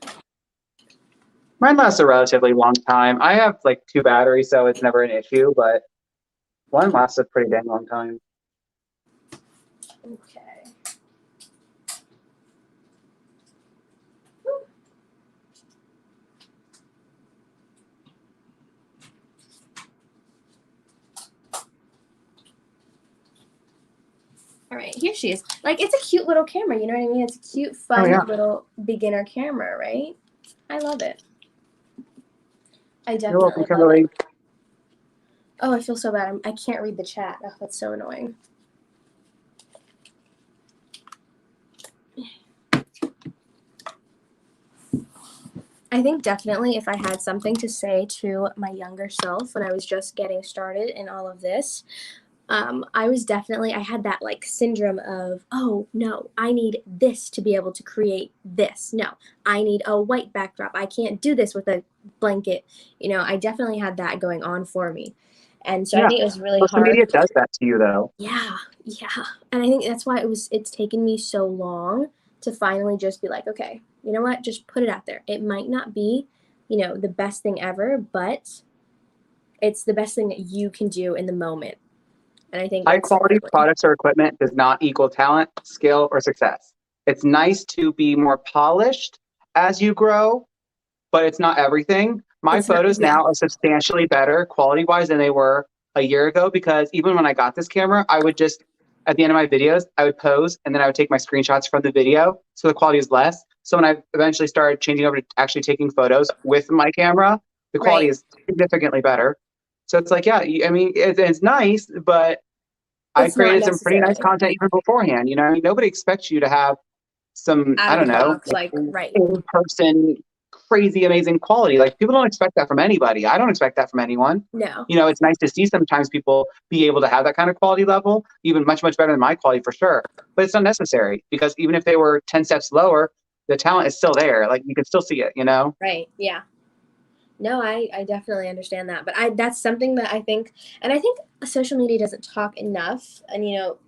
Mine lasts a relatively long time. I have like 2 batteries, so it's never an issue, but one lasts a pretty dang long time. Okay. All right, here she is. Like, it's a cute little camera, you know what I mean? It's a cute, fun little beginner camera, right? I love it. I You're welcome, definitely love Kimberly. it. Oh, I feel so bad. I can't read the chat. Oh, that's so annoying. I think definitely if I had something to say to my younger self when I was just getting started in all of this, I had that like syndrome of, oh no, I need this to be able to create this. No, I need a white backdrop. I can't do this with a blanket. I definitely had that going on for me. And so I think it was really Social hard. media does that to you, though. Yeah. And I think that's why it's taken me so long to finally just be like, okay, you know what? Just put it out there. It might not be, the best thing ever, but it's the best thing that you can do in the moment. And I think High that's quality definitely. products or equipment does not equal talent, skill, or success. It's nice to be more polished as you grow, but it's not everything. My It's not, photos yeah. now are substantially better quality wise than they were a year ago, because even when I got this camera, I would just, at the end of my videos, I would pose and then I would take my screenshots from the video. So the quality is less. So when I eventually started changing over to actually taking photos with my camera, the quality is significantly better. So it's like, yeah, I mean, it's nice, but I It's not created some pretty nice necessarily content even beforehand. I mean, nobody expects you to have some, out I of don't the know, box, like, right. in-person crazy amazing quality. Like people don't expect that from anybody. I don't expect that from anyone. No. It's nice to see sometimes people be able to have that kind of quality level, even much, much better than my quality for sure. But it's not necessary, because even if they were 10 steps lower, the talent is still there. Like you can still see it, Right. Yeah. No, I definitely understand that. But that's something that I think social media doesn't talk enough. And,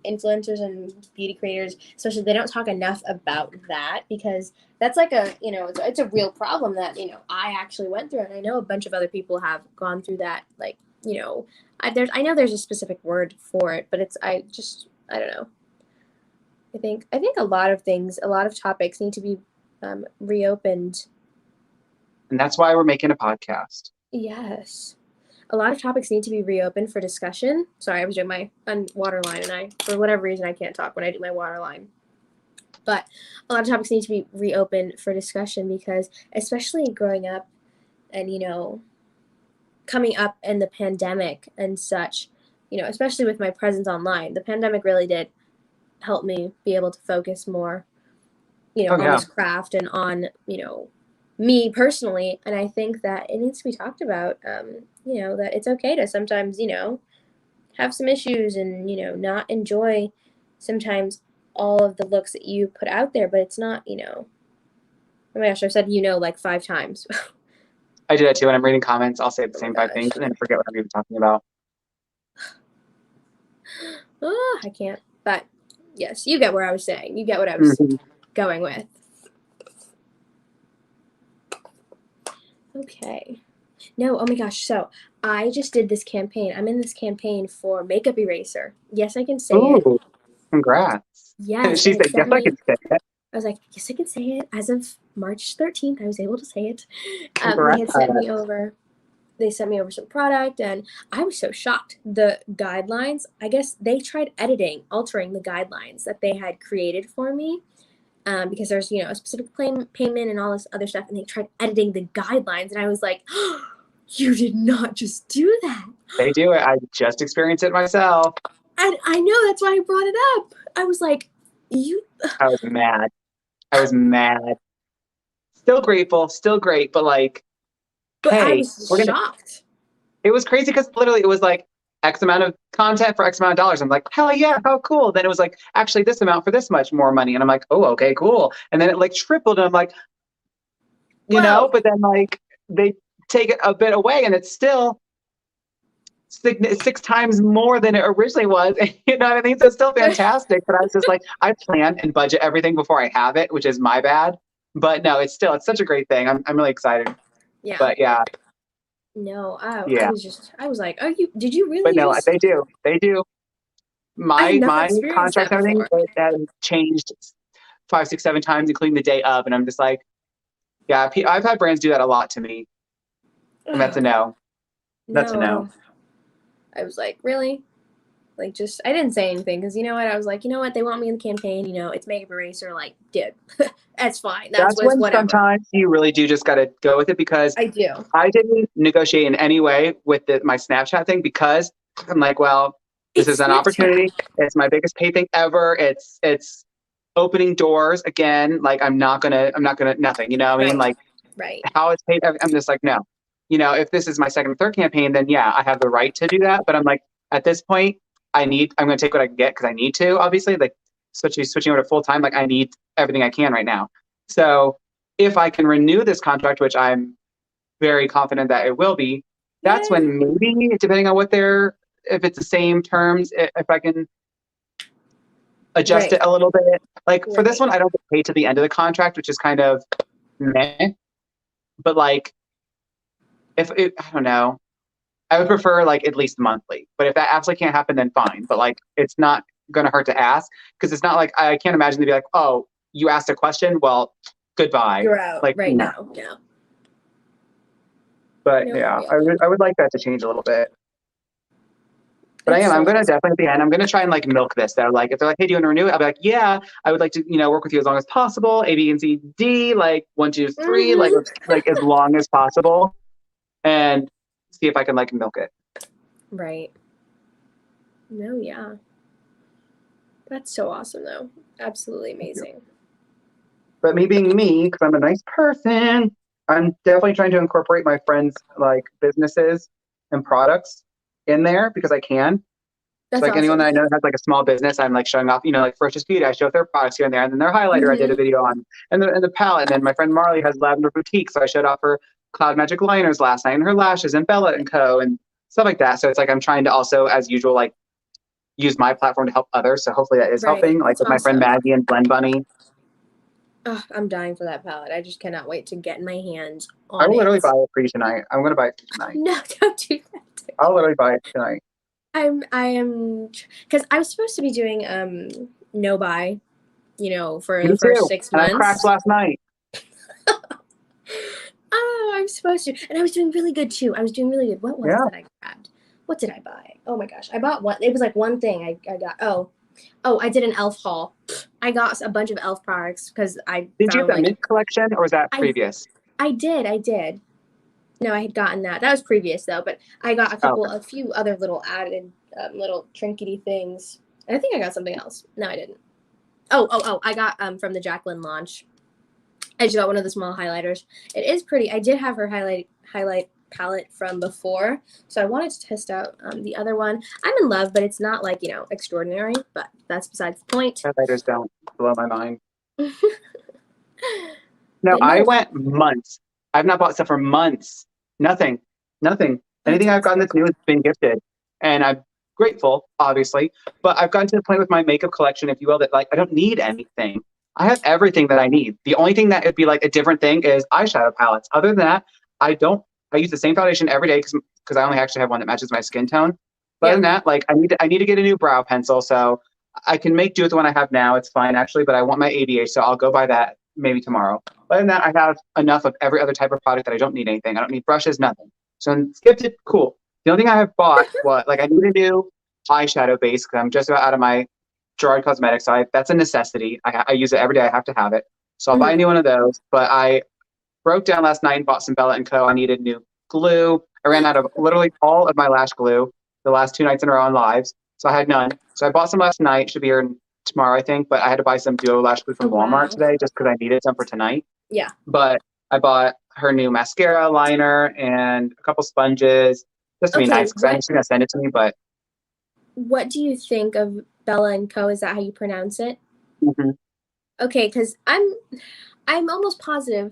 influencers and beauty creators, especially, they don't talk enough about that, because that's like it's a real problem that, I actually went through. And I know a bunch of other people have gone through that. Like, I know there's a specific word for it, but I don't know. I think a lot of topics need to be reopened. And that's why we're making a podcast. Yes. A lot of topics need to be reopened for discussion. Sorry, I was doing my water line, and for whatever reason, I can't talk when I do my water line. But a lot of topics need to be reopened for discussion, because especially growing up and, coming up in the pandemic and such, especially with my presence online, the pandemic really did help me be able to focus more, on this craft and on, me personally. And I think that it needs to be talked about, that it's okay to sometimes, have some issues and, not enjoy sometimes all of the looks that you put out there, but it's not, you know. Oh my gosh, I've said like 5 times. I do that too. When I'm reading comments, I'll say the Oh same my 5 gosh. things and then forget what I'm even talking about. Oh, I can't. But yes, you get where I was saying. You get what I was going with. Okay. No, oh my gosh. So I just did this campaign. I'm in this campaign for makeup eraser. Yes, I can say it. Ooh, congrats. Yes. She And said, yes, I can say it. I was like, yes, I can say it. As of March 13th, I was able to say it. Congrats. They sent me over some product, and I was so shocked. The guidelines, I guess they tried altering the guidelines that they had created for me. Because there's, you know, a specific payment and all this other stuff, and they tried editing the guidelines, and I was like, oh, you did not just do that. They do it. I just experienced it myself. And I know, that's why I brought it up. I was like, I was mad. I was mad. Still grateful, still great, but like, but hey, I was shocked. It was crazy because literally it was like X amount of content for X amount of dollars. I'm like, hell yeah, how cool. Then it was like, actually this amount for this much more money. And I'm like, oh, okay, cool. And then it like tripled. And I'm like, you know, but then like they take it a bit away and it's still 6 times more than it originally was. You know what I mean? So it's still fantastic. But I was just like, I plan and budget everything before I have it, which is my bad. But no, it's such a great thing. I'm really excited. Yeah. But yeah. No, Yeah. I was like, oh, did you really? But no, they do. My contract and everything has changed 5, 6, 7 times, including the day of, and I'm just like, yeah, I've had brands do that a lot to me, and that's a no. That's a no. I was like, really? Like, just, I didn't say anything because, you know what? I was like, you know what? They want me in the campaign. You know, it's makeup eraser. Like, dude, that's fine. That's when whatever. Sometimes you really do just got to go with it because I do. I didn't negotiate in any way with my Snapchat thing because I'm like, well, this is an opportunity. It's my biggest pay thing ever. It's opening doors again. Like I'm not gonna nothing. You know what I mean? Like how it's paid. I'm just like, no. You know, if this is my second or third campaign, then yeah, I have the right to do that. But I'm like, at this point, I'm going to take what I can get because I need to, obviously, like switching over to full time. Like I need everything I can right now. So if I can renew this contract, which I'm very confident that it will be, that's when maybe, depending on if it's the same terms, if I can adjust it a little bit. Like for this one, I don't get paid to the end of the contract, which is kind of meh. But like, I don't know. I would prefer like at least monthly, but if that absolutely can't happen, then fine. But like, it's not going to hurt to ask because it's not like I can't imagine they'd be like, oh, you asked a question. Well, goodbye. You're out like, now. Yeah. But yeah, I would like that to change a little bit. But I'm going to definitely at the end, I'm going to try and like milk this. Though, like if they're like, hey, do you want to renew it? I'll be like, yeah, I would like to, work with you as long as possible. A, B, and C, D, like 1, 2, 3, like as long as possible, and see if I can like milk it. Right. No, yeah. That's so awesome, though. Absolutely amazing. But me being me, because I'm a nice person, I'm definitely trying to incorporate my friends' like businesses and products in there because I can. That's like awesome. Anyone that I know has like a small business, I'm like showing off, like First Just Beauty, I show their products here and there, and then their highlighter I did a video on, and the palette, and then my friend Marley has Lavender Boutique, so I showed off her Cloud Magic liners last night and her lashes and Bella & Co. and stuff like that. So it's like I'm trying to also, as usual, like use my platform to help others. So hopefully that is helping, like with my friend Maggie and Blend Bunny. Oh, I'm dying for that palette. I just cannot wait to get my hands on it. I will literally buy it for you tonight. I'm going to buy it for you tonight. No, don't do that. I'll literally buy it tonight. I am, because I was supposed to be doing no buy, for the first 6 months. And I crashed last night. Oh, I'm supposed to. And I was doing really good too. I was doing really good. What was it that I grabbed? What did I buy? Oh my gosh. I bought one. It was like one thing I got. Oh, I did an e.l.f. haul. I got a bunch of e.l.f. products because I Did you have the mint collection or was that previous? I did. No, I had gotten that. That was previous though, but I got a few other little added little trinkety things. And I think I got something else. No, I didn't. Oh, I got from the Jacqueline launch. I just got one of the small highlighters. It is pretty. I did have her highlight palette from before, so I wanted to test out the other one. I'm in love, but it's not like, you know, extraordinary, but that's besides the point. Highlighters don't blow my mind. No, But I no. went months. I've not bought stuff for months. Nothing. Anything I've gotten that's new has been gifted. And I'm grateful, obviously. But I've gotten to the point with my makeup collection, if you will, that like I don't need anything. I have everything that I need. The only thing that would be like a different thing is eyeshadow palettes. Other than that, I use the same foundation every day because I only actually have one that matches my skin tone. But other than that, like I need to get a new brow pencil. So I can make do with the one I have now. It's fine actually, but I want my ADH, so I'll go buy that maybe tomorrow. Other than that, I have enough of every other type of product that I don't need anything. I don't need brushes, nothing. So it's gifted, cool. The only thing I have bought was like I need a new eyeshadow base because I'm just about out of my Gerard Cosmetics. So that's a necessity. I use it every day. I have to have it. So I'll buy a new one of those. But I broke down last night and bought some Bella & Co. I needed new glue. I ran out of literally all of my lash glue the last 2 nights in a row on lives. So I had none. So I bought some last night. Should be here tomorrow, I think. But I had to buy some duo lash glue from Walmart today just because I needed some for tonight. Yeah. But I bought her new mascara liner and a couple sponges just to be nice because I know she's going to send it to me. But what do you think of Bella & Co.? Is that how you pronounce it? Mm-hmm. Okay, because I'm almost positive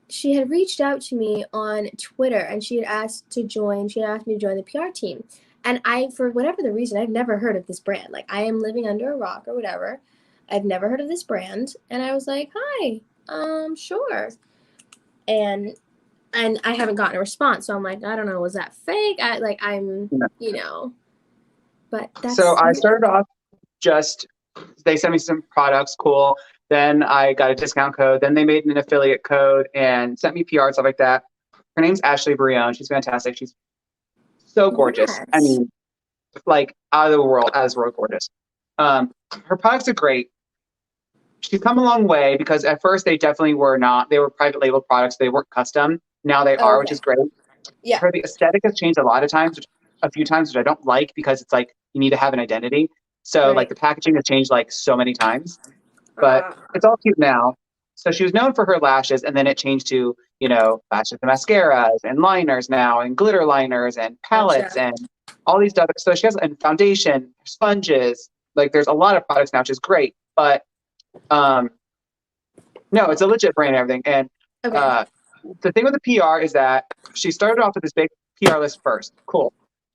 she had reached out to me on Twitter and she had asked me to join the PR team. And for whatever the reason, I've never heard of this brand. Like, I am living under a rock or whatever. I've never heard of this brand. And I was like, hi, sure. And I haven't gotten a response. So I'm like, I don't know, was that fake? You know, but that's. So I started off they sent me some products, cool. Then I got a discount code. Then they made an affiliate code and sent me PR and stuff like that. Her name's Ashley Brion. She's fantastic. She's so gorgeous. Yes. I mean, like out of the world, gorgeous. Her products are great. She's come a long way because at first they definitely were not. They were private label products. They weren't custom. Now they are, which is great. Yeah. The aesthetic has changed a few times, which I don't like because it's like you need to have an identity. So like the packaging has changed like so many times, but it's all cute now. So she was known for her lashes, and then it changed to, you know, lashes and mascaras and liners now and glitter liners and palettes and all these other. So she has and foundation, sponges. Like there's a lot of products now, which is great. But no, it's a legit brand and everything. And the thing with the PR is that she started off with this big PR list first. Cool.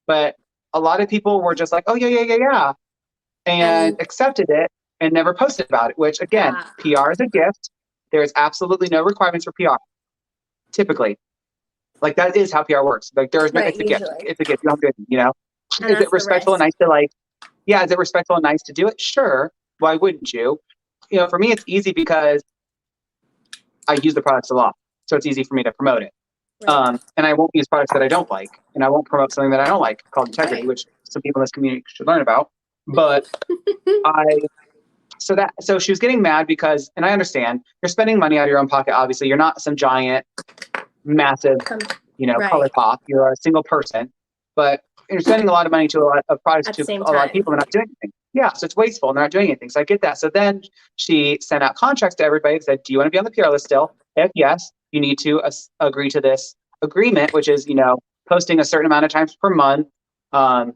But a lot of people were just like, oh, yeah. And accepted it and never posted about it, which again, PR is a gift. There's absolutely no requirements for PR. Typically. Like that is how PR works. Like there's no, it's a gift. It's a gift. You don't do it, you know? Is it respectful and nice to is it respectful and nice to do it? Sure. Why wouldn't you? You know, for me, it's easy because I use the products a lot. So it's easy for me to promote it. And I won't use products that I don't like. And I won't promote something that I don't like called integrity, which some people in this community should learn about. But so she was getting mad because, and I understand, you're spending money out of your own pocket. Obviously, you're not some giant, massive, color pop. You're a single person, but you're spending a lot of money to a lot of products to a lot of people. They're not doing anything. Yeah, so it's wasteful and they're not doing anything. So I get that. So then she sent out contracts to everybody and said, do you want to be on the PR list still? If yes, you need to agree to this agreement, which is, posting a certain amount of times per month and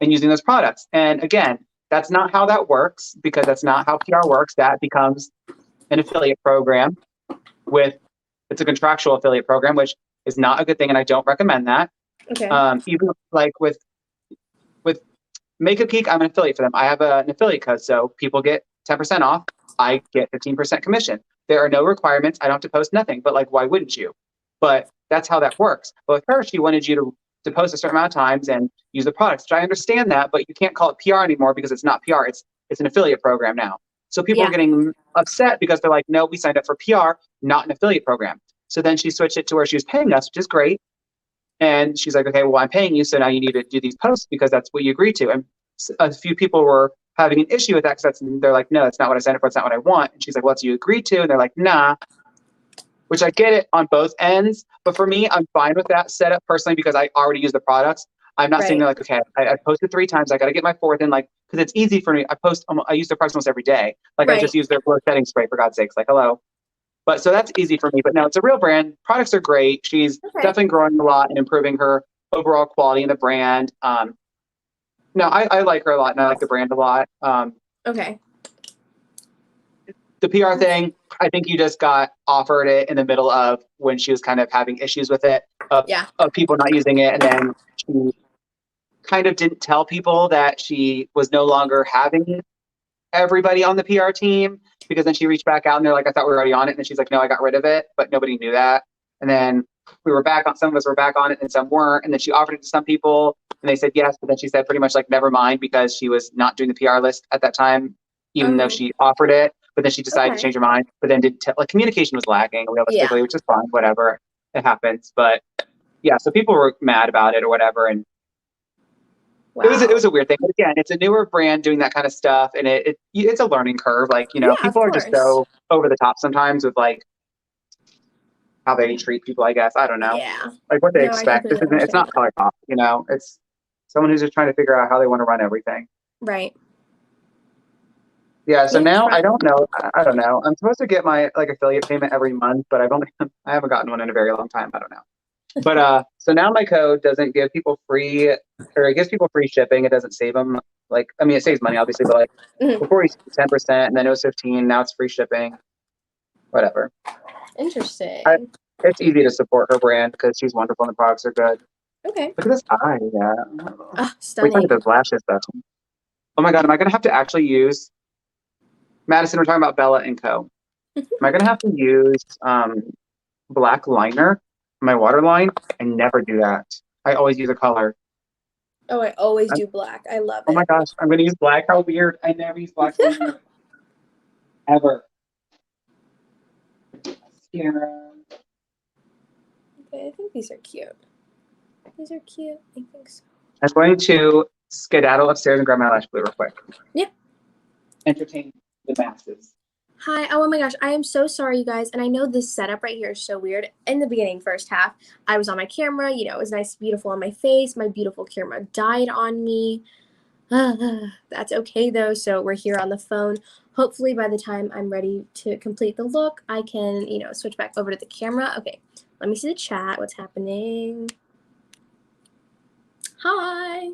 using those products. And again, that's not how that works because that's not how PR works. That becomes an affiliate program it's a contractual affiliate program, which is not a good thing. And I don't recommend that. Okay. Even like with Makeup Geek, I'm an affiliate for them. I have an affiliate code, so people get 10% off. I get 15% commission. There are no requirements. I don't have to post nothing, but like, why wouldn't you? But that's how that works. But with her, she wanted you to post a certain amount of times and use the products, which I understand that, but you can't call it PR anymore because it's not PR. It's an affiliate program now. So people are getting upset because they're like, no, we signed up for PR, not an affiliate program. So then she switched it to where she was paying us, which is great. And she's like, okay, well, I'm paying you, so now you need to do these posts because that's what you agreed to. And a few people were having an issue with that because they're like, no, that's not what I signed up for. It's not what I want. And she's like, well, it's you agreed to. And they're like, nah, which I get it on both ends. But for me, I'm fine with that setup personally because I already use the products. I'm not sitting there like, okay, I posted 3 times. I got to get my 4th in, like, because it's easy for me. I use their products almost every day. Like I just use their blur setting spray for God's sakes. Like, hello. But so that's easy for me. But no, it's a real brand. Products are great. She's definitely growing a lot and improving her overall quality in the brand. No, I like her a lot and I like the brand a lot. Okay. The PR thing, I think you just got offered it in the middle of when she was kind of having issues with it, of people not using it. And then she kind of didn't tell people that she was no longer having everybody on the PR team, because then she reached back out and they're like, I thought we were already on it. And then she's like, no, I got rid of it, but nobody knew that. And then some of us were back on it and some weren't. And then she offered it to some people and they said yes, but then she said pretty much like, never mind, because she was not doing the PR list at that time, even though she offered it. But then she decided to change her mind, but then didn't tell. Like, communication was lacking realistically, which is fine, whatever, it happens. But yeah, so people were mad about it or whatever. And it was a weird thing. But again, it's a newer brand doing that kind of stuff, and it's a learning curve. Like, people are just so over the top sometimes with like how they treat people, I guess. I don't know. Yeah. Like what they expect. It's not color pop, it's someone who's just trying to figure out how they want to run everything. Right. Yeah, so now I don't know. I don't know. I'm supposed to get my like affiliate payment every month, but I haven't gotten one in a very long time. I don't know. But so now my code doesn't give people free, or it gives people free shipping. It doesn't save them. Like, I mean, it saves money obviously, but like before it's 10%, and then it was 15. Now it's free shipping. Whatever. Interesting. It's easy to support her brand because she's wonderful and the products are good. Okay. Look at this eye. Yeah. Stunning. Look at those lashes though. Oh my God, am I gonna have to actually use Madison? We're talking about Bella and Co. Am I gonna have to use black liner on my waterline? I never do that. I always use a color. Oh, I always do black. I love it. Oh my gosh, I'm gonna use black. How weird! I never use black liner ever. Mascara. Okay, I think these are cute. These are cute. I think so. I'm going to skedaddle upstairs and grab my lash glue real quick. Yeah. Entertain the masses. Hi. Oh my gosh. I am so sorry, you guys. And I know this setup right here is so weird. In the beginning, first half, I was on my camera. It was nice, beautiful on my face. My beautiful camera died on me. That's okay, though. So we're here on the phone. Hopefully, by the time I'm ready to complete the look, I can, switch back over to the camera. Okay. Let me see the chat. What's happening? Hi.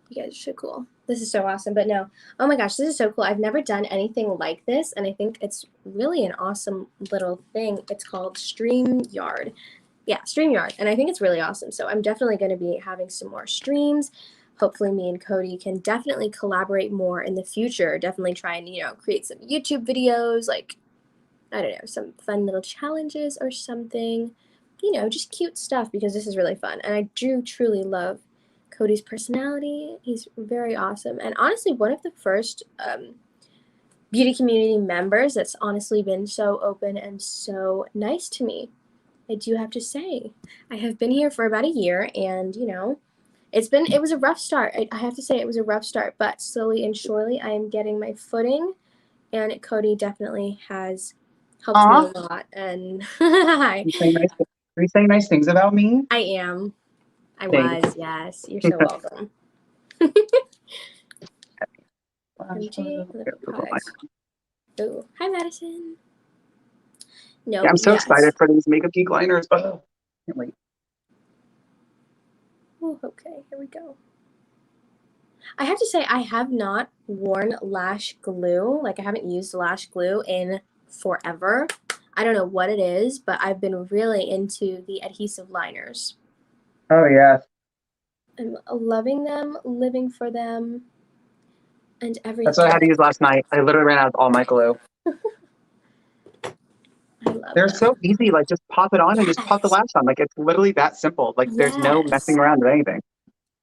You guys are so cool. This is so awesome. But no, oh my gosh, this is so cool. I've never done anything like this, and I think it's really an awesome little thing. It's called StreamYard. Yeah, StreamYard, and I think it's really awesome. So I'm definitely going to be having some more streams. Hopefully me and Cody can definitely collaborate more in the future. Definitely try and, create some YouTube videos, like, I don't know, some fun little challenges or something. Just cute stuff, because this is really fun. And I do truly love Cody's personality. He's very awesome. And honestly, one of the first beauty community members that's honestly been so open and so nice to me. I do have to say, I have been here for about a year, and it was a rough start. I have to say it was a rough start, but slowly and surely I am getting my footing, and Cody definitely has helped me a lot. And Are you saying nice things about me? I am. Thanks. Was, yes. You're so welcome. Oh, hi, Madison. No, yeah, I'm so excited for these Makeup Geek liners. Oh, can't wait. Oh, okay, here we go. I have to say, I have not worn lash glue. Like, I haven't used lash glue in forever. I don't know what it is, but I've been really into the adhesive liners. Oh, yeah. I'm loving them, living for them, and everything. That's what I had to use last night. I literally ran out of all my glue. I love They're them. so easy. Like, just pop it on and just pop the lash on. Like, it's literally that simple. Like, there's no messing around with anything.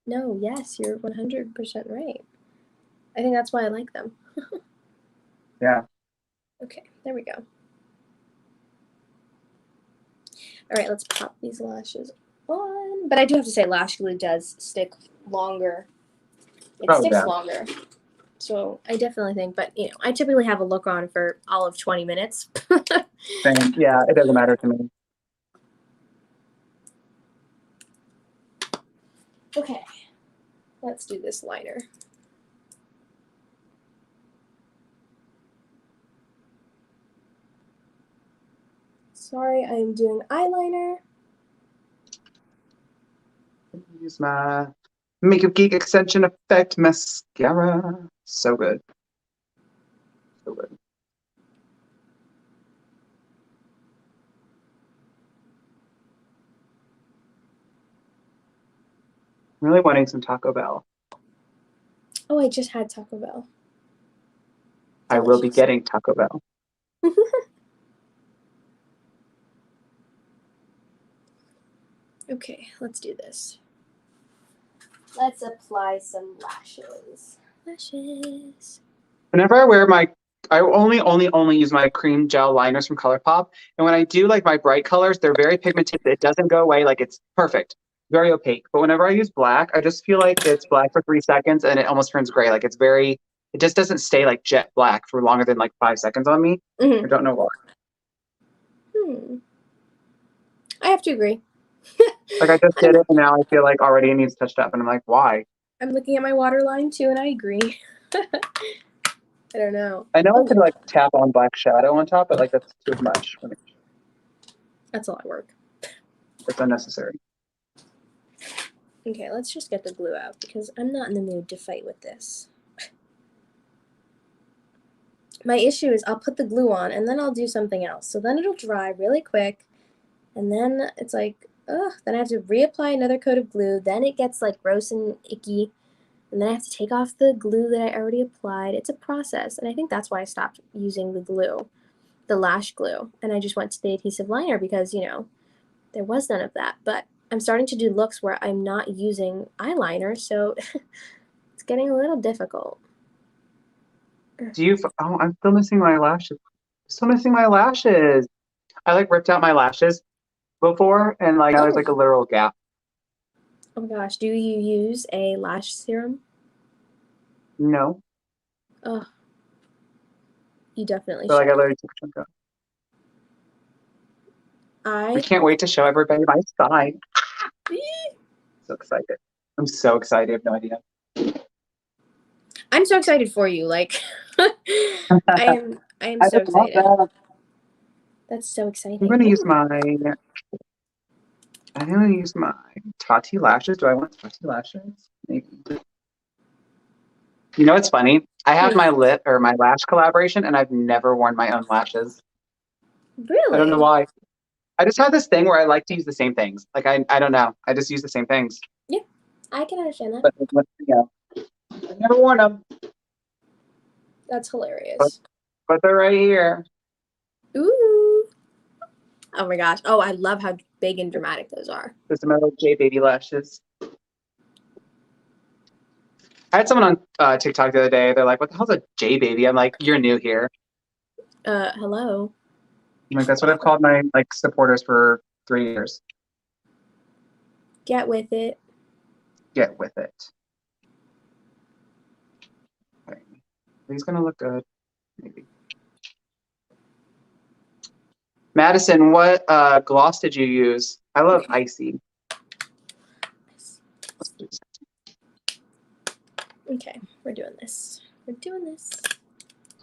No, yes, you're 100% right. I think that's why I like them. Yeah. Okay, there we go. All right, let's pop these lashes on. But I do have to say, lash glue does stick longer. It sticks longer. So I definitely think, but I typically have a look on for all of 20 minutes. Same. Yeah, it doesn't matter to me. Okay, let's do this liner. Sorry, I am doing eyeliner. Use my Makeup Geek Extension Effect Mascara. So good. So good. I'm really wanting some Taco Bell. Oh, I just had Taco Bell. I will be Delicious. getting Taco Bell. Okay, let's do this. Let's apply some lashes. Lashes. Whenever I wear my, I only use my cream gel liners from ColourPop. And when I do like my bright colors, they're very pigmented. It doesn't go away. Like it's perfect, very opaque. But whenever I use black, I just feel like it's black for 3 seconds and it almost turns gray. Like it's very, it just doesn't stay like jet black for longer than like 5 seconds on me. I don't know why. I have to agree. Like I just did it and now I feel like already it needs touched up. And I'm like, why? I'm looking at my waterline too and I agree. I don't know. I know I could like tap on black shadow on top, but like that's too much for me. That's a lot of work. It's unnecessary. Okay, let's just get the glue out because I'm not in the mood to fight with this. My issue is I'll put the glue on and then I'll do something else. So then it'll dry really quick and then it's like, ugh, then I have to reapply another coat of glue. Then it gets like gross and icky. And then I have to take off the glue that I already applied. It's a process. And I think that's why I stopped using the glue, the lash glue. And I just went to the adhesive liner because, you know, there was none of that. But I'm starting to do looks where I'm not using eyeliner. So it's getting a little difficult. Do you, oh, I'm still missing my lashes. Still missing my lashes. I like ripped out my lashes before and like now there's like a literal gap. Oh my gosh, do you use a lash serum? No. Oh, you definitely So like I should. literally took a chunk out. I I can't wait to show everybody my side. So excited. I'm so excited. I have no idea. I'm so excited for you. Like I am I so just love excited. that. That's so exciting. I'm gonna use my Tati lashes. Do I want Tati lashes? Maybe. You know what's funny? I have my lip or my lash collaboration and I've never worn my own lashes. Really? I don't know why. I just have this thing where I like to use the same things. Like I don't know. I just use the same things. Yeah, I can understand that. But yeah, I've never worn them. That's hilarious. But they're right here. Ooh. Oh my gosh. Oh, I love how big and dramatic those are. There's some little JAYBABY lashes. I had someone on TikTok the other day. They're like, "What the hell's a JAYBABY?" I'm like, "You're new here." Hello. I'm like, that's what I've called my like supporters for 3 years. Get with it. Get with it. Okay. He's gonna look good. Maybe. Madison, what gloss did you use? I love Icy. Okay, we're doing this. We're doing this.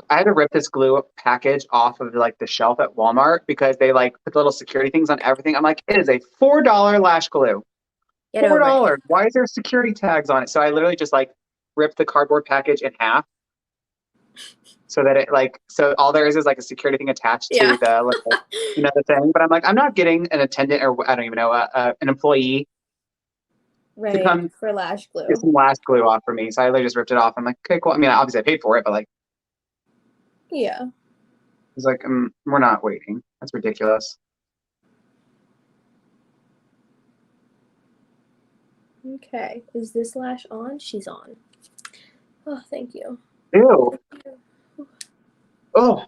I had to rip this glue package off of like the shelf at Walmart because they like put little security things on everything. I'm like, it is a $4 lash glue. Get over it. $4. Why is there security tags on it? So I literally just like ripped the cardboard package in half so that it like, so all there is like a security thing attached to the, like, you know, the thing. But I'm like, I'm not getting an attendant or I don't even know, an employee to come for lash glue. get some lash glue off for me. So I literally just ripped it off. I'm like, okay, cool. I mean, obviously I paid for it, but like, Yeah. it's like, we're not waiting. That's ridiculous. Okay. Is this lash on? She's on. Oh, thank you. Ew. Oh,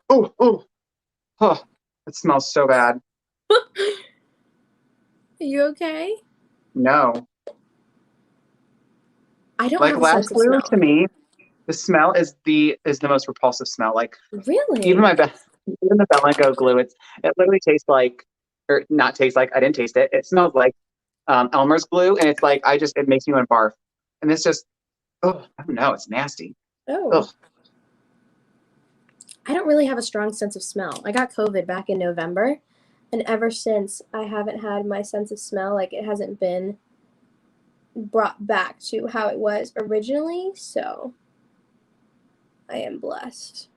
it smells so bad. Are you okay? No. I don't Like have a lash sense of glue smell. to me, the smell is the most repulsive smell. Like Really? even the Belenko glue, it literally tastes like, or not tastes like, I didn't taste it. It smells like Elmer's glue, and it's like it makes me want to barf. And it's just, oh, I don't know, it's nasty. Oh. Ugh. I don't really have a strong sense of smell. I got COVID back in November, And ever since, I haven't had my sense of smell, like it hasn't been brought back to how it was originally, so I am blessed.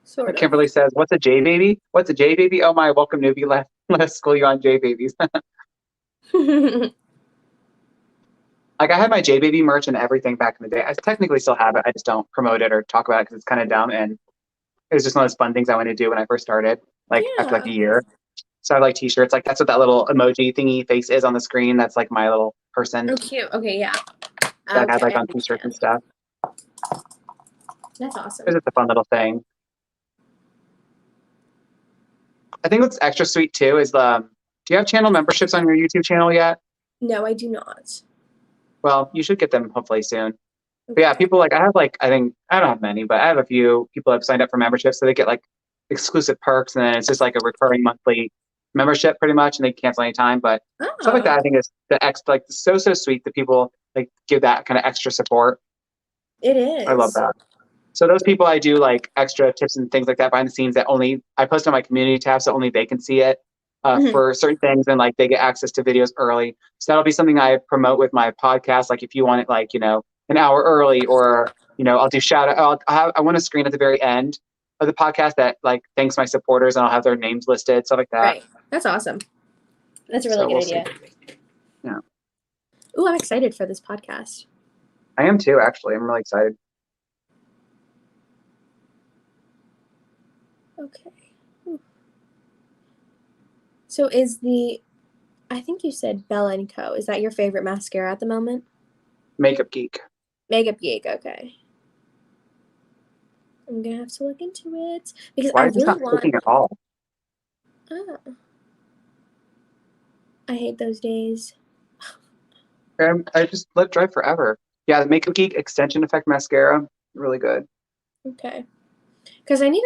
Sort of. Kimberly says, "What's a JAYBABY? What's a JAYBABY? Oh my, welcome newbie. Let's school you on JAYBABYs." Like I had my JAYBABY merch and everything back in the day. I technically still have it. I just don't promote it or talk about it because it's kind of dumb. And it was just one of those fun things I wanted to do when I first started, like after like a year. So I have like t-shirts. Like that's what that little emoji thingy face is on the screen. That's like my little person. Oh, cute. Okay, yeah. That I had like on t-shirts and stuff. That's awesome. It's just a fun little thing. I think what's extra sweet too is do you have channel memberships on your YouTube channel yet? No, I do not. Well, you should get them hopefully soon. Okay. But yeah, people like I have like I think I don't have many, but I have a few people have signed up for memberships, so they get like exclusive perks, and then it's just like a recurring monthly membership pretty much, and they can cancel anytime. But stuff like that, I think is like so sweet that people like give that kind of extra support. It is. I love that. So those people, I do like extra tips and things like that behind the scenes that only I post on my community tab, so only they can see it for certain ththings, and like they get access to videos early. So that'll be something I promote with my podcast. Like if you want it, like an hour early, or I'll do shout out. I want a screen at the very end of the podcast that like thanks my supporters, and I'll have their names listed, stuff like that. Right. That's awesome. That's a really good idea. Yeah. Ooh, I'm excited for this podcast. I am too, actually. I'm really excited. Okay. So I think you said Bella & Co. Is that your favorite mascara at the moment? Makeup Geek. Makeup Geek, okay. I'm going to have to look into it. Because Why I is this really not clicking at all? Oh. I hate those days. I just let it dry forever. Yeah, the Makeup Geek Extension Effect Mascara, really good. Okay. Because I need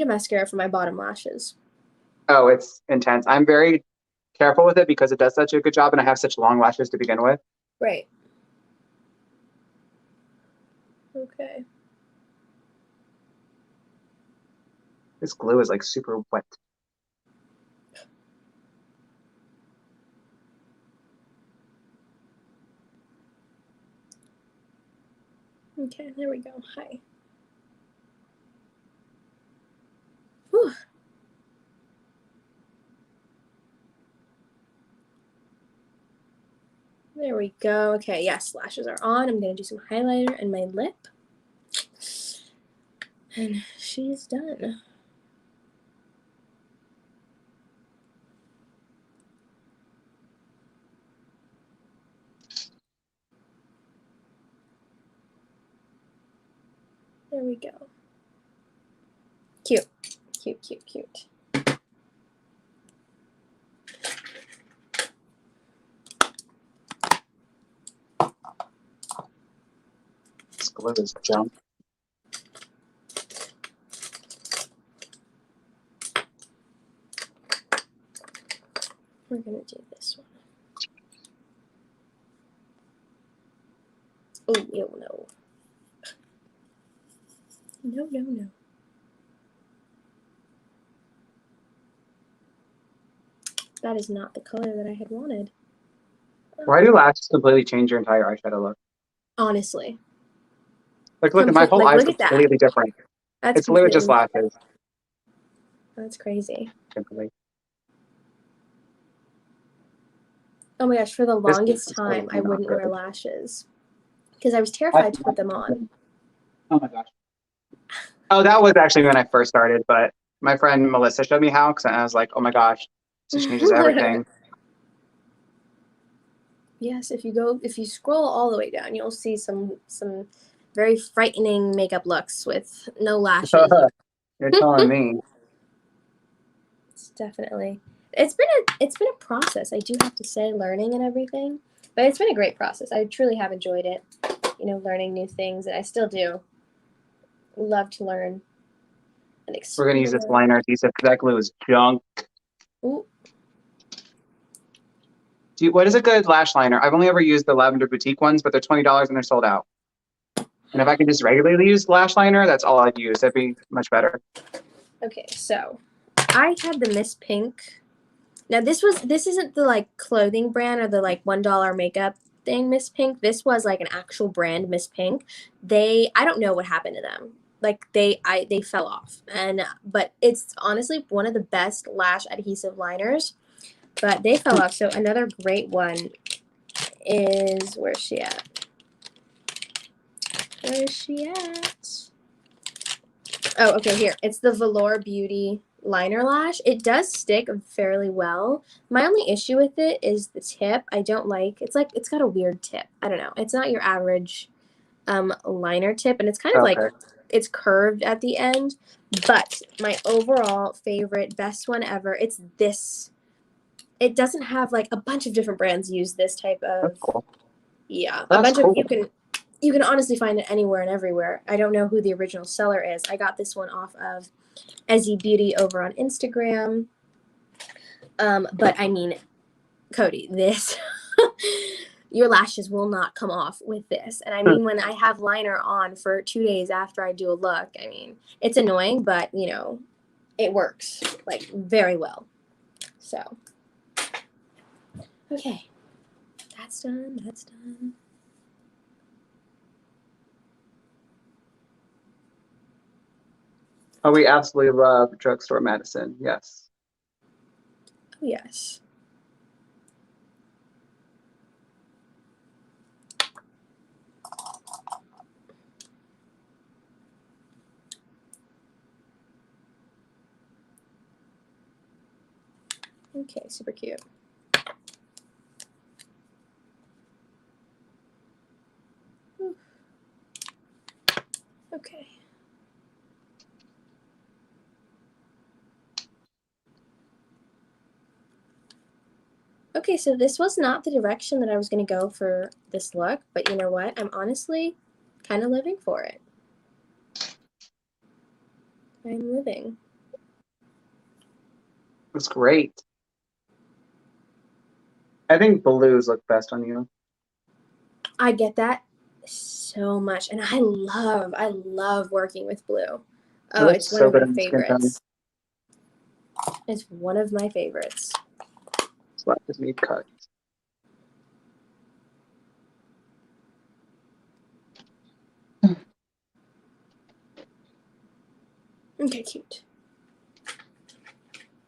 a mascara for my bottom lashes. Oh, it's intense. I'm very careful with it because it does such a good job, and I have such long lashes to begin with. Right. Okay. This glue is like super wet. Okay, there we go. Hi. Whew. There we go. Okay, yes, lashes are on. I'm going to do some highlighter in my lip. And she's done. There we go. Cute. Cute, cute, cute. This glue is junk. We're going to do this one. Oh, no. No, no, no. That is not the color that I had wanted. Why do lashes completely change your entire eyeshadow look? Honestly. Like, look at my whole eyes look at that. completely different. It's literally just lashes. That's crazy. Simply. Oh my gosh, for the longest time, I wouldn't wear lashes because I was terrified to put them on. Oh my gosh. Oh, that was actually when I first started, but my friend Melissa showed me how, because I was like, oh my gosh, this changes everything. Yes, if you scroll all the way down, you'll see some very frightening makeup looks with no lashes. You're telling me. It's definitely. It's been a process, I do have to say, learning and everything. But it's been a great process. I truly have enjoyed it. Learning new things, and I still do. Love to learn and explore. We're gonna use this liner adhesive because that glue is junk. Ooh. What is a good lash liner? I've only ever used the Lavender Boutique ones, but they're $20 and they're sold out. And if I could just regularly use lash liner, that's all I'd use. That'd be much better. Okay, so I had the Miss Pink Now this isn't the like clothing brand or the like $1 makeup thing, Miss Pink. This was like an actual brand, Miss Pink. I don't know what happened to them. Like they fell off. But it's honestly one of the best lash adhesive liners. But they fell off. So another great one is, where's she at? Where is she at? Oh, okay, here. It's the Velour Beauty liner lash. It does stick fairly well. My only issue with it is the tip. I don't like, it's got a weird tip. I don't know. It's not your average liner tip, and it's kind of like, it's curved at the end. But my overall favorite, best one ever, it's this. It doesn't have like a bunch of different brands use this type of, That's cool. yeah, That's a bunch cool. of, you can honestly find it anywhere and everywhere. I don't know who the original seller is. I got this one off of Ezzy Beauty over on Instagram. But I mean, Cody, this, your lashes will not come off with this. And I mean, when I have liner on for 2 days after I do a look, I mean, it's annoying, but you know, it works like very well. So, okay, that's done. That's done. Oh, we absolutely love drugstore medicine. Yes. Oh, yes. Okay, super cute. Whew. Okay. Okay, so this was not the direction that I was going to go for this look, but you know what? I'm honestly kind of living for it. I'm living. It's great. I think blues look best on you. I get that so much, and I love working with blue. Oh, it's one of my favorites. It's one of my favorites. So just need cut. Okay, cute.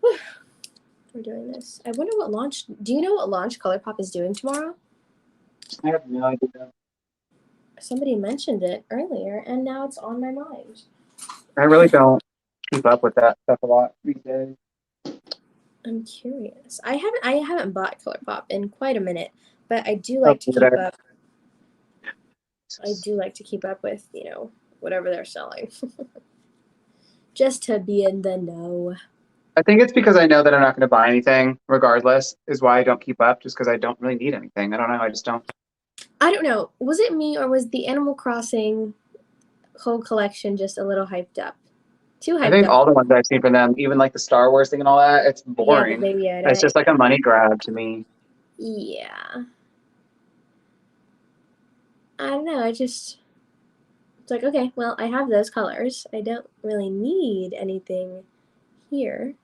Whew. We're doing this. I wonder what launch. Do you know what launch ColourPop is doing tomorrow? I have no idea. Somebody mentioned it earlier, and now it's on my mind. I really don't keep up with that stuff a lot these days. I'm curious. I haven't bought ColourPop in quite a minute, but I do like to keep up. I do like to keep up with, you know, whatever they're selling. Just to be in the know. I think it's because I know that I'm not going to buy anything regardless is why I don't keep up, just because I don't really need anything. I don't know. I just don't. I don't know. Was it me or was the Animal Crossing whole collection just a little hyped up? Too hyped up. I think all the ones I've seen from them, even like the Star Wars thing and all that, it's boring. Yeah, the Baby Yoda. It's just like a money grab to me. Yeah. I don't know. It's like, okay, well, I have those colors. I don't really need anything here.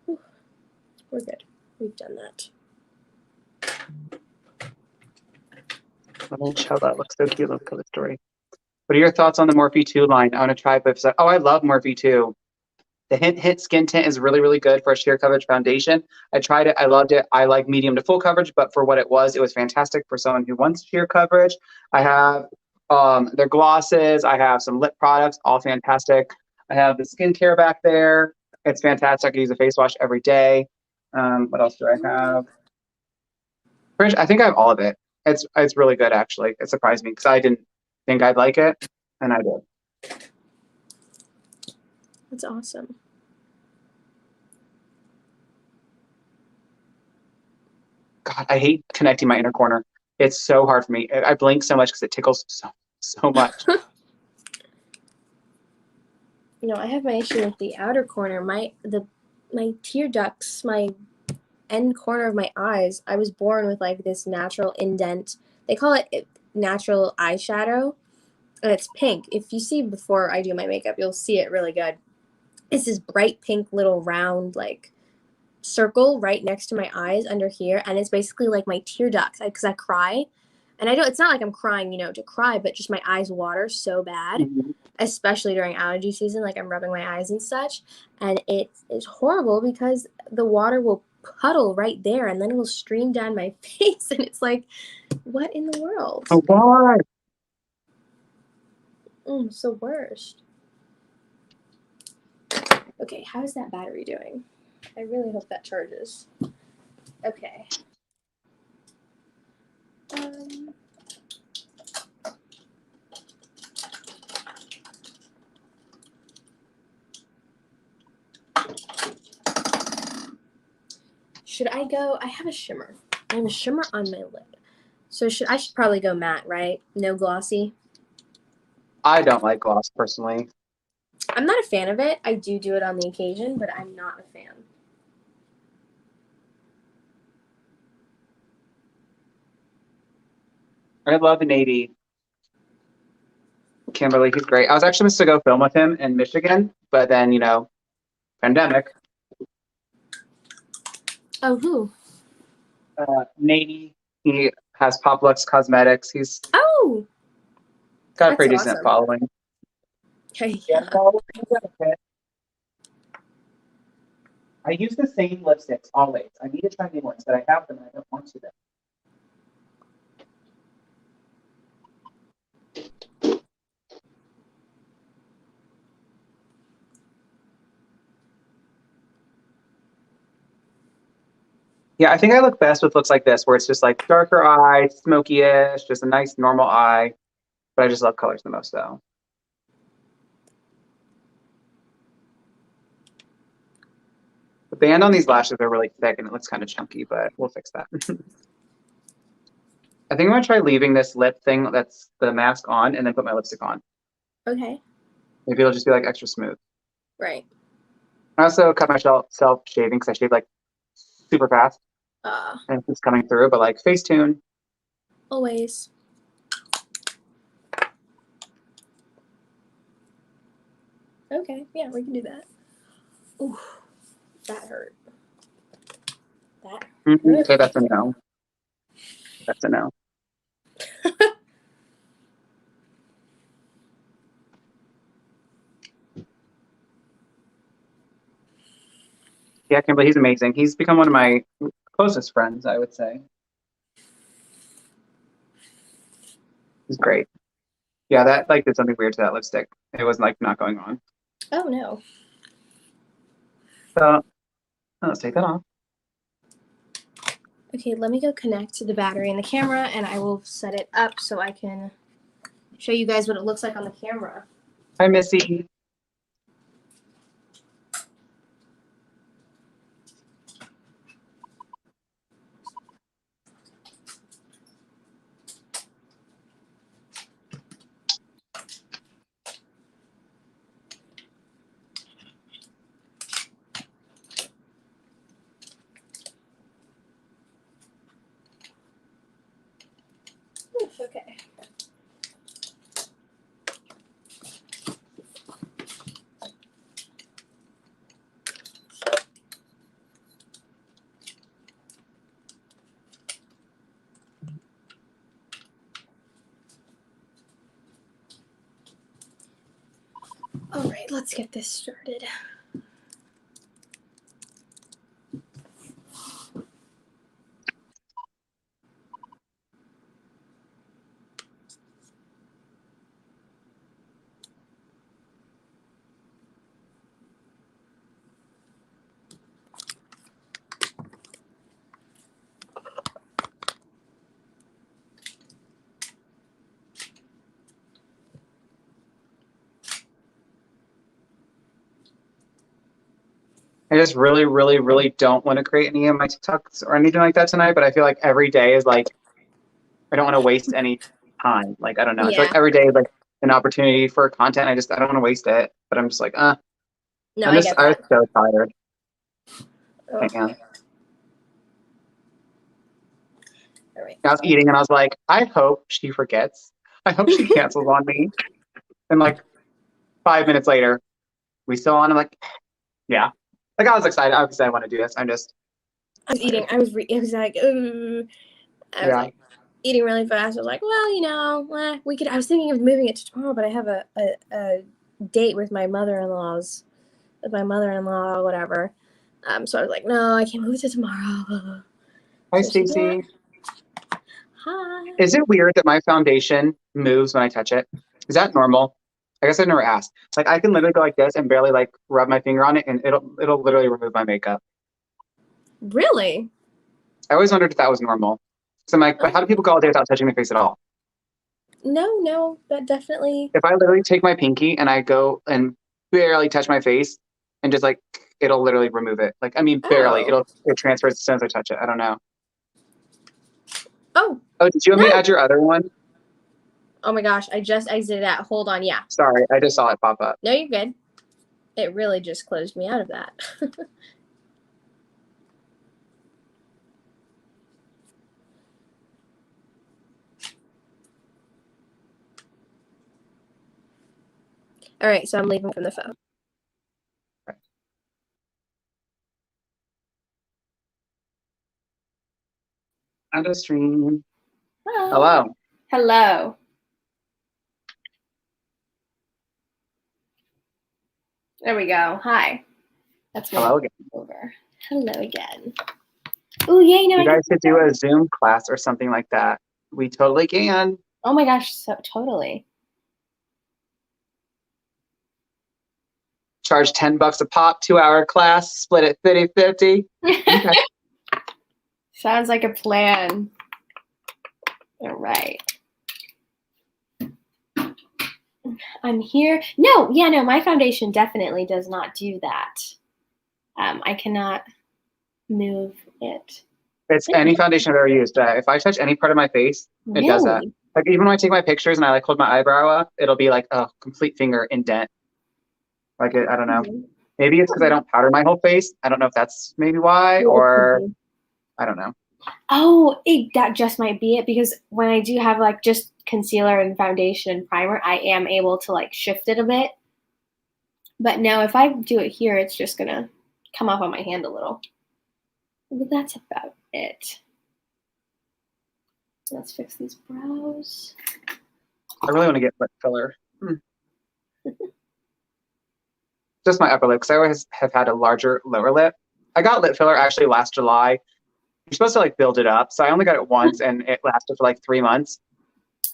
Whew. We're good. We've done that. Oh, child, that looks so cute. Look at the story. What are your thoughts on the Morphe 2 line? I want to try it, but oh, I love Morphe 2. The Hint Skin Tint is really, really good for a sheer coverage foundation. I tried it. I loved it. I like medium to full coverage, but for what it was fantastic for someone who wants sheer coverage. I have their glosses. I have some lip products, all fantastic. I have the skincare back there. It's fantastic. I use a face wash every day. What else do I have? I think I have all of it. It's really good, actually. It surprised me because I didn't think I'd like it, and I did. That's awesome. God, I hate connecting my inner corner. It's so hard for me. I blink so much because it tickles so much. You know, I have my issue with the outer corner. My tear ducts, my end corner of my eyes, I was born with like this natural indent They call it natural eyeshadow, and it's pink. If you see before I do my makeup, you'll see it really good. It's this bright pink little round like circle right next to my eyes under here, and it's basically like my tear ducts because I cry, and I don't. It's not like I'm crying, you know, to cry, but just my eyes water so bad, especially during allergy season. Like I'm rubbing my eyes and such, and it is horrible because the water will puddle right there, and then it will stream down my face, and it's like, what in the world? Oh God. It's the worst. Okay, how's that battery doing? I really hope that charges. Okay. Should I go? I have a shimmer. I have a shimmer on my lip. So I should probably go matte, right? No glossy. I don't like gloss personally. I'm not a fan of it. I do it on the occasion, but I'm not a fan. I love Nady. Kimberly, he's great. I was actually supposed to go film with him in Michigan, but then, you know, pandemic. Oh, who? Nady, he has Pop Lux Cosmetics. He's got a pretty decent following. Okay. Yeah. I use the same lipsticks always. I need to try new ones, but I have them and I don't want to. Yeah, I think I look best with looks like this, where it's just like darker eye, smoky-ish, just a nice normal eye. But I just love colors the most, though. The band on these lashes are really thick and it looks kind of chunky, but we'll fix that. I think I'm going to try leaving this lip thing that's the mask on and then put my lipstick on. Okay. Maybe it'll just be like extra smooth. Right. I also cut myself shaving because I shave like super fast. And it's coming through, but like Facetune. Always. Okay, yeah, we can do that. Ooh, that hurt. That hurt. Okay, that's a no. That's a no. Yeah, Kimberly, he's amazing. He's become one of my closest friends, I would say. He's great. Yeah, that like did something weird to that lipstick. It was like not going on. Oh no. So let's take that off. Okay, let me go connect to the battery in the camera and I will set it up so I can show you guys what it looks like on the camera. Hi, Missy. Okay. All right, let's get this started. I just really, really, really don't want to create any of my TikToks or anything like that tonight, but I feel like every day is like, I don't want to waste any time. Like, I don't know. I feel like every day is like an opportunity for content. I don't want to waste it, but I'm just like, No, I was so tired. Okay. All right. I was eating and I was like, I hope she forgets. I hope she cancels on me. And like 5 minutes later, we still on. I'm like, yeah. Like I was excited. Obviously, I want to do this. I'm just. I was eating. It was like, ooh. I was like eating really fast. I was like, well, you know, we could. I was thinking of moving it to tomorrow, but I have a date with my mother-in-law, or whatever. So I was like, no, I can't move it to tomorrow. Hi, So she's Stacy. like, hi. Is it weird that my foundation moves when I touch it? Is that normal? I guess I've never asked. Like I can literally go like this and barely like rub my finger on it, and it'll literally remove my makeup. Really? I always wondered if that was normal. So I'm like, but how do people go all day without touching their face at all? No, that definitely. If I literally take my pinky and I go and barely touch my face, and just like it'll literally remove it. Like I mean, barely. Oh. It transfers as soon as I touch it. I don't know. Oh. Oh, did you want me to add your other one? Oh my gosh, I just exited out. Hold on, yeah. Sorry, I just saw it pop up. No, you're good. It really just closed me out of that. All right, so I'm leaving from the phone. On the stream. Hello. Hello. There we go. Hi. That's me. Hello again. Over. Hello again. Oh, yeah, you know. You guys should do a Zoom class or something like that. We totally can. Oh my gosh, so totally. Charge $10 a pop, 2-hour class, split it 50-50. Okay. Sounds like a plan. All right. I'm here. No, my foundation definitely does not do that. I cannot move it. It's any foundation I've ever used. If I touch any part of my face, it does that. Like even when I take my pictures and I like hold my eyebrow up, it'll be like a complete finger indent. Like I don't know. Maybe it's because I don't powder my whole face. I don't know if that's maybe why, or I don't know. Oh, that just might be it, because when I do have like just concealer and foundation and primer, I am able to like shift it a bit. But now if I do it here, it's just gonna come off on my hand a little. But that's about it. Let's fix these brows. I really want to get lip filler. Just my upper lip, because I always have had a larger lower lip. I got lip filler actually last July. You're supposed to like build it up. So I only got it once and it lasted for like 3 months.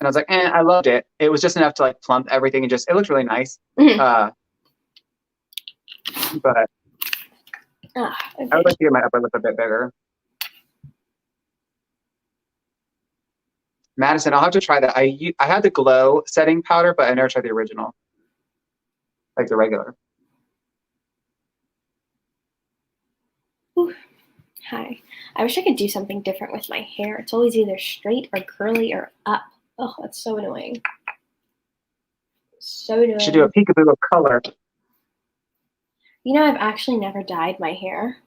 And I was like, I loved it. It was just enough to like plump everything and just, it looked really nice. But Okay. I would like to get my upper lip a bit bigger. Madison, I'll have to try that. I had the glow setting powder, but I never tried the original. Like the regular. Ooh. Hi. I wish I could do something different with my hair. It's always either straight or curly or up. Oh, that's so annoying. So annoying. You should do a peekaboo of color. You know, I've actually never dyed my hair.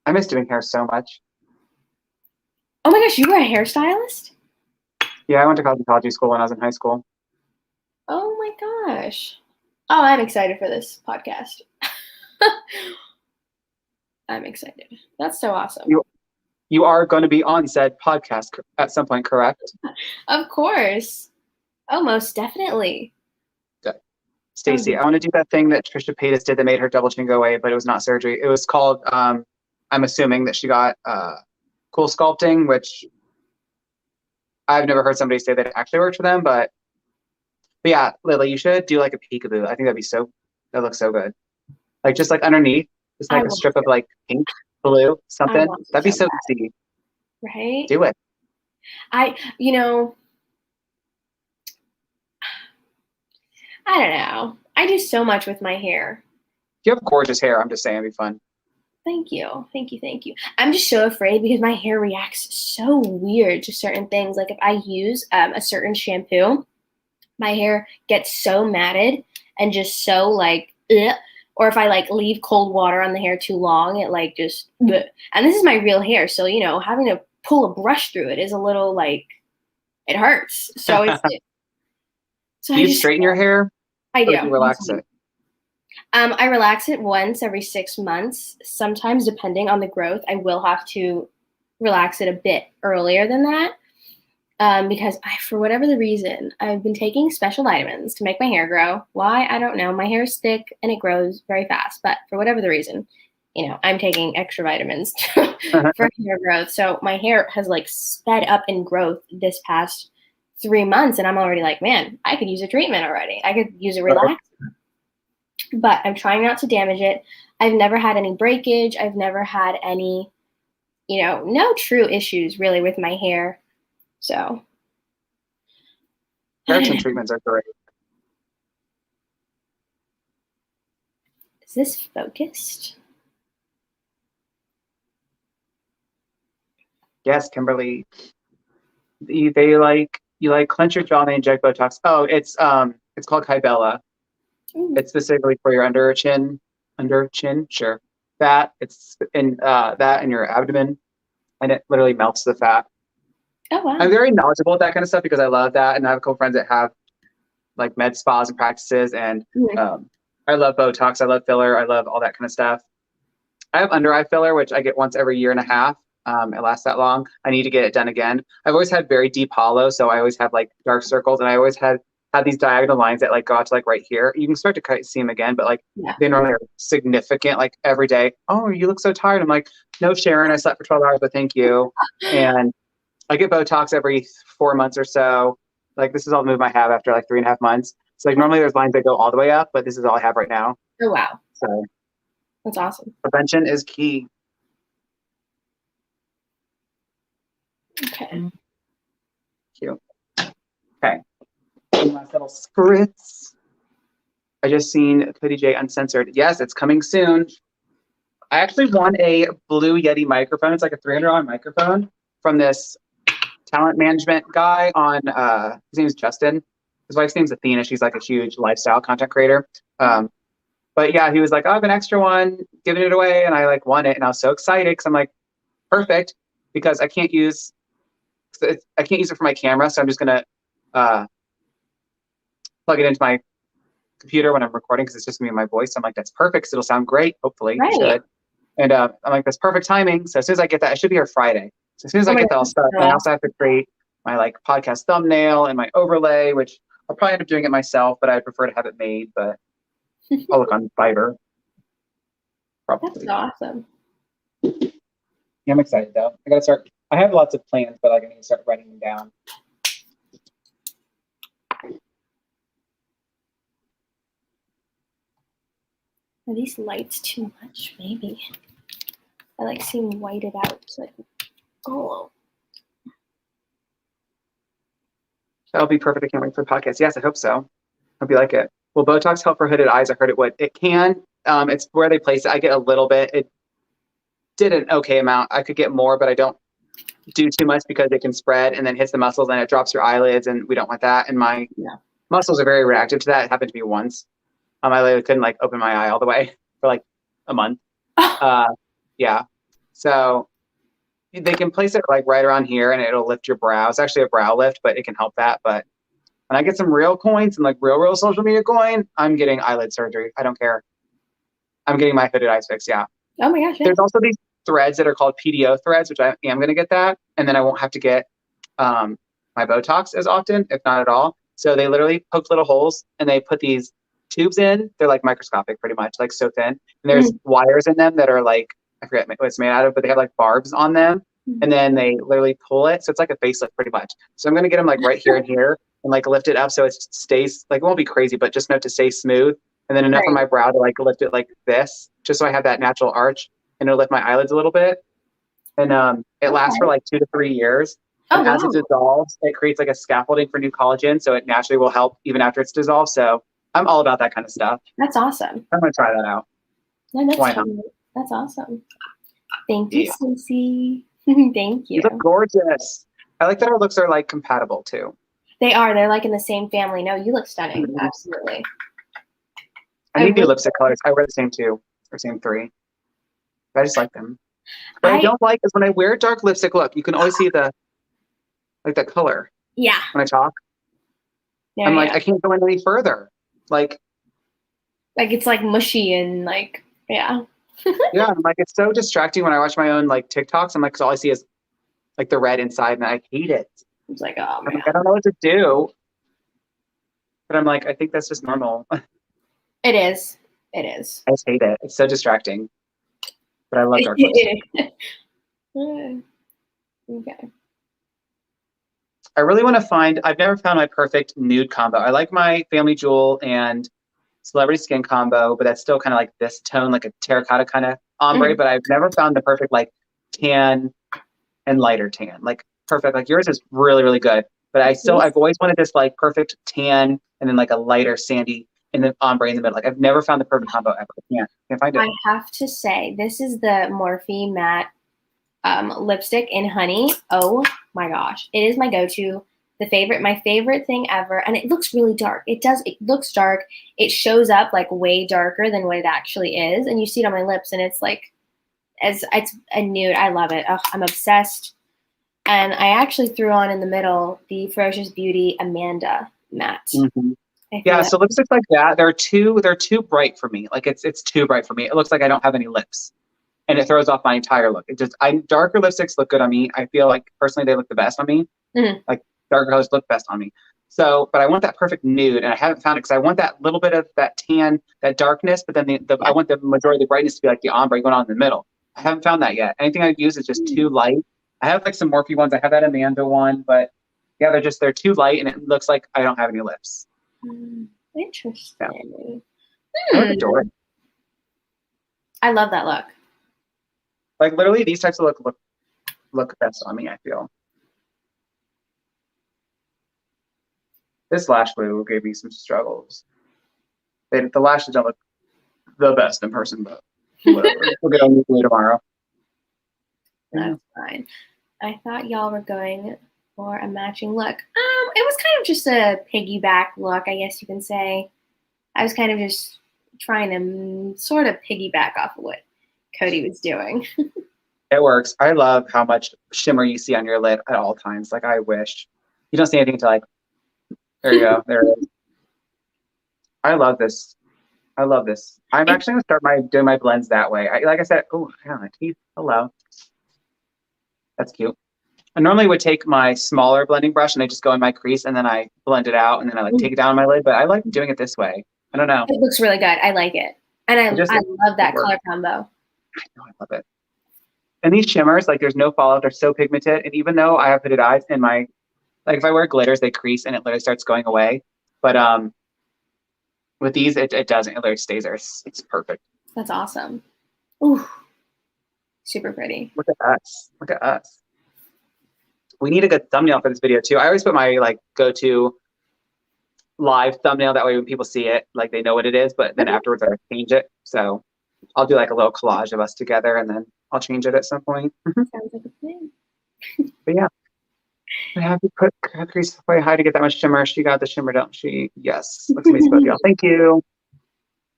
I miss doing hair so much. Oh my gosh, you were a hairstylist? Yeah, I went to cosmetology school when I was in high school. Oh my gosh. Oh, I'm excited for this podcast. I'm excited. That's so awesome. You are going to be on said podcast at some point, correct? Of course. Oh, most definitely. Stacey, I want to do that thing that Trisha Paytas did that made her double chin go away, but it was not surgery. It was called, I'm assuming that she got cool sculpting, which I've never heard somebody say that it actually worked for them, but yeah, Lily, you should do like a peekaboo. I think that looks so good. Like just like underneath, just like a strip of like pink, blue, something. That'd be so easy. Right? Do it. I don't know. I do so much with my hair. You have gorgeous hair. I'm just saying it'd be fun. Thank you. Thank you. Thank you. I'm just so afraid because my hair reacts so weird to certain things. Like if I use a certain shampoo, my hair gets so matted and just so like, ugh. Or if I like leave cold water on the hair too long, it like just, ugh. And this is my real hair. So, having to pull a brush through it is a little like it hurts. So it's so Do you straighten your hair? I do. Or do you relax it? I relax it once every 6 months. Sometimes, depending on the growth, I will have to relax it a bit earlier than that. Because for whatever the reason, I've been taking special vitamins to make my hair grow. Why? I don't know. My hair is thick and it grows very fast. But for whatever the reason, I'm taking extra vitamins for hair growth. So my hair has like sped up in growth this past 3 months. And I'm already like, man, I could use a treatment already. I could use a relaxer. But I'm trying not to damage it. I've never had any breakage. I've never had any, no true issues really with my hair. So. Keratin treatments are great. Is this focused? Yes, Kimberly. You clench your jaw and they inject Botox. Oh, it's called Kybella. It's specifically for your under chin, sure. Fat. It's in that in your abdomen, and it literally melts the fat. Oh wow! I'm very knowledgeable with that kind of stuff because I love that, and I have a couple friends that have like med spas and practices, and I love Botox. I love filler. I love all that kind of stuff. I have under eye filler, which I get once every year and a half. It lasts that long. I need to get it done again. I've always had very deep hollow, so I always have like dark circles, and I always have these diagonal lines that like go out to like right here. You can start to see them again, but like they normally are significant. Like every day, oh, you look so tired. I'm like, no, Sharon, I slept for 12 hours, but thank you. And I get Botox every 4 months or so. Like this is all the move I have after like 3.5 months. So like normally there's lines that go all the way up, but this is all I have right now. Oh wow! So that's awesome. Prevention is key. Okay. Cute. Okay. Last little spritz. I just seen Cody Jay Uncensored. Yes, it's coming soon. I actually won a blue Yeti microphone. It's like a $300 microphone from this talent management guy on, his name is Justin. His wife's name's Athena. She's like a huge lifestyle content creator. But yeah, he was like, oh, I have an extra one, giving it away. And I like won it. And I was so excited because I'm like, perfect, because I can't use it for my camera. So I'm just going to plug it into my computer when I'm recording because it's just me and my voice. I'm like, that's perfect. It'll sound great. Hopefully it should. And I'm like, that's perfect timing. So as soon as I get that, I should be here Friday. So as soon as I get that, I'll start. And I also have to create my like podcast thumbnail and my overlay, which I'll probably end up doing it myself, but I prefer to have it made. But I'll look on Fiverr. Probably. That's awesome. Yeah, I'm excited though. I gotta start. I have lots of plans, but like I need to start writing them down. Are these lights too much? Maybe. I like seeing whited out. So oh. That'll be perfect. I can't wait for the podcast. Yes, I hope so. Hope you like it. Will Botox help for hooded eyes? I heard it would. It can. It's where they place it. I get a little bit. It did an okay amount. I could get more, but I don't do too much because it can spread and then hits the muscles and it drops your eyelids, and we don't want that. And my muscles are very reactive to that. It happened to me once. I literally couldn't like open my eye all the way for like a month. Yeah. So they can place it like right around here and it'll lift your brow. It's actually a brow lift, but it can help that. But when I get some real coins and like real social media coin, I'm getting eyelid surgery. I don't care. I'm getting my hooded eyes fixed. Yeah. Oh my gosh. Yeah. There's also these threads that are called PDO threads, which I am going to get that. And then I won't have to get my Botox as often, if not at all. So they literally poke little holes and they put these tubes in. They're like microscopic pretty much, like so thin. And there's wires in them that are like, I forget what it's made out of, but they have like barbs on them. And then they literally pull it. So it's like a facelift pretty much. So I'm going to get them like right here and here and like lift it up so it stays like, it won't be crazy, but just enough to stay smooth. And then enough on my brow to like lift it like this, just so I have that natural arch, and it'll lift my eyelids a little bit. And it lasts for like 2 to 3 years. And as it dissolves, it creates like a scaffolding for new collagen. So it naturally will help even after it's dissolved. So I'm all about that kind of stuff. That's awesome. I'm going to try that out. No, that's awesome. Thank you, Stacey. Thank you. You look gorgeous. I like that our looks are like compatible too. They are. They're like in the same family. No, you look stunning. Absolutely. I need new lipstick colors. I wear the same 2 or same 3. I just like them. What I don't like is when I wear dark lipstick, look, you can always see the color Yeah. when I talk. There I'm you like, go. I can't go in any further. Like it's like mushy and like, yeah. yeah, I'm like, it's so distracting when I watch my own like TikToks. I'm like, 'cause all I see is like the red inside and I hate it. It's like, oh I'm man. like, I don't know what to do. But I'm like, I think that's just normal. It is. It is. I just hate it. It's so distracting. But I love dark lipstick. Okay. I really want to find, I've never found my perfect nude combo. I like my Family Jewel and Celebrity Skin combo, but that's still kind of like this tone, like a terracotta kind of ombre, but I've never found the perfect like tan and lighter tan. Like perfect. Like yours is really, really good. But I've always wanted this like perfect tan and then like a lighter sandy and then ombre in the middle. Like I've never found the perfect combo ever. Can't find it. I have to say, this is the Morphe matte lipstick in honey. Oh my gosh. It is my go-to. My favorite thing ever. And it looks really dark. It looks dark. It shows up like way darker than what it actually is. And you see it on my lips and it's like, it's a nude. I love it. Oh, I'm obsessed. And I actually threw on in the middle the Ferocious Beauty Amanda matte. Mm-hmm. Yeah, so lipsticks like that, they're too bright for me. Like it's too bright for me. It looks like I don't have any lips. And it throws off my entire look. Darker lipsticks look good on me. I feel like personally they look the best on me. Mm-hmm. Like darker colors look best on me. So, but I want that perfect nude, and I haven't found it because I want that little bit of that tan, that darkness, but then I want the majority of the brightness to be like the ombre going on in the middle. I haven't found that yet. Anything I use is just too light. I have like some Morphe ones. I have that Amanda one, but yeah, they're too light, and it looks like I don't have any lips. Interesting. Yeah. I would adore it. I love that look. Like literally, these types of look best on me. I feel. This lash glue gave me some struggles. The lashes don't look the best in person, but whatever. We'll get on glue tomorrow. That's fine. I thought y'all were going for a matching look. It was kind of just a piggyback look, I guess you can say. I was kind of just trying to sort of piggyback off of what Cody was doing. It works. I love how much shimmer you see on your lid at all times. Like I wish you don't see anything until like, there you go. There it is. I love this. I love this. I'm actually gonna start doing my blends that way. Like I said, oh, yeah, my teeth. Hello. That's cute. I normally would take my smaller blending brush and I just go in my crease and then I blend it out and then I like take it down on my lid. But I like doing it this way. I don't know. It looks really good. I like it. And I love that color combo. I know, I love it. And these shimmers, like there's no fallout. They're so pigmented. And even though I have hooded eyes and like if I wear glitters, they crease and it literally starts going away. But with these, it doesn't. It literally stays there. It's perfect. That's awesome. Ooh, super pretty. Look at us. Look at us. We need a good thumbnail for this video too. I always put my like go-to live thumbnail. That way when people see it, like they know what it is. But then afterwards, I change it. So I'll do like a little collage of us together, and then I'll change it at some point. Sounds like a plan. But yeah. I have to put crease way high to get that much shimmer. She got the shimmer, don't she? Yes. Looks amazing, both of y'all. Thank you.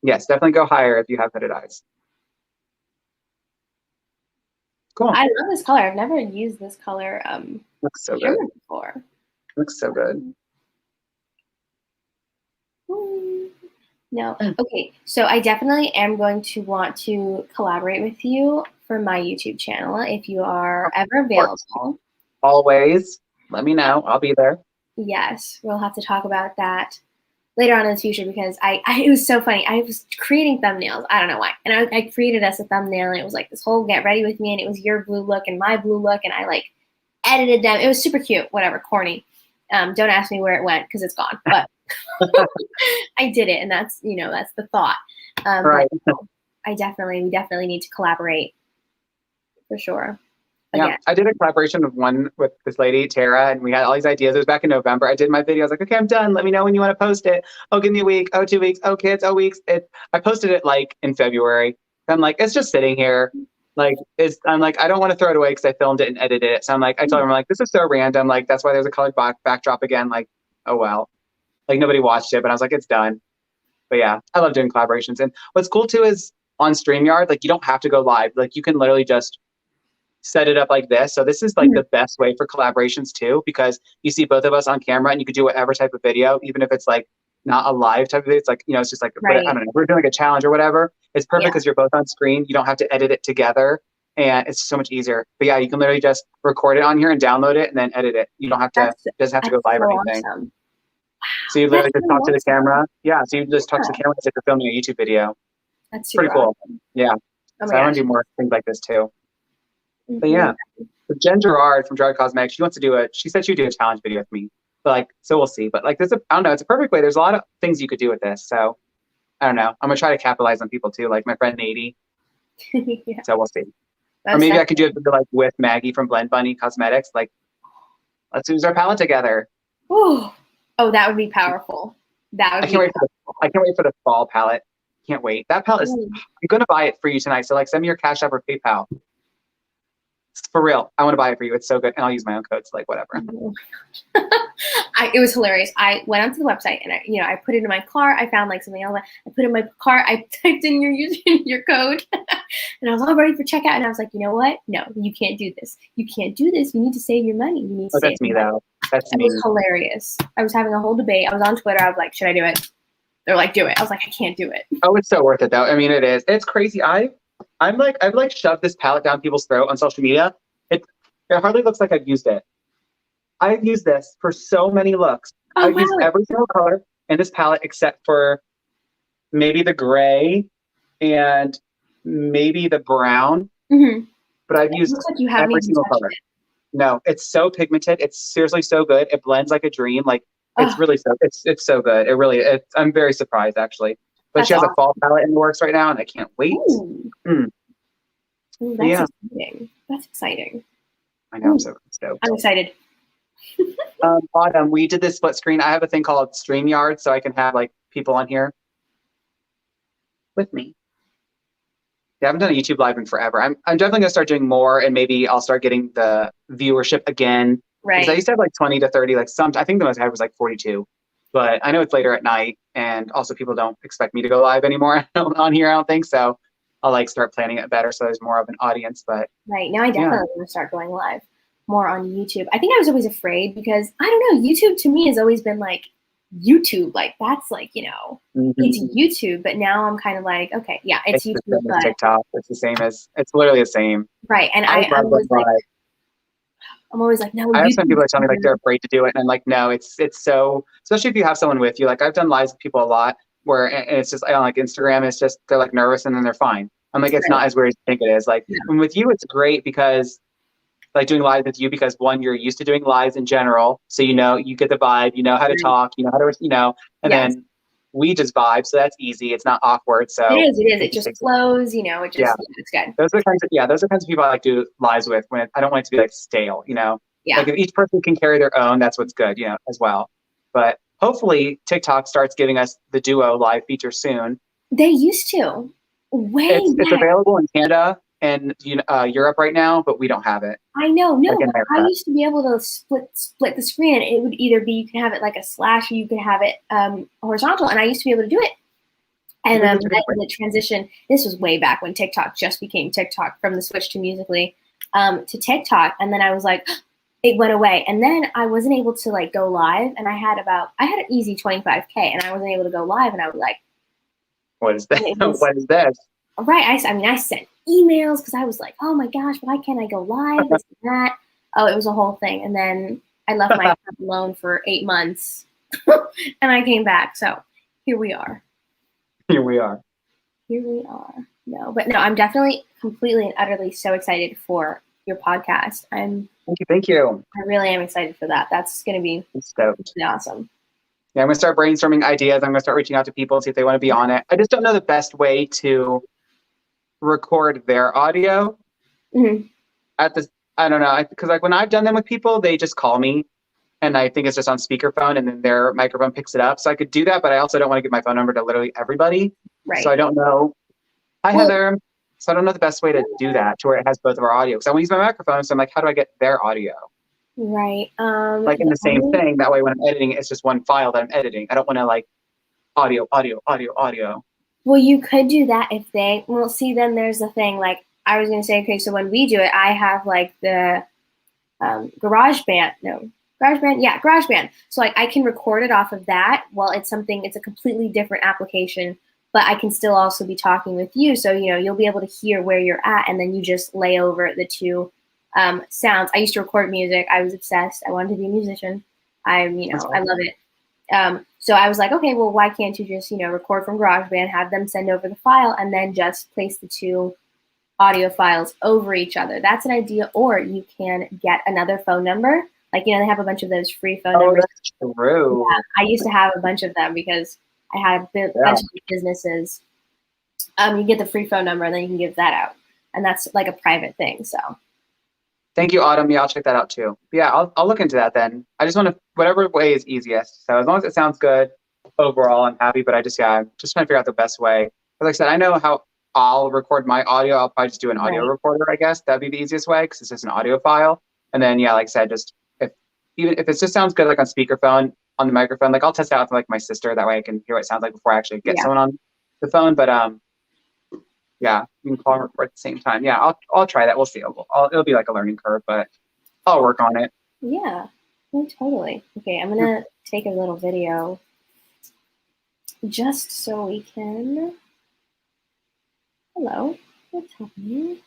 Yes, definitely go higher if you have hooded eyes. Cool. I love this color. I've never used this color Looks so good before. Looks so good. No. Okay. So I definitely am going to want to collaborate with you for my YouTube channel if you are ever available. Always. Let me know. I'll be there. Yes. We'll have to talk about that later on in the future because it was so funny. I was creating thumbnails. I don't know why. And I created us a thumbnail and it was like this whole get ready with me and it was your blue look and my blue look and I like edited them. It was super cute. Whatever. Corny. Don't ask me where it went because it's gone. But I did it and that's the thought. Right. We definitely need to collaborate for sure. Yeah, I did a collaboration with this lady, Tara, and we had all these ideas. It was back in November. I did my video. I was like, okay, I'm done. Let me know when you want to post it. Oh, give me a week. Oh, 2 weeks. Oh, kids. Oh, weeks. I posted it like in February. I'm like, it's just sitting here. I'm like, I don't want to throw it away because I filmed it and edited it. So I'm like, I told her, I'm like, this is so random. Like, that's why there's a colored backdrop again. Like, oh, well. Like, nobody watched it, but I was like, it's done. But yeah, I love doing collaborations. And what's cool too is on StreamYard, like, you don't have to go live. Like, you can literally just set it up like this. So this is like the best way for collaborations too, because you see both of us on camera and you could do whatever type of video, even if it's like not a live type of video. It's like, it's just like, I don't know, we're doing like a challenge or whatever. It's perfect because you're both on screen. You don't have to edit it together and it's so much easier. But yeah, you can literally just record it on here and download it and then edit it. You don't have to, doesn't have to go live or anything. Awesome. So you literally just talk to the camera. Yeah. So you just talk to the camera as if you're filming a YouTube video. That's pretty cool. Yeah. Oh So I want to do more things like this too. But yeah, so Jen Gerard from Gerard Cosmetics, she wants to do she said she would do a challenge video with me. But like, so we'll see. But like, I don't know, it's a perfect way. There's a lot of things you could do with this. So I don't know. I'm gonna try to capitalize on people too, like my friend Nady. So we'll see. Or maybe I could do it like with Maggie from Blend Bunny Cosmetics. Like, let's use our palette together. Ooh. Oh, that would be powerful. That would I can't wait for the fall palette. Can't wait. That palette is, I'm gonna buy it for you tonight. So like, send me your Cash App or PayPal. For real, I want to buy it for you. It's so good, and I'll use my own codes, like whatever. Oh my gosh. It was hilarious. I went onto the website and I put it in my car. I found like something else. I put it in my car. I typed in your code, and I was all ready for checkout. And I was like, you know what? No, you can't do this. You can't do this. You need to save your money. You need to save that's me though. That's me. It was hilarious. I was having a whole debate. I was on Twitter. I was like, should I do it? They're like, do it. I was like, I can't do it. Oh, it's so worth it though. I mean, it is. It's crazy. I've shoved this palette down people's throat on social media. It hardly looks like I've used it. I've used this for so many looks. I've used every single color in this palette except for maybe the gray and maybe the brown. But I've used every single color. No, it's so pigmented. It's seriously so good. It blends like a dream. Like it's really it's so good. It really. I'm very surprised actually. But she has a fall palette in the works right now, and I can't wait. Ooh, that's exciting. That's exciting. I know, I'm so stoked. I'm excited. Autumn, we did this split screen. I have a thing called StreamYard, so I can have like people on here with me. Yeah, I haven't done a YouTube live in forever. I'm definitely gonna start doing more, and maybe I'll start getting the viewership again. Right. Because I used to have like 20 to 30. Like I think the most I had was like 42. But I know it's later at night, and also people don't expect me to go live anymore on here. I don't think so. I'll like start planning it better so there's more of an audience. But right now, I definitely want to start going live more on YouTube. I think I was always afraid because I don't know. YouTube to me has always been like YouTube, like that's like it's YouTube. But now I'm kind of like, okay, yeah, it's YouTube. The same as TikTok. It's the same as it's literally the same. Right, and I'm always like, no. I have some people that tell me like they're afraid to do it, and I'm like, no, it's so, especially if you have someone with you. Like I've done lives with people a lot where and it's just, I don't like Instagram. It's just they're like nervous and then they're fine. I'm like, it's not as weird as you think it is. Like and with you, it's great because like doing live with you because one, you're used to doing lives in general, so you get the vibe, you know how to talk, you know how to and then we just vibe, so that's easy. It's not awkward. So it is. It just flows. It just it's good. Those are the kinds of people I like to do lives with when I don't want it to be like stale. Like if each person can carry their own, that's what's good. As well. But hopefully TikTok starts giving us the duo live feature soon. They used to. It's available in Canada and Europe right now, but we don't have it. I know. No, I used to be able to split the screen. It would either be you can have it like a slash, or you can have it horizontal, and I used to be able to do it. And the transition. This was way back when TikTok just became TikTok, from the switch to Musical.ly to TikTok, and then I was like, it went away, and then I wasn't able to like go live, and I had an easy 25K, and I wasn't able to go live, and I was like, what is that? What is this? Right. I sent emails because I was like, oh my gosh, why can't I go live? This and that. Oh, it was a whole thing. And then I left my account alone for 8 months and I came back. So here we are. No, but no, I'm definitely completely and utterly so excited for your podcast. Thank you. I really am excited for that. That's going to be awesome. Yeah, I'm going to start brainstorming ideas. I'm going to start reaching out to people, see if they want to be on it. I just don't know the best way to record their audio. I don't know, because like when I've done them with people, they just call me, and I think it's just on speakerphone, and then their microphone picks it up. So I could do that, but I also don't want to give my phone number to literally everybody. Right. So I don't know. Hi, Heather. So I don't know the best way to do that to where it has both of our audio. Because I want to use my microphone, so I'm like, how do I get their audio? Right. Like in the same thing. That way, when I'm editing, it's just one file that I'm editing. I don't want to like audio. Well, you could do that if then there's the thing like I was going to say, okay, so when we do it, I have like the GarageBand. Yeah, GarageBand. So like I can record it off of that. Well, it's a completely different application, but I can still also be talking with you. So, you'll be able to hear where you're at, and then you just lay over the two sounds. I used to record music. I was obsessed. I wanted to be a musician. I love it. So I was like, okay, well, why can't you just, record from GarageBand, have them send over the file, and then just place the two audio files over each other. That's an idea. Or you can get another phone number. Like, they have a bunch of those free phone numbers. That's true. Yeah, I used to have a bunch of them because I had a bunch of businesses. You get the free phone number and then you can give that out. And that's like a private thing. So. Thank you, Autumn. Yeah, I'll check that out too. Yeah, I'll look into that then. I just want to, whatever way is easiest. So as long as it sounds good overall, I'm happy. But just trying to figure out the best way. But like I said, I know how I'll record my audio. I'll probably just do an audio recorder, I guess. That'd be the easiest way because it's just an audio file. And then, yeah, like I said, just even if it just sounds good, like on speakerphone, on the microphone, like I'll test it out with like my sister. That way I can hear what it sounds like before I actually get someone on the phone. But yeah, you can call and record at the same time. Yeah, I'll try that. We'll see. It'll be like a learning curve, but I'll work on it. Yeah, totally. Okay, I'm gonna take a little video just so we can. Hello, what's happening?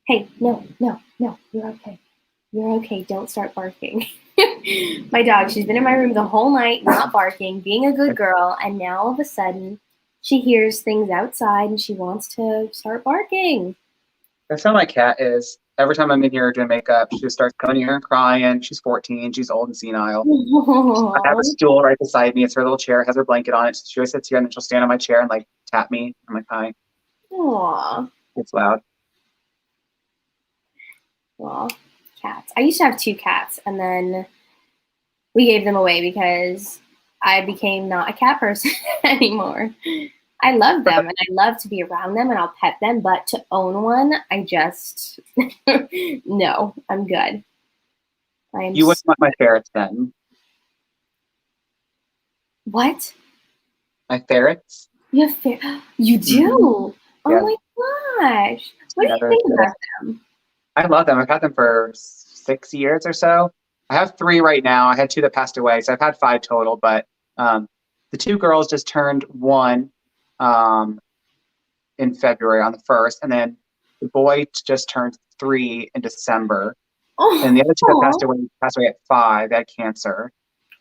Hey, no, you're okay. You're okay. Don't start barking. My dog, she's been in my room the whole night, not barking, being a good girl, and now all of a sudden she hears things outside and she wants to start barking. That's how my cat is. Every time I'm in here doing makeup, she just starts coming here and crying. She's 14. She's old and senile. I have a stool right beside me. It's her little chair. It has her blanket on it. So she always sits here and then she'll stand on my chair and like tap me. I'm like, hi. Aww. It's loud. Well, cats. I used to have 2 cats, and then we gave them away because I became not a cat person anymore. I love them, and I love to be around them, and I'll pet them, but to own one, I just, no, I'm good. You wouldn't want my ferrets then. What? My ferrets? You have You do? Oh my gosh. What do you think about them? I love them. I've had them for 6 years or so. I have 3 right now. I had 2 that passed away, so I've had 5 total. But the 2 girls just turned 1 in February on the 1st, and then the boy just turned 3 in December. Oh, and the other 2 that passed away at 5. They had cancer.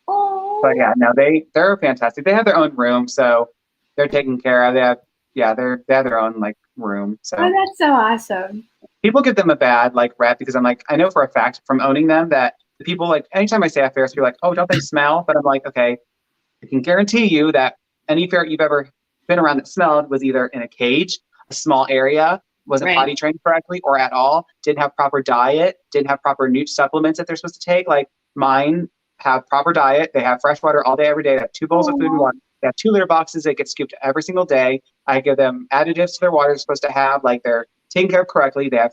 Oh. But yeah, no, they're fantastic. They have their own room, so they're taken care of. They have their own like room. So that's so awesome. People give them a bad like rep because I'm like, I know for a fact from owning them that the people like anytime I say a ferret, you're like, oh, don't they smell? But I'm like, okay, I can guarantee you that any ferret you've ever been around that smelled was either in a cage, a small area, wasn't potty trained correctly or at all, didn't have proper diet, didn't have proper nutrient supplements that they're supposed to take. Like mine have proper diet. They have fresh water all day, every day. They have 2 bowls of food and water. They have 2 litter boxes that get scooped every single day. I give them additives to their water they're supposed to have. Like they're taken care of correctly. They have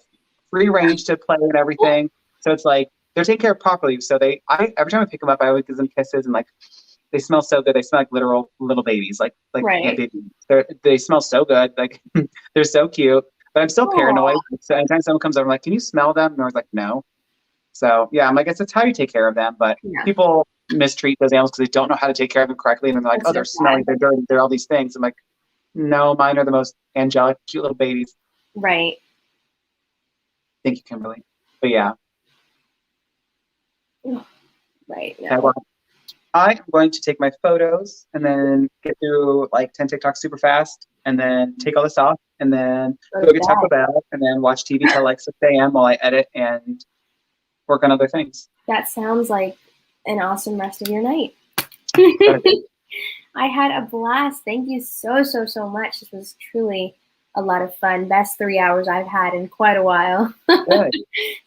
free range to play and everything. So it's like they're taken care of properly. So every time I pick them up, I always give them kisses and like they smell so good. They smell like literal little babies, like ant babies. They smell so good. Like they're so cute. But I'm still paranoid. So anytime someone comes over, I'm like, can you smell them? And I was like, no. So yeah, I'm like, it's how you take care of them. But people mistreat those animals because they don't know how to take care of them correctly. And they're like, they're smelly, they're dirty, they're all these things. I'm like, no, mine are the most angelic, cute little babies. Right. Thank you, Kimberly. But yeah. Right. Yeah, well, I'm going to take my photos and then get through like 10 TikToks super fast and then take all this off and then go get Taco Bell and then watch TV till like 6 a.m. while I edit and work on other things. That sounds like an awesome rest of your night. I had a blast. Thank you so much. This was truly a lot of fun. Best 3 hours I've had in quite a while. Good.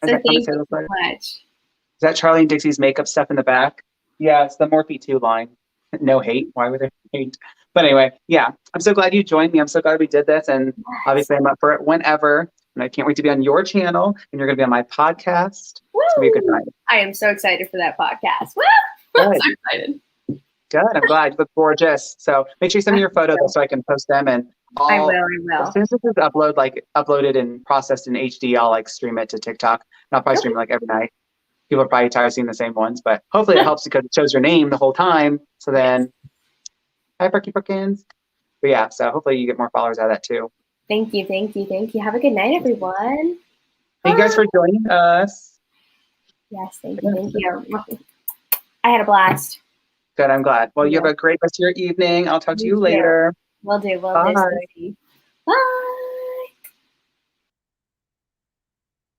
So thank you so much. Is that Charlie and Dixie's makeup stuff in the back? Yeah, it's the Morphe 2 line. No hate. Why would they hate? But anyway, yeah, I'm so glad you joined me. I'm so glad we did this. And obviously I'm up for it whenever. And I can't wait to be on your channel. And you're going to be on my podcast. Woo! It's going to be a good night. I am so excited for that podcast. Woo! I'm so excited. Good. I'm glad. You look gorgeous. So make sure you send me your photos so I can post them, and I will. as soon as this is uploaded and processed in HD, I'll like stream it to TikTok. And I'll probably stream it like every night. People are probably tired of seeing the same ones, but hopefully it helps because it shows your name the whole time. So then, hi, Perky Perkins. But yeah, so hopefully you get more followers out of that too. Thank you. Have a good night, everyone. Thank you guys for joining us. Yes, thank you. I had a blast. Good, I'm glad. Well, you have a great rest of your evening. I'll talk to you later. Will do. Bye. Stay safe.